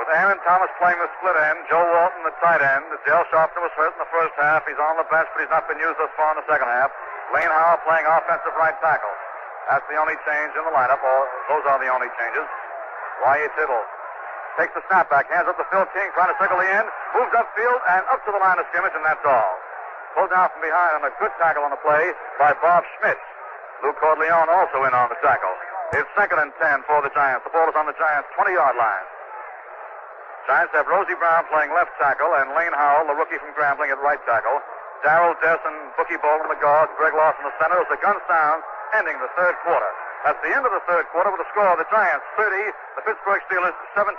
with Aaron Thomas playing the split end, Joe Walton the tight end. Dale Sharpton was hurt in the first half. He's on the bench, but he's not been used thus far in the second half. Lane Howell playing offensive right tackle. That's the only change in the lineup, or those are the only changes. Y.A. Tittle takes the snapback, hands up to Phil King, trying to circle the end, moves upfield and up to the line of scrimmage, and that's all. Pulled down from behind on a good tackle on the play by Bob Schmidt. Lou Corleone also in on the tackle. It's 2nd and 10 for the Giants. The ball is on the Giants' 20-yard line. Giants have Rosie Brown playing left tackle and Lane Howell, the rookie from Grambling, at right tackle. Darrell Dess and Bookie Baldwin the guards, Greg Lawson the center as the gun sounds, ending the third quarter. That's the end of the third quarter with the score of the Giants 30, the Pittsburgh Steelers 17.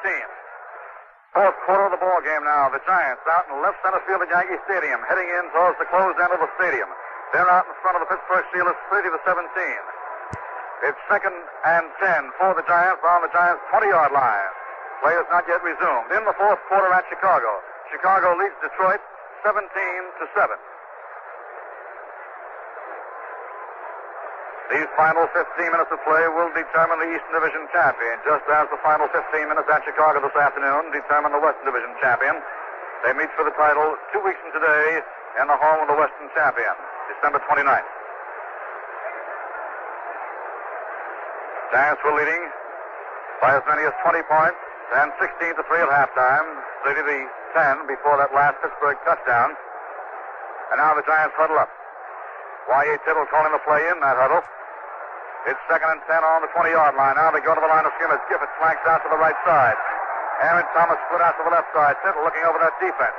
Fourth quarter of the ball game now. The Giants out in left center field at Yankee Stadium, heading in towards the closed end of the stadium. They're out in front of the Pittsburgh Steelers 30-17. It's 2nd and 10 for the Giants on the Giants' 20-yard line. Play is not yet resumed. In the fourth quarter at Chicago. Chicago leads Detroit 17-7. These final 15 minutes of play will determine the Eastern Division champion, just as the final 15 minutes at Chicago this afternoon determine the Western Division champion. They meet for the title 2 weeks from today in the home of the Western champion, December 29th. Giants were leading by as many as 20 points, and 16-3 at halftime, 30-10 before that last Pittsburgh touchdown. And now the Giants huddle up. Y.A. Tittle calling the play in that huddle. It's 2nd and 10 on the 20-yard line. Now they go to the line of scrimmage. Gifford flanks out to the right side. Aaron Thomas split out to the left side. Tittle looking over that defense.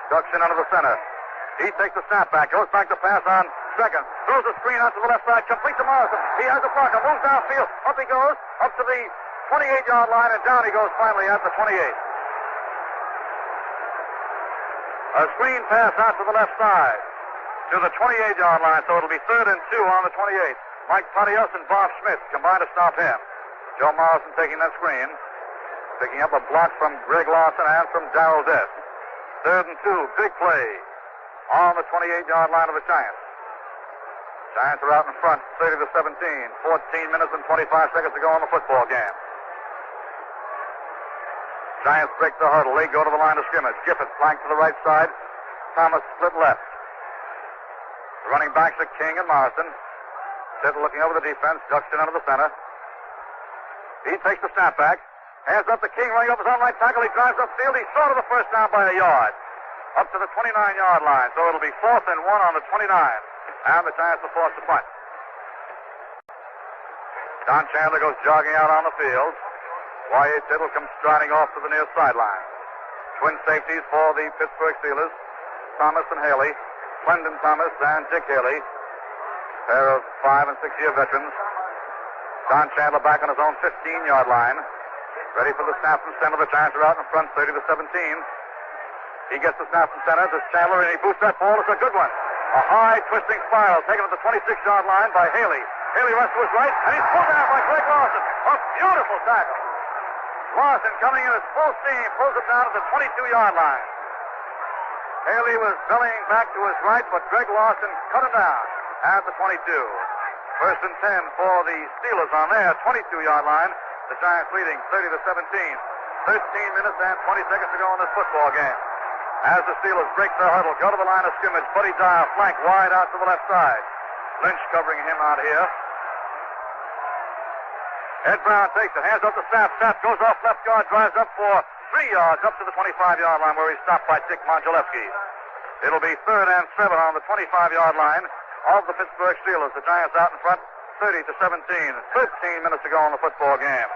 Ducks in under the center. He takes the snap back, goes back to pass on second. Throws a screen out to the left side, complete to Morrison. He has a blocker, moves downfield. Up he goes, up to the 28-yard line, and down he goes finally at the 28. A screen pass out to the left side to the 28-yard line, so it'll be 3rd and 2 on the 28. Mike Pontius and Bob Schmidt combined to stop him. Joe Morrison taking that screen, picking up a block from Greg Lawson and from Darrell Dess. 3rd and 2, big play on the 28-yard line of the Giants. Giants are out in front, 30-17. 14 minutes and 25 seconds to go in the football game. Giants break the huddle. They go to the line of scrimmage. Gifford flanked to the right side. Thomas split left. The running backs are King and Morrison. Tittle looking over the defense. Ducks in under the center. He takes the snap back. Hands up to King, running up his own right tackle. He drives upfield. He's short of the first down by a yard. Up to the 29-yard line. So it'll be 4th and 1 on the 29. And the Giants are forced to punt. Don Chandler goes jogging out on the field. Y.A. Tittle comes striding off to the near sideline. Twin safeties for the Pittsburgh Steelers. Thomas and Haley. Clendon Thomas and Dick Haley. Pair of 5- and 6-year veterans. Don Chandler back on his own 15-yard line. Ready for the snap from center. The Giants are out in front, 30-17. He gets the snap from center to Chandler, and he boosts that ball. It's a good one. A high twisting spiral taken at the 26-yard line by Haley. Haley runs to his right, and he's pulled down by Greg Lawson. A beautiful tackle. Lawson coming in at full steam, pulls it down to the 22-yard line. Haley was bellying back to his right, but Greg Lawson cut him down at the 22. 1st and 10 for the Steelers on their 22-yard line. The Giants leading 30-17. 13 minutes and 20 seconds to go in this football game. As the Steelers break their huddle, go to the line of scrimmage. Buddy Dial flank wide out to the left side. Lynch covering him out here. Ed Brown takes it, hands up to Sapp. Sapp goes off left guard, drives up for 3 yards up to the 25-yard line where he's stopped by Dick Mondzelewski. It'll be 3rd and 7 on the 25-yard line of the Pittsburgh Steelers. The Giants out in front, 30-17. 13 minutes to go in the football game.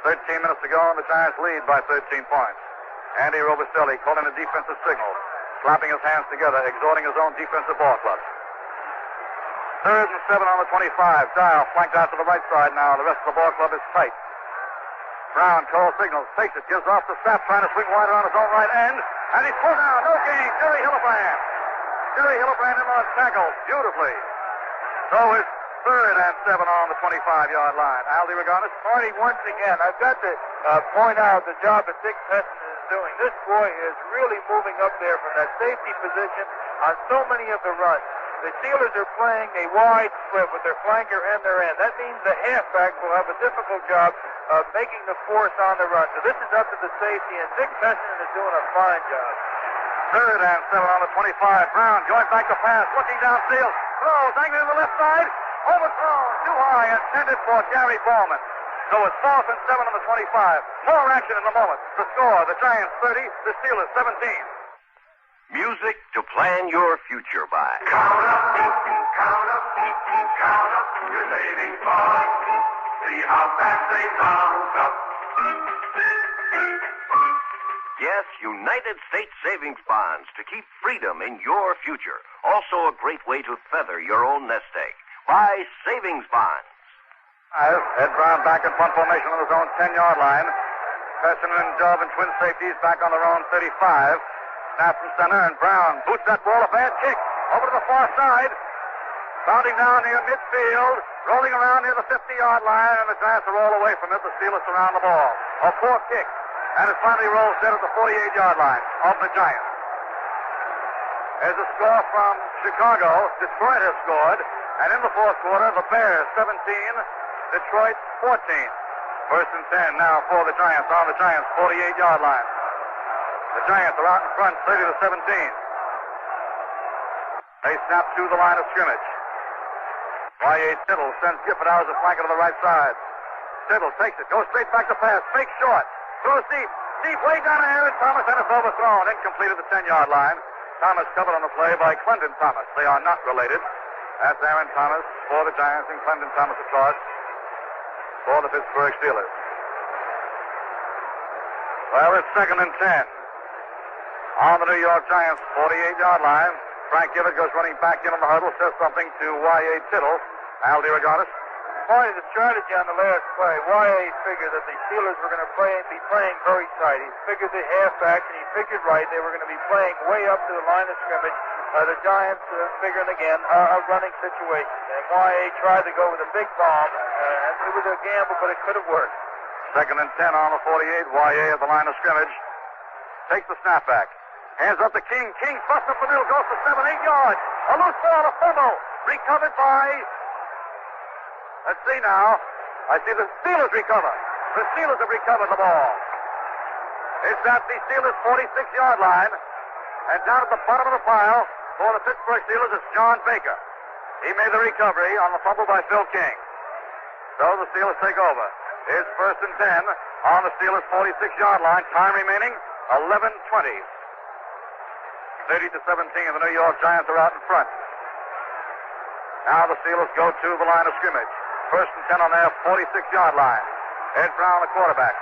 13 minutes to go, and the Giants lead by 13 points. Andy Robustelli calling a defensive signal, clapping his hands together, exhorting his own defensive ball club. 3rd and 7 on the 25. Dial flanked out to the right side now. The rest of the ball club is tight. Brown calls signals, takes it, gives off to Sapp, trying to swing wide around his own right end, and he's pulled down. No gain. Jerry Hillebrand. Jerry Hillebrand in on tackle beautifully. So it's 3rd and 7 on the 25-yard line. Aldi Reganis. Marty, once again, I've got to point out the job that Dick Peston is doing. This boy is really moving up there from that safety position on so many of the runs. The Steelers are playing a wide split with their flanker and their end. That means the halfback will have a difficult job of making the force on the run. So this is up to the safety, and Dick Peston is doing a fine job. 3rd and 7 on the 25. Brown going back to pass, looking downfield. Throws, angling to the left side. Overthrown, too high, intended for Gary Ballman. So it's 4th and 7 on the 25. More action in the moment. The score, the Giants 30, the Steelers 17. Music to plan your future by. Count up your savings bonds. See how fast they count up. Yes, United States Savings Bonds to keep freedom in your future. Also a great way to feather your own nest egg. Buy savings bonds. Ed Brown back in punt formation on his own 10-yard line. Peston and Dove and twin safeties back on their own 35. Snap from center, and Brown boots that ball, a bad kick, over to the far side. Bounding down near midfield, rolling around near the 50-yard line, and the Giants are all away from it. The Steelers surround the ball. A poor kick, and it finally rolls dead at the 48-yard line of the Giants. There's a score from Chicago. Detroit has scored, and in the fourth quarter, the Bears 17, Detroit 14. 1st and 10 now for the Giants on the Giants' 48-yard line. The Giants are out in front, 30-17. They snap to the line of scrimmage. Y.A. Tittle sends Gifford out as a flanker to the right side. Tittle takes it, goes straight back to pass, fake short, throws deep, way down to Aaron Thomas, and it's overthrown, incomplete at the 10-yard line. Thomas covered on the play by Clendon Thomas. They are not related. That's Aaron Thomas for the Giants and Clendon Thomas, of course, for the Pittsburgh Steelers. Well, it's 2nd and 10. On the New York Giants' 48-yard line, Frank Gifford goes running back in on the huddle, says something to Y.A. Tittle. Al DeRogatis. Point of the strategy on the last play, Y.A. figured that the Steelers were going to be playing very tight. He figured the halfback, and he figured right. They were going to be playing way up to the line of scrimmage. The Giants figuring again a running situation. And Y.A. tried to go with a big bomb, and it was a gamble, but it could have worked. 2nd and 10 on the 48. Y.A. at the line of scrimmage. Takes the snapback. Hands up to King. King busts up the middle, goes for 7, 8 yards. A loose ball, a fumble. Recovered by... Let's see now. I see the Steelers recover. The Steelers have recovered the ball. It's at the Steelers' 46-yard line. And down at the bottom of the pile for the Pittsburgh Steelers is John Baker. He made the recovery on the fumble by Phil King. So the Steelers take over. It's 1st and 10 on the Steelers' 46-yard line. Time remaining, 11:20. 30-17, the New York Giants are out in front. Now the Steelers go to the line of scrimmage. 1st and 10 on their 46-yard line. Ed Brown, the quarterback,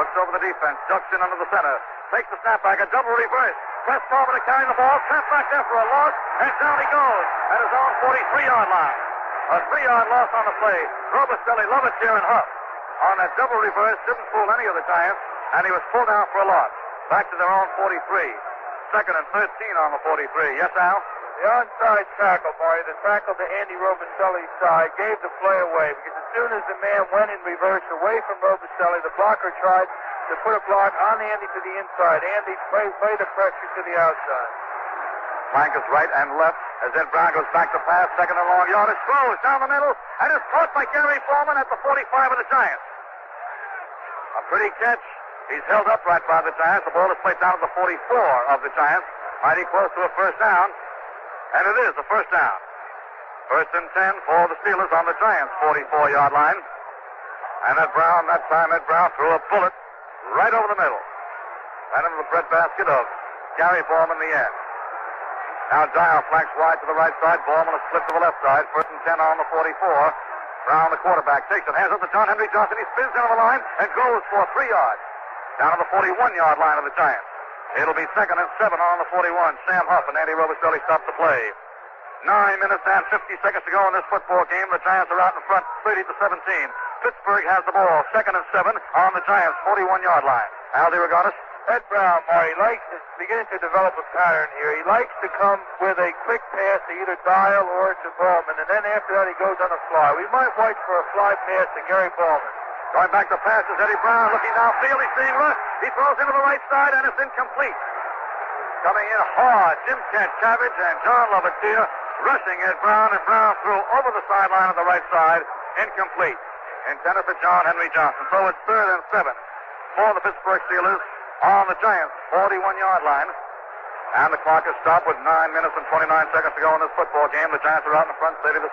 looks over the defense, ducks in under the center, takes the snapback, a double reverse. West Palmer to carry the ball, snap back there for a loss, and down he goes at his own 43-yard line. A 3-yard loss on the play. Robustelli, Lovett, and Huff on that double reverse didn't fool any of the Giants, and he was pulled down for a loss. Back to their own 43. 2nd and 13 on the 43. Yes, Al? The onside tackle, Marty, the tackle to Andy Robustelli's side gave the play away because as soon as the man went in reverse away from Robustelli, the blocker tried to put a block on Andy to the inside. Andy played the pressure to the outside. Flank is right and left as Ed Brown goes back to pass. 2nd and long yardage, throws down the middle, and is caught by Gary Foreman at the 45 of the Giants. A pretty catch. He's held upright by the Giants. The ball is played down at the 44 of the Giants. Mighty close to a first down. And it is a first down. First and 10 for the Steelers on the Giants' 44-yard line. And Ed Brown threw a bullet right over the middle. Right into the breadbasket of Gary Bowman in the end. Now Dial flanks wide to the right side. Bowman is split to the left side. First and 10 on the 44. Brown, the quarterback, takes it, hands up to John Henry Johnson. He spins down the line and goes for 3 yards. Down to the 41-yard line of the Giants. It'll be second and 7 on the 41. Sam Huff and Andy Robicelli stop the play. 9 minutes and 50 seconds to go in this football game. The Giants are out in front, 30-17. Pittsburgh has the ball, second and 7 on the Giants' 41-yard line. Al DeRogatis. Ed Brown, Marty, is beginning to develop a pattern here. He likes to come with a quick pass to either Dial or to Bowman, and then after that he goes on a fly. We might watch for a fly pass to Gary Bowman. Going back to pass is Eddie Brown, looking downfield. He's seeing rush. He throws into the right side, and it's incomplete. Coming in hard, Jim Cabbage and John Lovetier rushing Ed Brown, and Brown threw over the sideline of the right side, incomplete. Intended for John Henry Johnson. So it's third and 7 for the Pittsburgh Steelers on the Giants' 41-yard line. And the clock is stopped with 9 minutes and 29 seconds to go in this football game. The Giants are out in front, 30-17.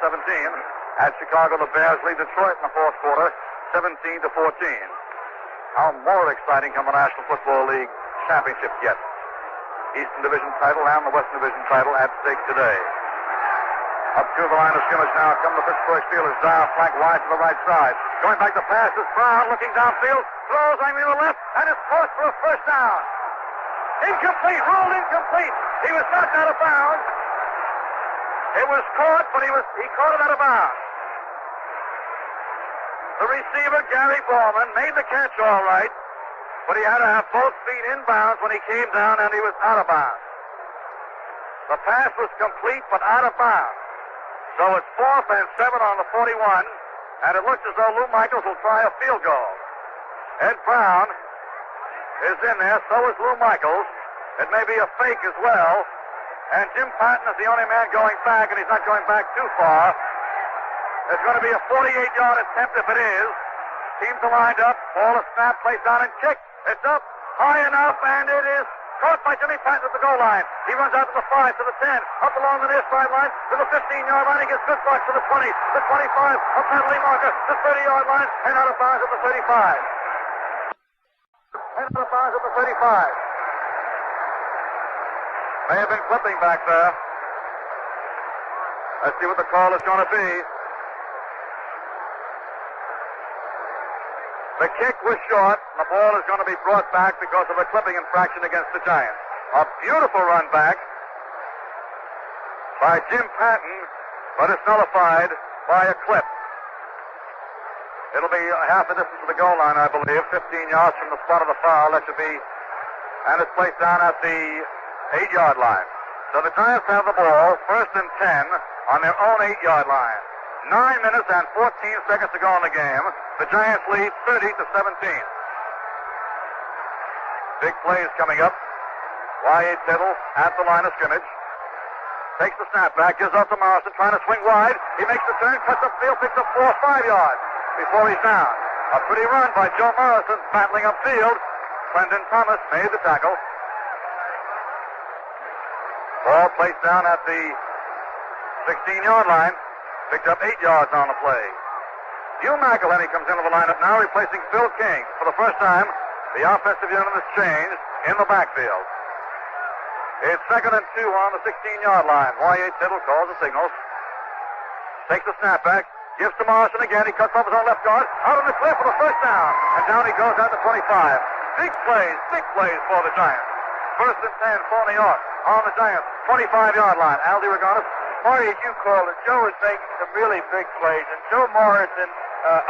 At Chicago, the Bears lead Detroit in the fourth quarter, 17-14. How more exciting come the National Football League championship yet? Eastern Division title and the Western Division title at stake today. Up to the line of scrimmage now come the Pittsburgh Steelers. Down flank wide to the right side. Going back to pass is Brown looking downfield. Throws on the left and is caught for a first down. Incomplete. Ruled incomplete. He was knocked out of bounds. It was caught, but he caught it out of bounds. The receiver, Gary Bowman, made the catch all right, but he had to have both feet in bounds when he came down and he was out of bounds. The pass was complete but out of bounds. So it's 4th and 7 on the 41, and it looks as though Lou Michaels will try a field goal. Ed Brown is in there, so is Lou Michaels. It may be a fake as well, and Jim Patton is the only man going back, and he's not going back too far. It's going to be a 48-yard attempt if it is. Teams are lined up. Ball is snapped, placed down, and kicked. It's up high enough, and it is caught by Jimmy Patton at the goal line. He runs out to the 5, to the 10, up along the near sideline, to the 15-yard line. He gets good blocks to the 20, the 25, a penalty marker, the 30-yard line, and out of bounds at the 35. And out of bounds at the 35. May have been clipping back there. Let's see what the call is going to be. The kick was short, and the ball is going to be brought back because of a clipping infraction against the Giants. A beautiful run back by Jim Patton, but it's nullified by a clip. It'll be half the distance to the goal line, I believe, 15 yards from the spot of the foul. That should be, and it's placed down at the 8-yard line. So the Giants have the ball, first and 10 on their own 8-yard line. 9 minutes and 14 seconds to go in the game. The Giants lead 30-17. Big plays coming up. Y.A. Tittle at the line of scrimmage. Takes the snap back, gives up to Morrison, trying to swing wide. He makes the turn, cuts up field, picks up 4 or 5 yards before he's down. A pretty run by Joe Morrison, battling upfield. Clendon Thomas made the tackle. Ball placed down at the 16-yard line. Picked up 8 yards on the play. Hugh McElhenney comes into the lineup now, replacing Phil King. For the first time, the offensive unit has changed in the backfield. It's second and 2 on the 16-yard line. Y.A. Tittle calls the signals. Takes the snap back. Gives to Morrison again. He cuts off his own left guard. Out on the cliff for the first down. And down he goes out to 25. Big plays for the Giants. First and 10 for New York on the Giants' 25-yard line. Al DeRogatis. Marty, as you called it, Joe is making some really big plays, and Joe Morrison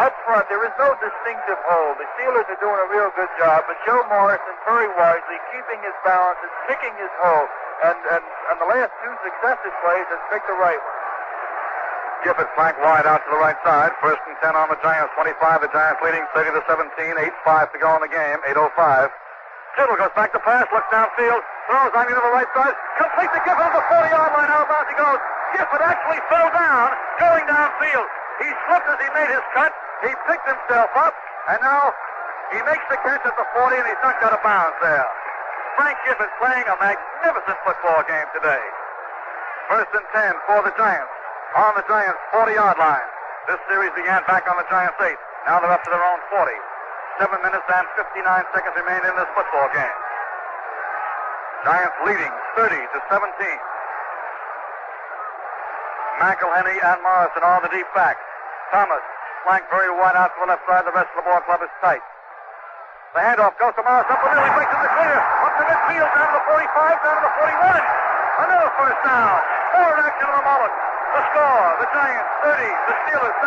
up front, there is no distinctive hold. The Steelers are doing a real good job, but Joe Morrison very wisely keeping his balance and picking his hole, and on the last 2 successive plays has picked the right one. Gifford flank wide out to the right side. First and 10 on the Giants' 25. The Giants leading 30-17. 8:05 to go in the game. 8:05. Tittle goes back to pass, looks downfield, throws on into the right side, complete to Gifford at the 40-yard line. Out of bounds he goes. Gifford actually fell down, going downfield. He slipped as he made his cut. He picked himself up, and now he makes the catch at the 40, and he's knocked out of bounds there. Frank Gifford playing a magnificent football game today. First and 10 for the Giants. on the Giants' 40-yard line. This series began back on the Giants' 8. Now they're up to their own 40. 7 minutes and 59 seconds remain in this football game. Giants leading 30-17. McElhenney and Morrison on the deep back. Thomas flanked very wide out to the left side. The rest of the ball club is tight. The handoff goes to Morris up the middle. He breaks in the clear. Up to midfield, down to the 45, down to the 41. Another first down. Forward action of the Mullet. The score, the Giants 30, the Steelers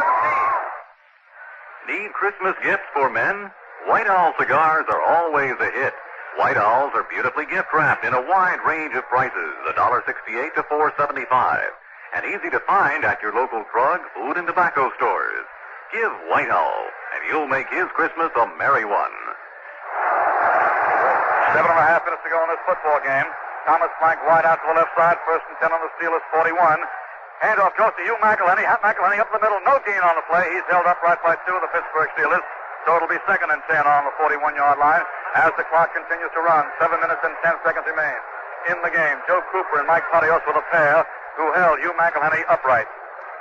17. Need Christmas gifts for men? White Owl cigars are always a hit. White Owls are beautifully gift wrapped in a wide range of prices, $1.68 to $4.75, and easy to find at your local drug, food, and tobacco stores. Give White Owl, and you'll make his Christmas a merry one. 7.5 minutes to go in this football game. Thomas flanked wide out to the left side. First and 10 on the Steelers 41. Handoff goes to Hugh McElhenney. McElhenney up the middle. No gain on the play. He's held upright by two of the Pittsburgh Steelers. So it'll be second and 10 on the 41-yard line as the clock continues to run. 7 minutes and 10 seconds remain in the game. Joe Cooper and Mike Padios with a pair who held Hugh McElhenney upright.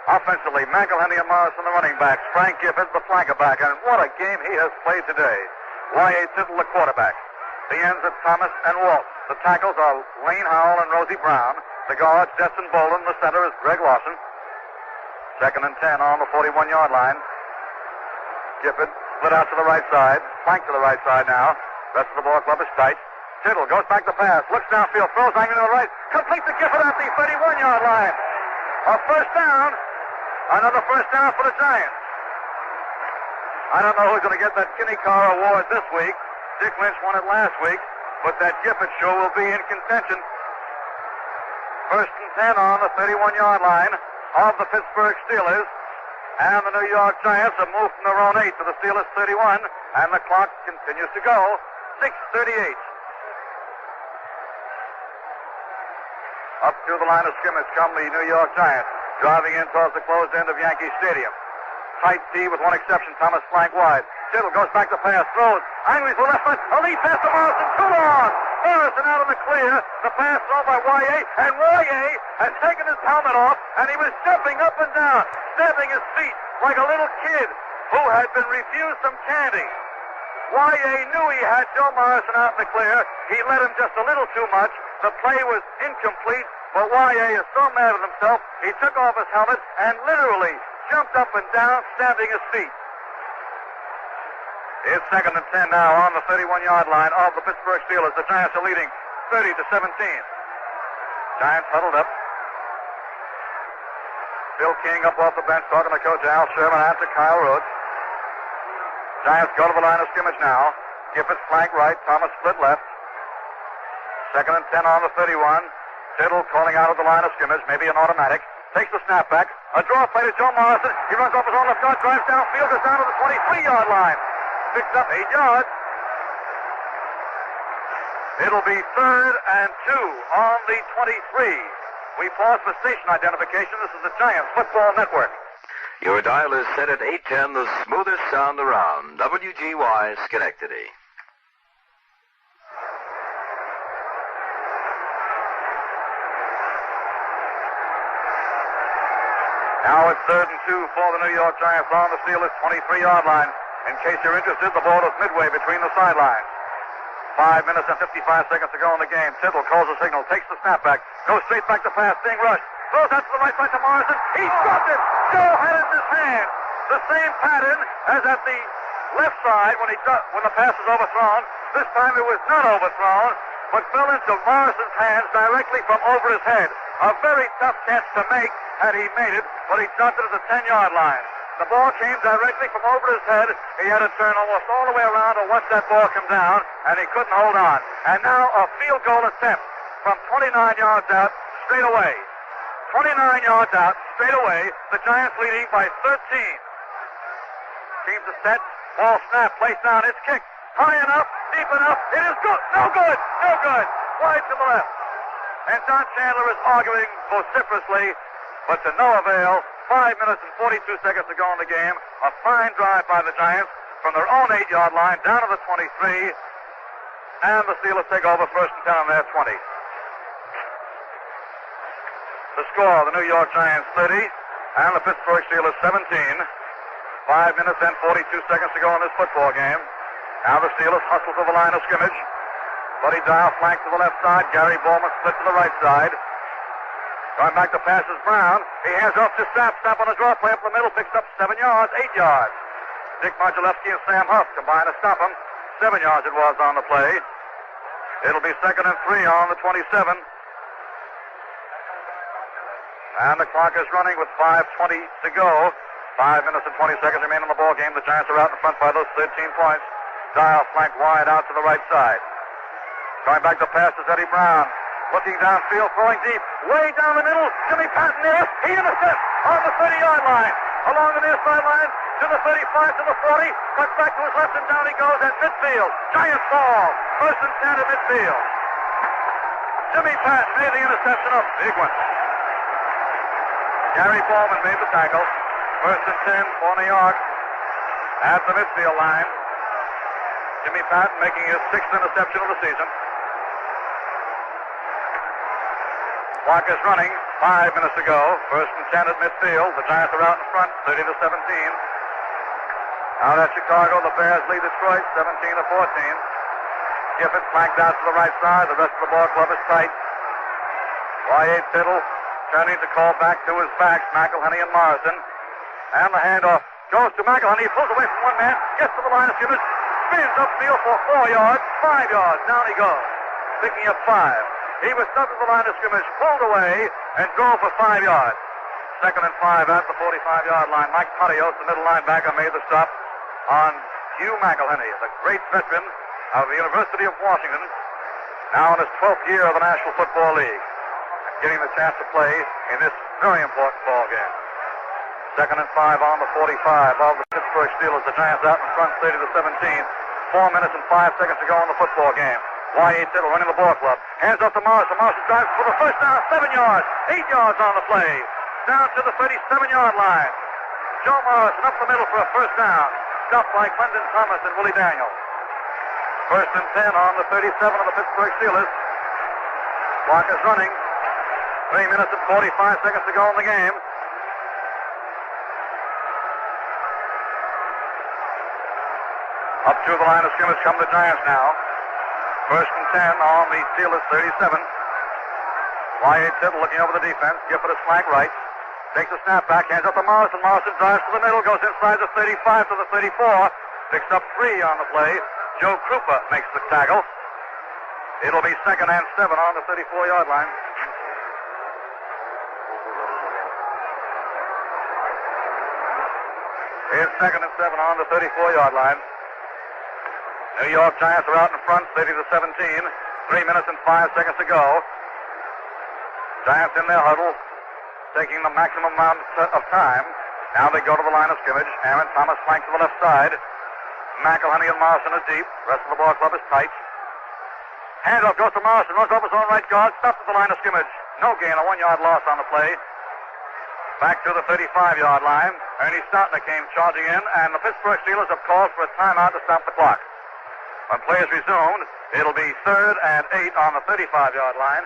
Offensively, McElhenney and Morrison the running backs. Frank Gifford the flanker back. And what a game he has played today. Y.A. Tittle the quarterback. The ends are Thomas and Walt. The tackles are Lane Howell and Rosie Brown. The guards, Jetson Bolden. The center is Greg Lawson. Second and 10 on the 41-yard line. Gifford split out to the right side. Flanked to the right side now. Rest of the ball club is tight. Tittle goes back to pass. Looks downfield. Throws hanging to the right. Complete to Gifford at the 31-yard line. A first down. Another first down for the Giants. I don't know who's going to get that Kinney Carr award this week. Dick Lynch won it last week, but that Gifford show will be in contention. First and 10 on the 31-yard line of the Pittsburgh Steelers. And the New York Giants have moved from their own 8 to the Steelers 31, and the clock continues to go. 6:38. Up to the line of scrimmage come the New York Giants, driving in towards the closed end of Yankee Stadium. Tight D with one exception, Thomas flank wide. Tittle goes back to pass, throws. Angry to the left foot. A lead pass to Morrison. Too long. Morrison out in the clear. The pass thrown by Y.A. And Y.A. had taken his helmet off, and he was jumping up and down, stamping his feet like a little kid who had been refused some candy. Y.A. knew he had Joe Morrison out in the clear. He let him just a little too much. The play was incomplete, but Y.A. is so mad at himself, he took off his helmet and literally jumped up and down, stamping his feet. It's second and 10 now on the 31-yard line of the Pittsburgh Steelers. The Giants are leading 30-17. Giants huddled up. Bill King up off the bench talking to Coach Al Sherman and to Kyle Rhodes. Giants go to the line of scrimmage now. Gifford flank right. Thomas split left. Second and 10 on the 31. Tittle calling out of the line of scrimmage. Maybe an automatic. Takes the snap back. A draw play to Joe Morrison. He runs off his own left guard. Drives downfield. Goes down to the 23-yard line. Picks up 8 yards. It'll be third and 2 on the 23. We pause for station identification. This is the Giants Football Network. Your dial is set at 810, the smoothest sound around. WGY Schenectady. Now it's third and 2 for the New York Giants on the Steelers' 23-yard line. In case you're interested, the ball is midway between the sidelines. 5 minutes and 55 seconds to go in the game. Tittle calls the signal, takes the snap back, goes straight back to pass, being rushed. Throws out to the right side to Morrison. He dropped it. Joe had it in his hand. The same pattern as at the left side when the pass was overthrown. This time it was not overthrown, but fell into Morrison's hands directly from over his head. A very tough catch to make had he made it, but he dropped it at the 10-yard line. The ball came directly from over his head. He had to turn almost all the way around to watch that ball come down, and he couldn't hold on. And now a field goal attempt from 29 yards out, straight away. 29 yards out, straight away. The Giants leading by 13. Teams are set. Ball snap, placed down. It's kicked. High enough, deep enough. It is good. No good. No good. Wide to the left. And Don Chandler is arguing vociferously, but to no avail. 5 minutes and 42 seconds to go in the game. A fine drive by the Giants from their own 8-yard line down to the 23. And the Steelers take over first and 10 on their 20. The score, the New York Giants 30, And the Pittsburgh Steelers 17. 5 minutes and 42 seconds to go in this football game. Now the Steelers hustle to the line of scrimmage. Buddy Dial flanked to the left side. Gary Bowman split to the right side. Going back to pass is Brown. He hands off to Sapp. Sapp on a draw play up the middle. Picks up 7 yards, 8 yards. Dick Modulewski and Sam Huff combine to stop him. 7 yards it was on the play. It'll be 2nd and 3 on the 27. And the clock is running with 5:20 to go. 5 minutes and 20 seconds remain in the ball game. The Giants are out in front by those 13 points. Dial flanked wide out to the right side. Going back to pass is Eddie Brown. Looking downfield, throwing deep. Way down the middle. Jimmy Patton there. He intercepts on the 30-yard line. Along the near sideline to the 35, to the 40. Cuts back to his left and down he goes at midfield. Giants ball. 1st and 10 at midfield. Jimmy Patton made the interception, a big one. Gary Bowman made the tackle. 1st and 10 for New York at the midfield line. Jimmy Patton making his 6th interception of the season. Clock is running. 5 minutes to go. 1st and 10 at midfield. The Giants are out in front, 30-17. Now that Chicago, the Bears lead Detroit, 17-14. Gifford flanked out to the right side. The rest of the ball club is tight. Y.A. Tittle turning to call back to his backs, McElhenney and Morrison. And the handoff goes to McElhenney. He pulls away from one man, gets to the line of scrimmage, spins upfield for 4 yards, 5 yards. Down he goes, picking up 5. He was stuck at the line of scrimmage, pulled away, and drove for 5 yards. 2nd and 5 at the 45-yard line. Mike Parios, the middle linebacker, made the stop on Hugh McElhenney, the great veteran of the University of Washington, now in his 12th year of the National Football League, getting the chance to play in this very important ball game. 2nd and 5 on the 45 of the Pittsburgh Steelers. The Giants out in front, 30-17. 4 minutes and 5 seconds to go in the football game. Y.A. Tittle running the ball club. Hands off to Morrison. Morrison drives for the first down. 7 yards. 8 yards on the play. Down to the 37-yard line. Joe Morrison up the middle for a first down. Stopped by Clinton Thomas and Willie Daniels. 1st and 10 on the 37 of the Pittsburgh Steelers. Clock is running. 3 minutes and 45 seconds to go in the game. Up to the line of scrimmage come the Giants now. 1st and 10 on the Steelers 37. Y.A. Tittle looking over the defense. Gifford is flank right. Takes a snap back, hands up to Morrison. Morrison drives to the middle, goes inside the 35 to the 34. Picks up 3 on the play. Joe Krupa makes the tackle. It'll be 2nd and 7 on the 34-yard line. It's 2nd and 7 on the 34-yard line. New York Giants are out in front, 30-17. 3 minutes and 5 seconds to go. Giants in their huddle, taking the maximum amount of time. Now they go to the line of scrimmage. Aaron Thomas flanks to the left side. McElhenney and Morrison are deep. Rest of the ball club is tight. Handoff goes to Morrison. Runs over his own right guard. Stops at the line of scrimmage. No gain. A 1-yard loss on the play. Back to the 35-yard line. Ernie Stotner came charging in, and the Pittsburgh Steelers have called for a timeout to stop the clock. When play is resumed, it'll be 3rd and 8 on the 35-yard line.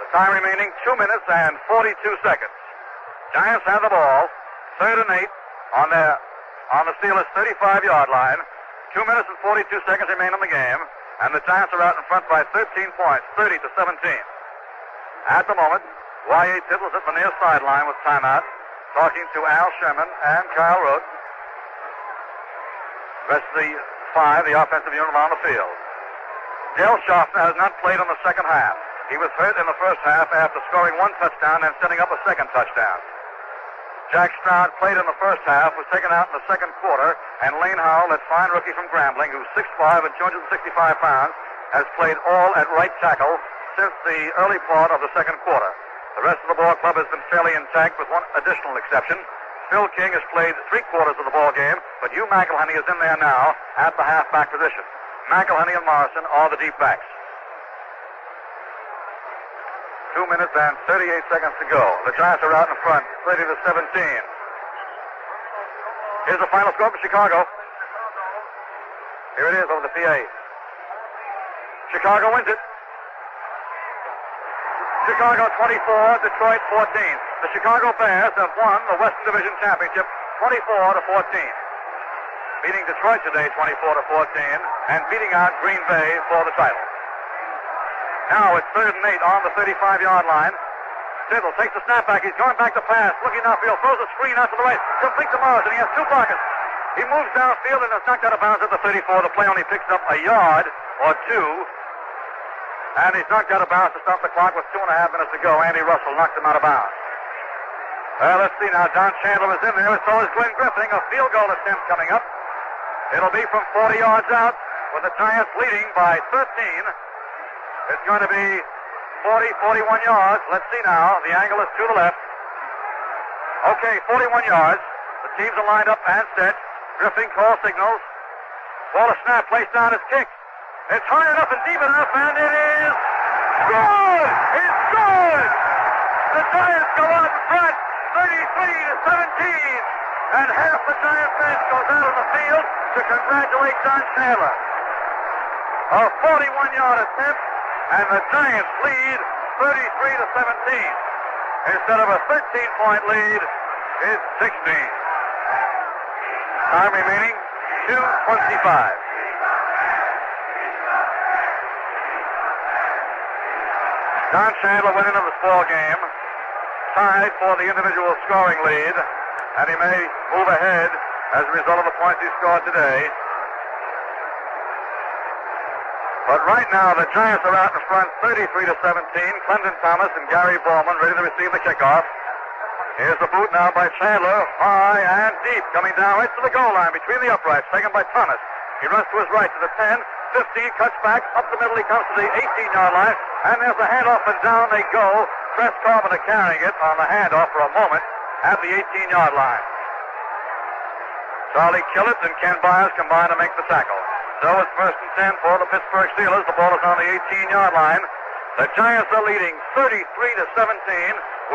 The time remaining 2 minutes and 42 seconds. Giants have the ball. 3rd and 8 on the Steelers' 35-yard line. 2 minutes and 42 seconds remain in the game, and the Giants are out in front by 13 points, 30-17. At the moment, Y.A. Tittle is at the near sideline with timeout, talking to Al Sherman and Kyle Rote. Rest of the 5, the offensive unit on the field. Dale Schaffner has not played in the second half. He was hurt in the first half after scoring 1 touchdown and setting up a 2nd touchdown. Jack Stroud played in the first half, was taken out in the 2nd quarter, and Lane Howell, that fine rookie from Grambling, who's 6'5" and 265 pounds, has played all at right tackle since the early part of the 2nd quarter. The rest of the ball club has been fairly intact with one additional exception. Phil King has played 3/4 of the ball game, but Hugh McElhenney is in there now at the halfback position. McElhenney and Morrison are the deep backs. 2 minutes and 38 seconds to go. The Giants are out in front, 30-17. Here's the final score for Chicago. Here it is over the PA. Chicago wins it. Chicago 24, Detroit 14. The Chicago Bears have won the Western Division Championship 24-14. Beating Detroit today 24-14 and beating out Green Bay for the title. Now it's 3rd and 8 on the 35-yard line. Tittle takes the snapback. He's going back to pass. Looking downfield. Throws a screen out to the right. Complete to Morrison. He has 2 pockets. He moves downfield and is knocked out of bounds at the 34. The play only picks up a yard or 2. And he's knocked out of bounds to stop the clock with 2.5 minutes to go. Andy Russell knocked him out of bounds. Well, let's see now. Don Chandler is in there, and so is Glenn Griffin. A field goal attempt coming up. It'll be from 40 yards out with the Giants leading by 13. It's going to be 41 yards. Let's see now. The angle is to the left. Okay, 41 yards. The teams are lined up and set. Griffin calls signals. Ball a snap, placed down, is kicked. It's high enough and deep enough, and it is good! It's good! The Giants go out in front, 33-17. And half the Giants bench goes out on the field to congratulate Don Chandler. A 41-yard attempt, and the Giants lead 33-17. Instead of a 13-point lead, it's 16. Time remaining, 2:25. Don Chandler went into this ball game tied for the individual scoring lead, and he may move ahead as a result of the points he scored today. But right now, the Giants are out in front, 33-17. Clinton Thomas and Gary Bowman ready to receive the kickoff. Here's the boot now by Chandler, high and deep, coming down right to the goal line between the uprights, taken by Thomas. He runs to his right to the 10, 15, cuts back, up the middle, he comes to the 18-yard line, and there's a handoff, and down they go. Press Carpenter carrying it on the handoff for a moment at the 18-yard line. Charlie Killett and Ken Byers combine to make the tackle. So it's 1st and 10 for the Pittsburgh Steelers. The ball is on the 18-yard line. The Giants are leading 33-17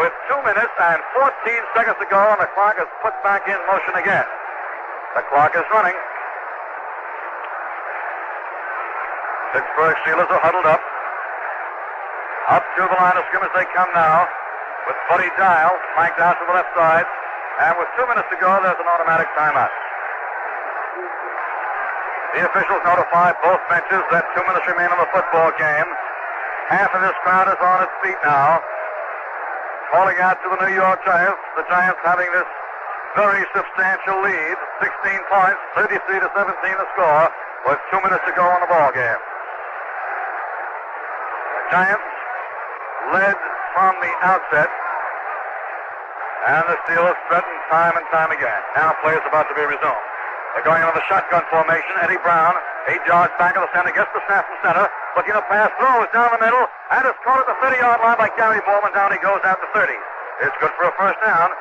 with 2 minutes and 14 seconds to go, and the clock is put back in motion again. The clock is running. Pittsburgh Steelers are huddled up. Up to the line of scrimmage they come now with Buddy Dial flanked out to the left side. And with 2 minutes to go, there's an automatic timeout. The officials notify both benches that 2 minutes remain on the football game. Half of this crowd is on its feet now, calling out to the New York Giants. The Giants having this very substantial lead, 16 points, 33-17 the score, with 2 minutes to go on the ball game. The Giants led from the outset, and the Steelers threatened time and time again. Now play is about to be resumed. They're going into the shotgun formation. Eddie Brown, 8 yards back of the center, gets the snap from center. Looking to pass, throws down the middle, and is caught at the 30-yard line by Gary Bowman. Down he goes at the 30. It's good for a first down.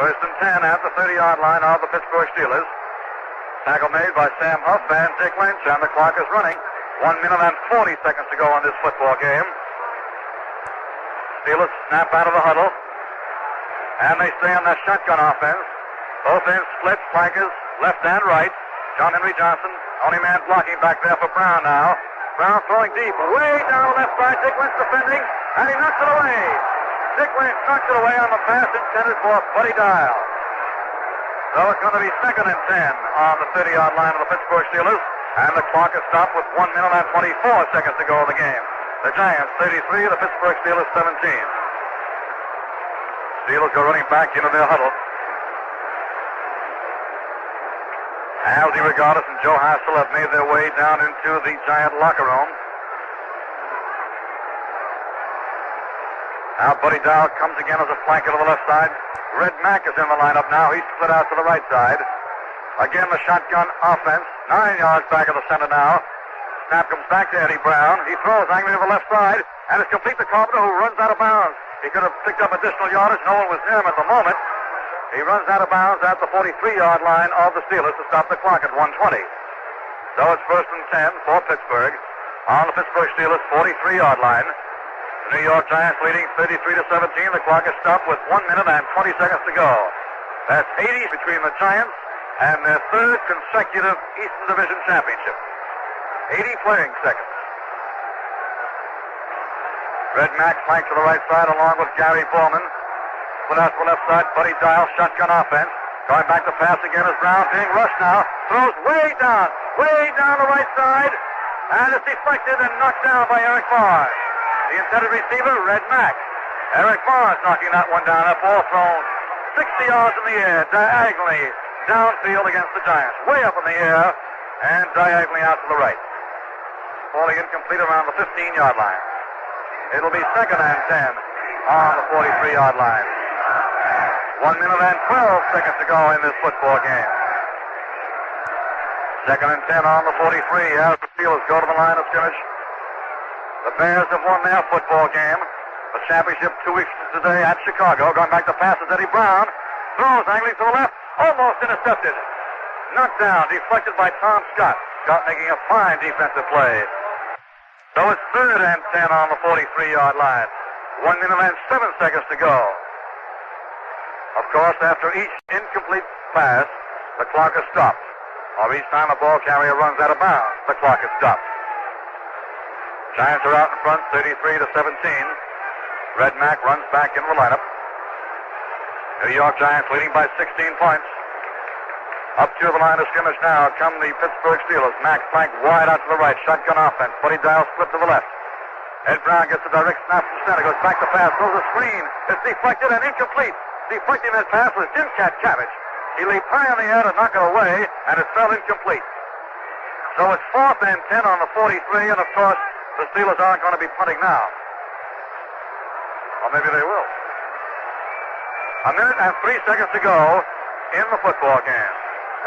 1st and 10 at the 30-yard line of the Pittsburgh Steelers. Tackle made by Sam Huff and Dick Lynch, and the clock is running. 1 minute and 40 seconds to go on this football game. Steelers snap out of the huddle, and they stay on that shotgun offense. Both ends split, flankers, left and right. John Henry Johnson, only man blocking back there for Brown now. Brown throwing deep, way down the left side. Dick Lynch defending, and he knocks it away. Dick Lynch knocks it away on the pass intended for Buddy Dial. So it's going to be 2nd and 10 on the 30-yard line of the Pittsburgh Steelers, and the clock is stopped with 1 minute and 24 seconds to go in the game. The Giants 33, the Pittsburgh Steelers 17. Steelers go running back into their huddle. Aldi Regatas and Joe Hassel have made their way down into the Giant locker room. Now Buddy Dial comes again as a flanker to the left side. Red Mack is in the lineup now. He's split out to the right side. Again the shotgun offense. 9 yards back of the center now. Snap comes back to Eddie Brown. He throws angry to the left side, and it's complete to Carpenter, who runs out of bounds. He could have picked up additional yardage. No one was near him at the moment. He runs out of bounds at the 43-yard line of the Steelers to stop the clock at 1:20. So it's 1st and 10 for Pittsburgh on the Pittsburgh Steelers 43-yard line. The New York Giants leading 33-17. The clock is stopped with 1 minute and 20 seconds to go. That's 80 between the Giants and their 3rd consecutive Eastern Division championship. 80 playing seconds. Red Mac flanked to the right side along with Gary Bowman. Split out to the left side, Buddy Dial, shotgun offense. Going back to pass again is Brown, being rushed now. Throws way down the right side. And it's deflected and knocked down by Eric Mars. The intended receiver, Red Mac. Eric Mars knocking that one down. That ball thrown 60 yards in the air, diagonally downfield against the Giants. Way up in the air and diagonally out to the right. Falling incomplete around the 15-yard line. It'll be 2nd and 10 on the 43-yard line. 1 minute and 12 seconds to go in this football game. 2nd and 10 on the 43 as the Steelers go to the line of scrimmage. The Bears have won their football game. The championship 2 weeks from today at Chicago. Going back to pass is Eddie Brown. Throws angling to the left. Almost intercepted. Knocked down. Deflected by Tom Scott. Scott making a fine defensive play. So it's 3rd and 10 on the 43-yard line. 1 minute and 7 seconds to go. Of course, after each incomplete pass, the clock is stopped. Or each time a ball carrier runs out of bounds, the clock is stopped. Giants are out in front, 33-17. Red Mac runs back into the lineup. New York Giants leading by 16 points. Up to the line of scrimmage now come the Pittsburgh Steelers. Mac flanked wide out to the right. Shotgun offense. Buddy Dial split to the left. Ed Brown gets a direct snap from center. Goes back to pass. Throws a screen. It's deflected and incomplete. Deflecting that pass was Jim Cat Cabbage. He leaped high in the air to knock it away, and it fell incomplete. So it's 4th and 10 on the 43, and of course, the Steelers aren't going to be punting now. Or maybe they will. 1 minute and 3 seconds to go in the football game.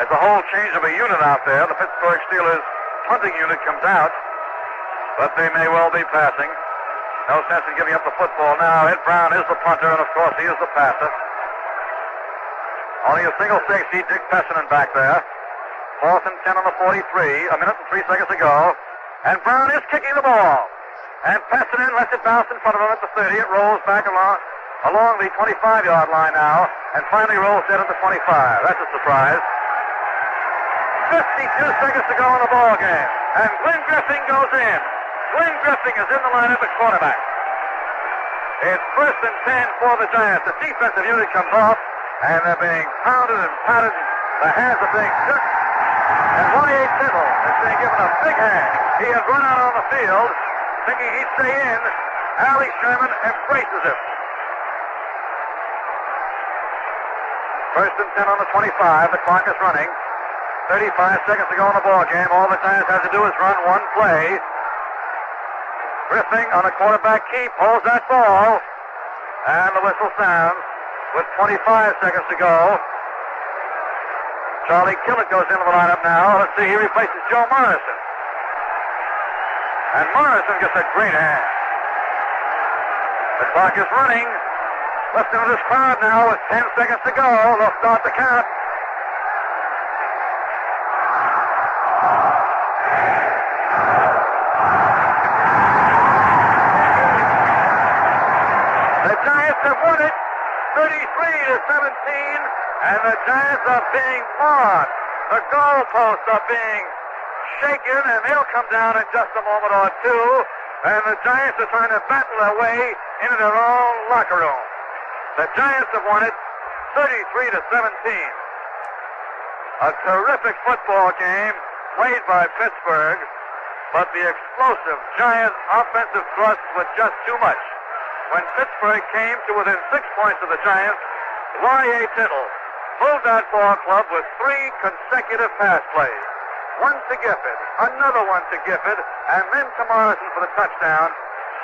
As the whole change of a unit out there, the Pittsburgh Steelers punting unit comes out, but they may well be passing. No sense in giving up the football now. Ed Brown is the punter, and of course, he is the passer. Only a single safety, Dick Pessinen back there. 4th and 10 on the 43, 1 minute and 3 seconds to go. And Brown is kicking the ball. And Pessinen lets it bounce in front of him at the 30. It rolls back along the 25-yard line now, and finally rolls dead at the 25. That's a surprise. 52 seconds to go in the ball game. And Glenn Griffin goes in. Glenn Griffin is in the lineup at quarterback. It's 1st and 10 for the Giants. The defensive unit comes off, and they're being pounded and patted. The hands are being shook. And Y.A. Tittle is being given a big hand. He had run out on the field, thinking he'd stay in. Allie Sherman embraces him. 1st and 10 on the 25. The clock is running. 35 seconds to go in the ball game. All the Giants have to do is run one play. Griffin on a quarterback keep holds that ball. And the whistle sounds with 25 seconds to go. Charlie Killett goes into the lineup now. Let's see, he replaces Joe Morrison. And Morrison gets a great hand. The clock is running. Listen to this crowd now with 10 seconds to go. They'll start the count. The Giants have won it, 33-17, and the Giants are being marked. The goalposts are being shaken, and they'll come down in just a moment or two, and the Giants are trying to battle their way into their own locker room. The Giants have won it, 33-17. A terrific football game played by Pittsburgh, but the explosive Giant offensive thrust was just too much. When Pittsburgh came to within 6 points of the Giants, Y.A. Tittle moved that ball club with 3 consecutive pass plays. One to Gifford, another one to Gifford, and then to Morrison for the touchdown.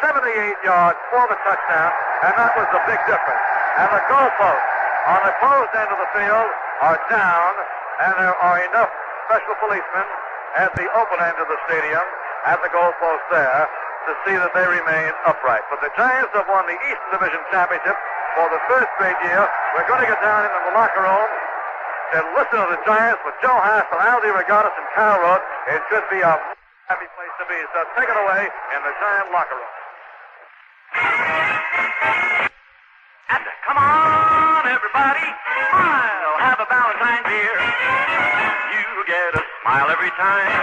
78 yards for the touchdown, and that was the big difference. And the goalposts on the closed end of the field are down, and there are enough special policemen at the open end of the stadium, at the goalpost there, to see that they remain upright. But the Giants have won the Eastern Division Championship for the 3rd straight year. We're going to get down into the locker room and listen to the Giants with Joe Hassel, Aldi Regatas, and Carl Roth. It should be a happy place to be. So take it away in the Giant locker room. And come on, everybody, smile, have a Valentine's here. You get a smile every time.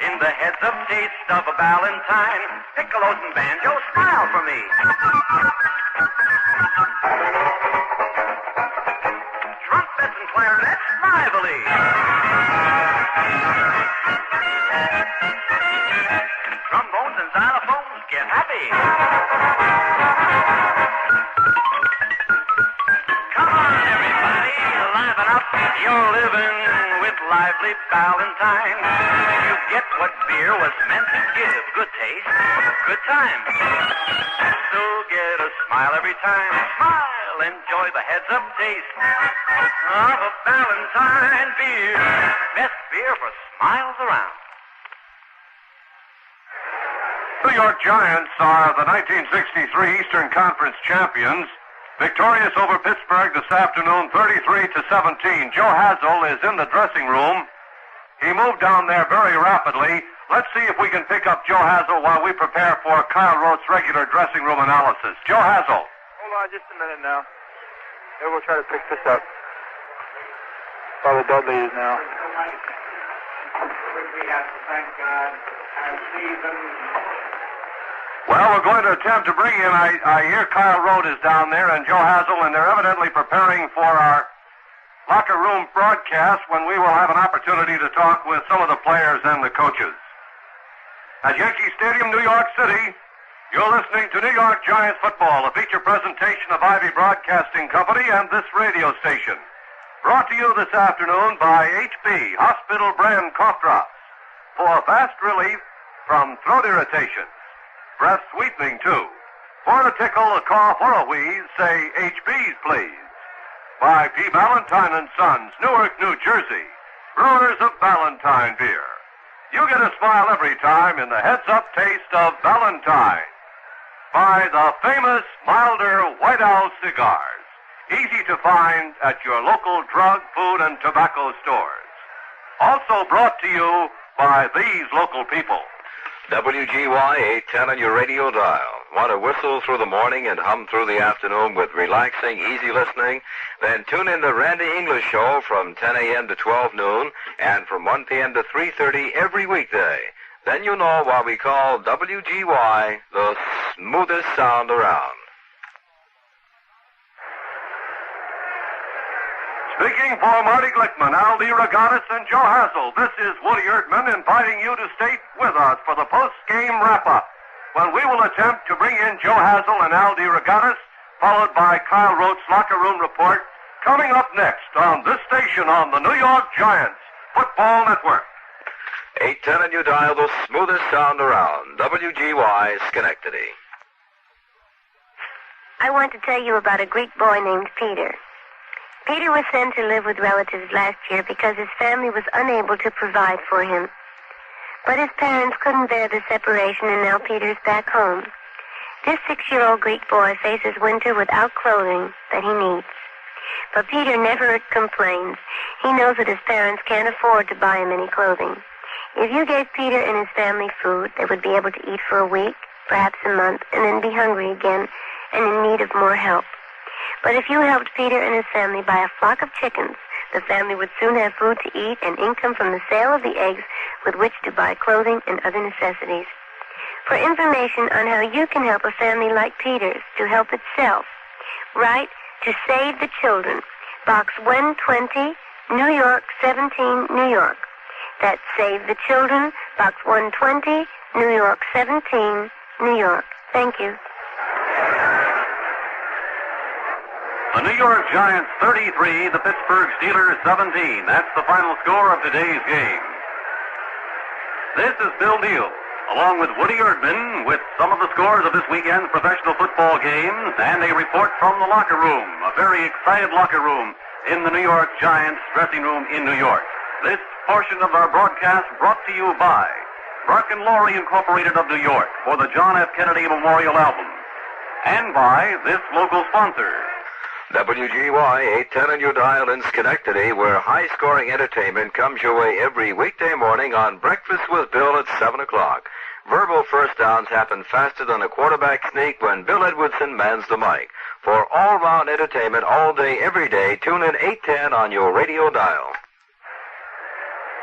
In the heads-up taste of a Valentine, piccolos and banjos, smile for me. Trumpets and clarinets, lively. Trombones and xylophones, get happy. Come on, everybody, liven up. You're living with lively Valentine. You get what beer was meant to give. Good taste, good time. So get a smile every time. Smile, enjoy the heads-up taste of a Valentine beer. Best beer for smiles around. New York Giants are the 1963 Eastern Conference champions, victorious over Pittsburgh this afternoon, 33-17. Joe Hazel is in the dressing room. He moved down there very rapidly. Let's see if we can pick up Joe Hazel while we prepare for Kyle Rote's regular dressing room analysis. Joe Hazel. Hold on just a minute now. Here, we'll try to pick this up. Father Dudley is now. We have to thank God and see them. Well, we're going to attempt to bring in, I hear Kyle Rote is down there and Joe Hazel, and they're evidently preparing for our locker room broadcast when we will have an opportunity to talk with some of the players and the coaches. At Yankee Stadium, New York City, you're listening to New York Giants football, a feature presentation of Ivy Broadcasting Company and this radio station. Brought to you this afternoon by HB Hospital Brand Cough Drops for fast relief from throat irritation. Breath sweetening, too. For a tickle, a cough, or a wheeze, say HB's, please. By P. Valentine and Sons, Newark, New Jersey. Brewers of Valentine beer. You get a smile every time in the heads-up taste of Valentine. By the famous Milder White Owl cigars. Easy to find at your local drug, food, and tobacco stores. Also brought to you by these local people. WGY 810 on your radio dial. Want to whistle through the morning and hum through the afternoon with relaxing, easy listening? Then tune in the Randy English Show from 10 a.m. to 12 noon and from 1 p.m. to 3:30 every weekday. Then you know why we call WGY the smoothest sound around. Speaking for Marty Glickman, Al DeRogatis, and Joe Hazel, this is Woody Erdman inviting you to stay with us for the post-game wrap-up, when we will attempt to bring in Joe Hazel and Al DeRogatis, followed by Kyle Rote's locker room report, coming up next on this station on the New York Giants Football Network. 810 on your dial, the smoothest sound around. WGY Schenectady. I want to tell you about a Greek boy named Peter. Peter was sent to live with relatives last year because his family was unable to provide for him. But his parents couldn't bear the separation, and now Peter's back home. This 6-year-old Greek boy faces winter without clothing that he needs. But Peter never complains. He knows that his parents can't afford to buy him any clothing. If you gave Peter and his family food, they would be able to eat for a week, perhaps a month, and then be hungry again and in need of more help. But if you helped Peter and his family buy a flock of chickens, the family would soon have food to eat and income from the sale of the eggs with which to buy clothing and other necessities. For information on how you can help a family like Peter's to help itself, write to Save the Children, Box 120, New York, 17, New York. That's Save the Children, Box 120, New York, 17, New York. Thank you. The New York Giants 33, the Pittsburgh Steelers 17. That's the final score of today's game. This is Bill Neal, along with Woody Erdman, with some of the scores of this weekend's professional football games and a report from the locker room, a very excited locker room in the New York Giants dressing room in New York. This portion of our broadcast brought to you by Burke & Laurie Incorporated of New York for the John F. Kennedy Memorial Album, and by this local sponsor. WGY 810 on your dial in Schenectady, where high-scoring entertainment comes your way every weekday morning on Breakfast with Bill at 7 o'clock. Verbal first downs happen faster than a quarterback sneak when Bill Edwardson mans the mic. For all-round entertainment all day, every day, tune in 810 on your radio dial.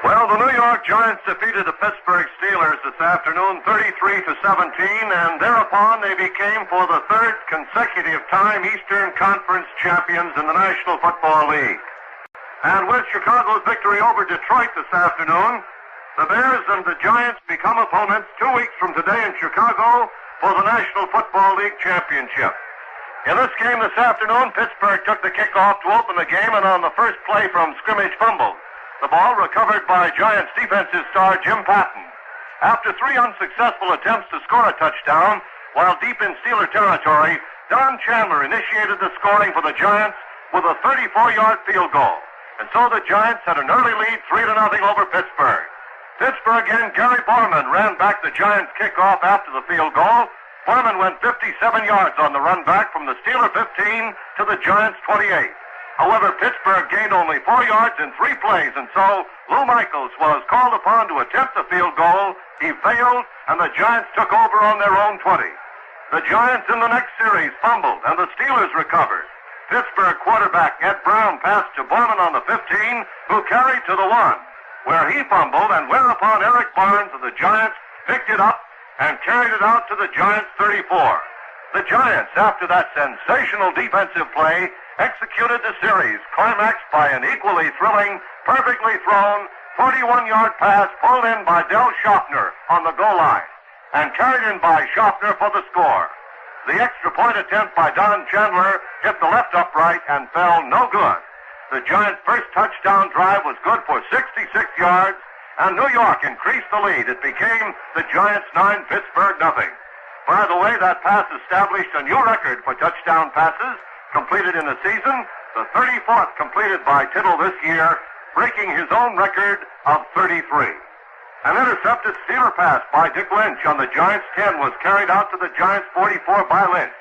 Well, the New York Giants defeated the Pittsburgh Steelers this afternoon 33-17, and thereupon they became for the third consecutive time Eastern Conference champions in the National Football League. And with Chicago's victory over Detroit this afternoon, the Bears and the Giants become opponents 2 weeks from today in Chicago for the National Football League championship. In this game this afternoon, Pittsburgh took the kickoff to open the game, and on the first play from scrimmage fumbled. The ball recovered by Giants defensive star Jim Patton. After 3 unsuccessful attempts to score a touchdown, while deep in Steeler territory, Don Chandler initiated the scoring for the Giants with a 34-yard field goal. And so the Giants had an early lead 3-0 over Pittsburgh. Pittsburgh and Gary Borman ran back the Giants' kickoff after the field goal. Borman went 57 yards on the run back from the Steeler 15 to the Giants 28. However, Pittsburgh gained only 4 yards in 3 plays, and so Lou Michaels was called upon to attempt the field goal. He failed, and the Giants took over on their own 20. The Giants in the next series fumbled, and the Steelers recovered. Pittsburgh quarterback Ed Brown passed to Borman on the 15, who carried to the 1, where he fumbled, and whereupon Eric Barnes of the Giants picked it up and carried it out to the Giants 34. The Giants, after that sensational defensive play, executed the series, climaxed by an equally thrilling, perfectly thrown 41-yard pass pulled in by Del Schaffner on the goal line and carried in by Schaffner for the score. The extra point attempt by Don Chandler hit the left upright and fell no good. The Giants' first touchdown drive was good for 66 yards, and New York increased the lead. It became the Giants 9, Pittsburgh nothing. By the way, that pass established a new record for touchdown passes completed in a season, the 34th completed by Tittle this year, breaking his own record of 33. An intercepted Steeler pass by Dick Lynch on the Giants' 10 was carried out to the Giants' 44 by Lynch.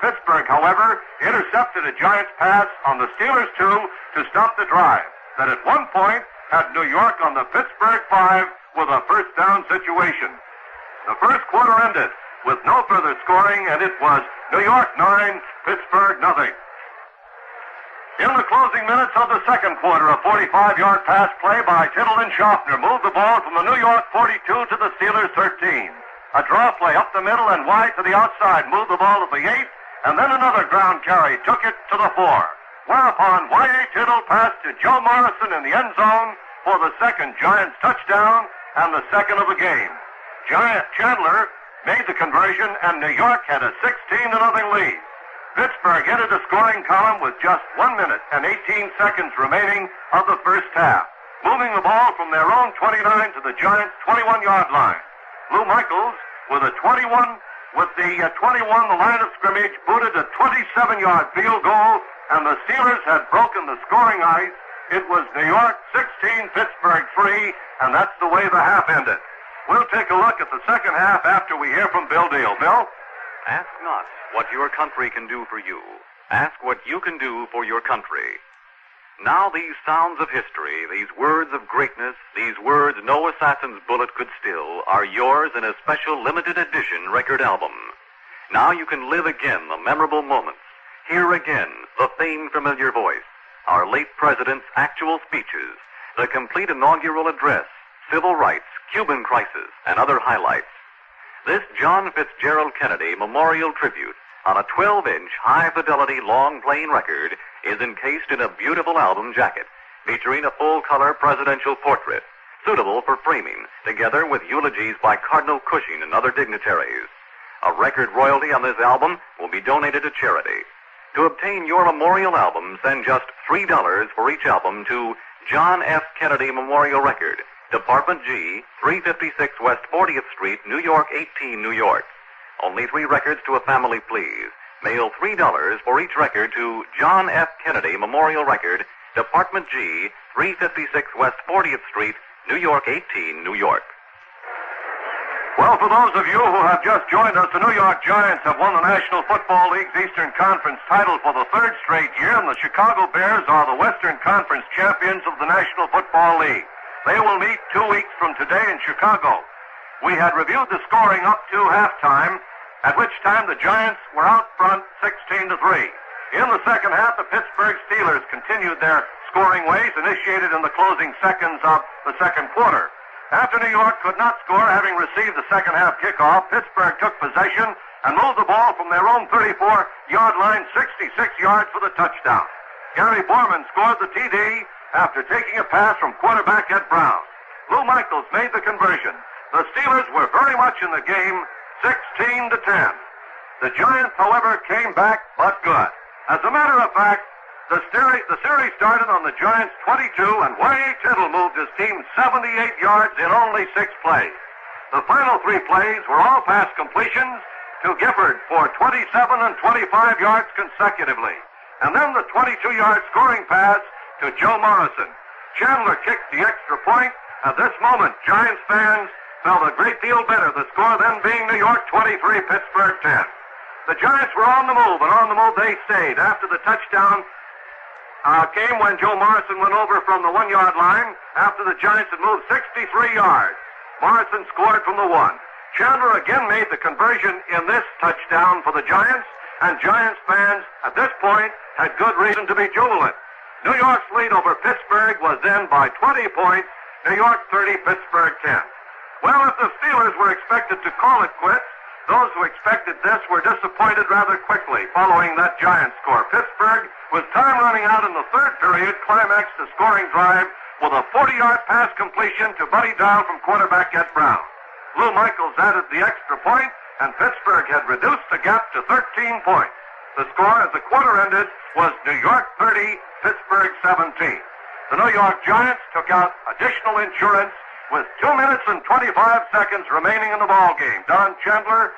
Pittsburgh, however, intercepted a Giants pass on the Steelers' 2 to stop the drive that at one point had New York on the Pittsburgh 5 with a first down situation. The first quarter ended with no further scoring, and it was New York 9, Pittsburgh nothing. In the closing minutes of the second quarter, a 45-yard pass play by Tittle and Schaffner moved the ball from the New York 42 to the Steelers 13. A draw play up the middle and wide to the outside moved the ball to the 8, and then another ground carry took it to the 4. Whereupon Y.A. Tittle passed to Joe Morrison in the end zone for the second Giants touchdown and the second of the game. Chandler made the conversion, and New York had a 16-0 lead. Pittsburgh entered the scoring column with just 1 minute and 18 seconds remaining of the first half, moving the ball from their own 29 to the Giants' 21-yard line. Lou Michaels, with the 21, the line of scrimmage, booted a 27-yard field goal, and the Steelers had broken the scoring ice. It was New York 16, Pittsburgh 3, and that's the way the half ended. We'll take a look at the second half after we hear from Bill Deal. Bill? Ask not what your country can do for you. Ask what you can do for your country. Now these sounds of history, these words of greatness, these words no assassin's bullet could still, are yours in a special limited edition record album. Now you can live again the memorable moments, hear again the famed familiar voice, our late president's actual speeches, the complete inaugural address, civil rights, Cuban crisis, and other highlights. This John Fitzgerald Kennedy Memorial Tribute on a 12-inch high-fidelity long-playing record is encased in a beautiful album jacket featuring a full-color presidential portrait, suitable for framing, together with eulogies by Cardinal Cushing and other dignitaries. A record royalty on this album will be donated to charity. To obtain your memorial album, send just $3 for each album to John F. Kennedy Memorial Record, Department G, 356 West 40th Street, New York 18, New York. Only 3 records to a family, please. Mail $3 for each record to John F. Kennedy Memorial Record, Department G, 356 West 40th Street, New York 18, New York. Well, for those of you who have just joined us, the New York Giants have won the National Football League's Eastern Conference title for the 3rd straight year, and the Chicago Bears are the Western Conference champions of the National Football League. They will meet 2 weeks from today in Chicago. We had reviewed the scoring up to halftime, at which time the Giants were out front 16-3. In the second half, the Pittsburgh Steelers continued their scoring ways initiated in the closing seconds of the second quarter. After New York could not score, having received the second half kickoff, Pittsburgh took possession and moved the ball from their own 34-yard line 66 yards for the touchdown. Gary Borman scored the TD after taking a pass from quarterback Ed Brown. Lou Michaels made the conversion. The Steelers were very much in the game, 16-10. The Giants, however, came back but good. As a matter of fact, the series started on the Giants' 22, and Y.A. Tittle moved his team 78 yards in only 6 plays. The final 3 plays were all pass completions to Gifford for 27 and 25 yards consecutively. And then the 22-yard scoring pass to Joe Morrison. Chandler kicked the extra point. At this moment, Giants fans felt a great deal better, the score then being New York 23, Pittsburgh 10. The Giants were on the move, and on the move they stayed. After the touchdown came when Joe Morrison went over from the 1-yard line after the Giants had moved 63 yards. Morrison scored from the 1. Chandler again made the conversion in this touchdown for the Giants, and Giants fans at this point had good reason to be jubilant. New York's lead over Pittsburgh was then by 20 points, New York 30, Pittsburgh 10. Well, if the Steelers were expected to call it quits, those who expected this were disappointed rather quickly following that Giants score. Pittsburgh, with time running out in the third period, climaxed the scoring drive with a 40-yard pass completion to Buddy Down from quarterback Ed Brown. Lou Michaels added the extra point, and Pittsburgh had reduced the gap to 13 points. The score as the quarter ended was New York 30, Pittsburgh 17. The New York Giants took out additional insurance with 2 minutes and 25 seconds remaining in the ball game. Don Chandler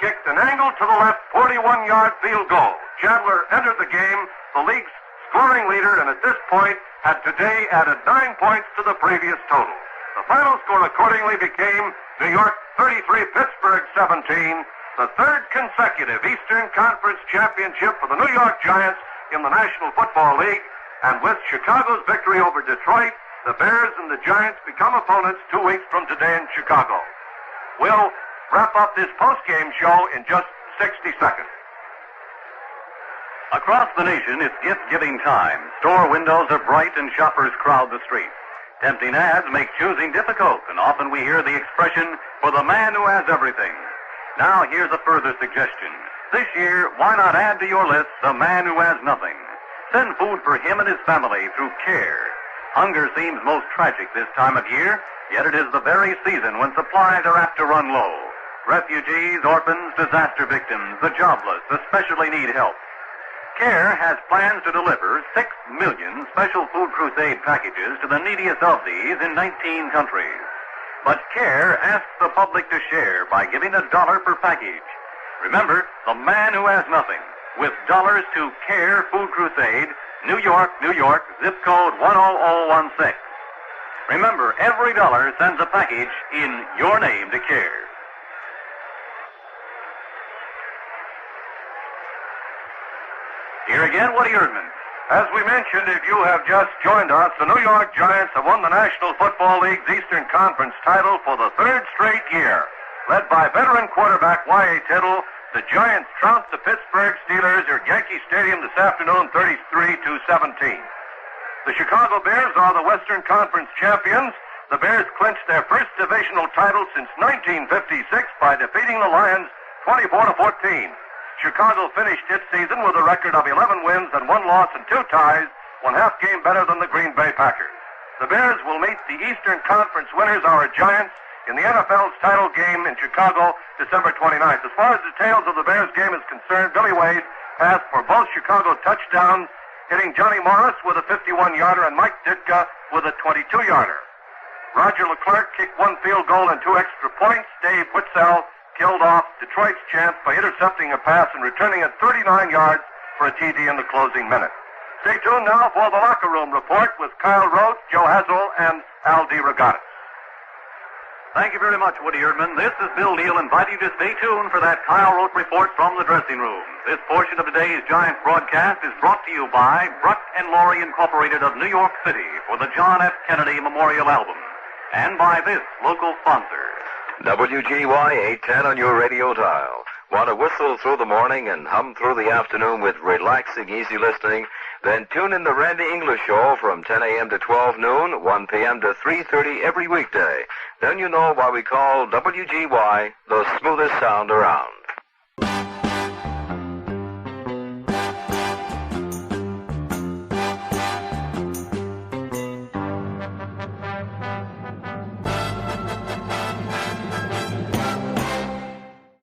kicked an angle to the left 41-yard field goal. Chandler entered the game, the league's scoring leader, and at this point had today added 9 points to the previous total. The final score accordingly became New York 33, Pittsburgh 17, the third consecutive Eastern Conference championship for the New York Giants in the National Football League, and with Chicago's victory over Detroit, the Bears and the Giants become opponents 2 weeks from today in Chicago. We'll wrap up this post-game show in just 60 seconds. Across the nation, it's gift-giving time. Store windows are bright and shoppers crowd the streets. Tempting ads make choosing difficult, and often we hear the expression, for the man who has everything. Now, here's a further suggestion. This year, why not add to your list the man who has nothing? Send food for him and his family through CARE. Hunger seems most tragic this time of year, yet it is the very season when supplies are apt to run low. Refugees, orphans, disaster victims, the jobless especially need help. CARE has plans to deliver 6 million Special Food Crusade packages to the neediest of these in 19 countries. But CARE asks the public to share by giving $1 per package. Remember, the man who has nothing, with dollars to CARE Food Crusade, New York, New York, zip code 10016. Remember, every dollar sends a package in your name to CARE. Here again, Woody Erdman. As we mentioned, if you have just joined us, the New York Giants have won the National Football League's Eastern Conference title for the 3rd straight year. Led by veteran quarterback Y.A. Tittle, the Giants trounced the Pittsburgh Steelers at Yankee Stadium this afternoon 33-17. The Chicago Bears are the Western Conference champions. The Bears clinched their first divisional title since 1956 by defeating the Lions 24-14. Chicago finished its season with a record of 11 wins and 1 loss and 2 ties, 1 half game better than the Green Bay Packers. The Bears will meet the Eastern Conference winners, our Giants, in the NFL's title game in Chicago, December 29th. As far as details of the Bears game is concerned, Billy Wade passed for both Chicago touchdowns, hitting Johnny Morris with a 51-yarder and Mike Ditka with a 22-yarder. Roger Leclerc kicked 1 field goal and 2 extra points. Dave Witzel killed off Detroit's chance by intercepting a pass and returning it 39 yards for a TD in the closing minute. Stay tuned now for the locker room report with Kyle Rote, Joe Hazel, and Al DeRogatis. Thank you very much, Woody Erdman. This is Bill Neal inviting you to stay tuned for that Kyle Rote report from the dressing room. This portion of today's Giants broadcast is brought to you by Bruck & Laurie Incorporated of New York City for the John F. Kennedy Memorial Album, and by this local sponsor. WGY 810 on your radio dial. Want to whistle through the morning and hum through the afternoon with relaxing, easy listening? Then tune in the Randy English Show from 10 a.m. to 12 noon, 1 p.m. to 3:30 every weekday. Then you know why we call WGY the smoothest sound around.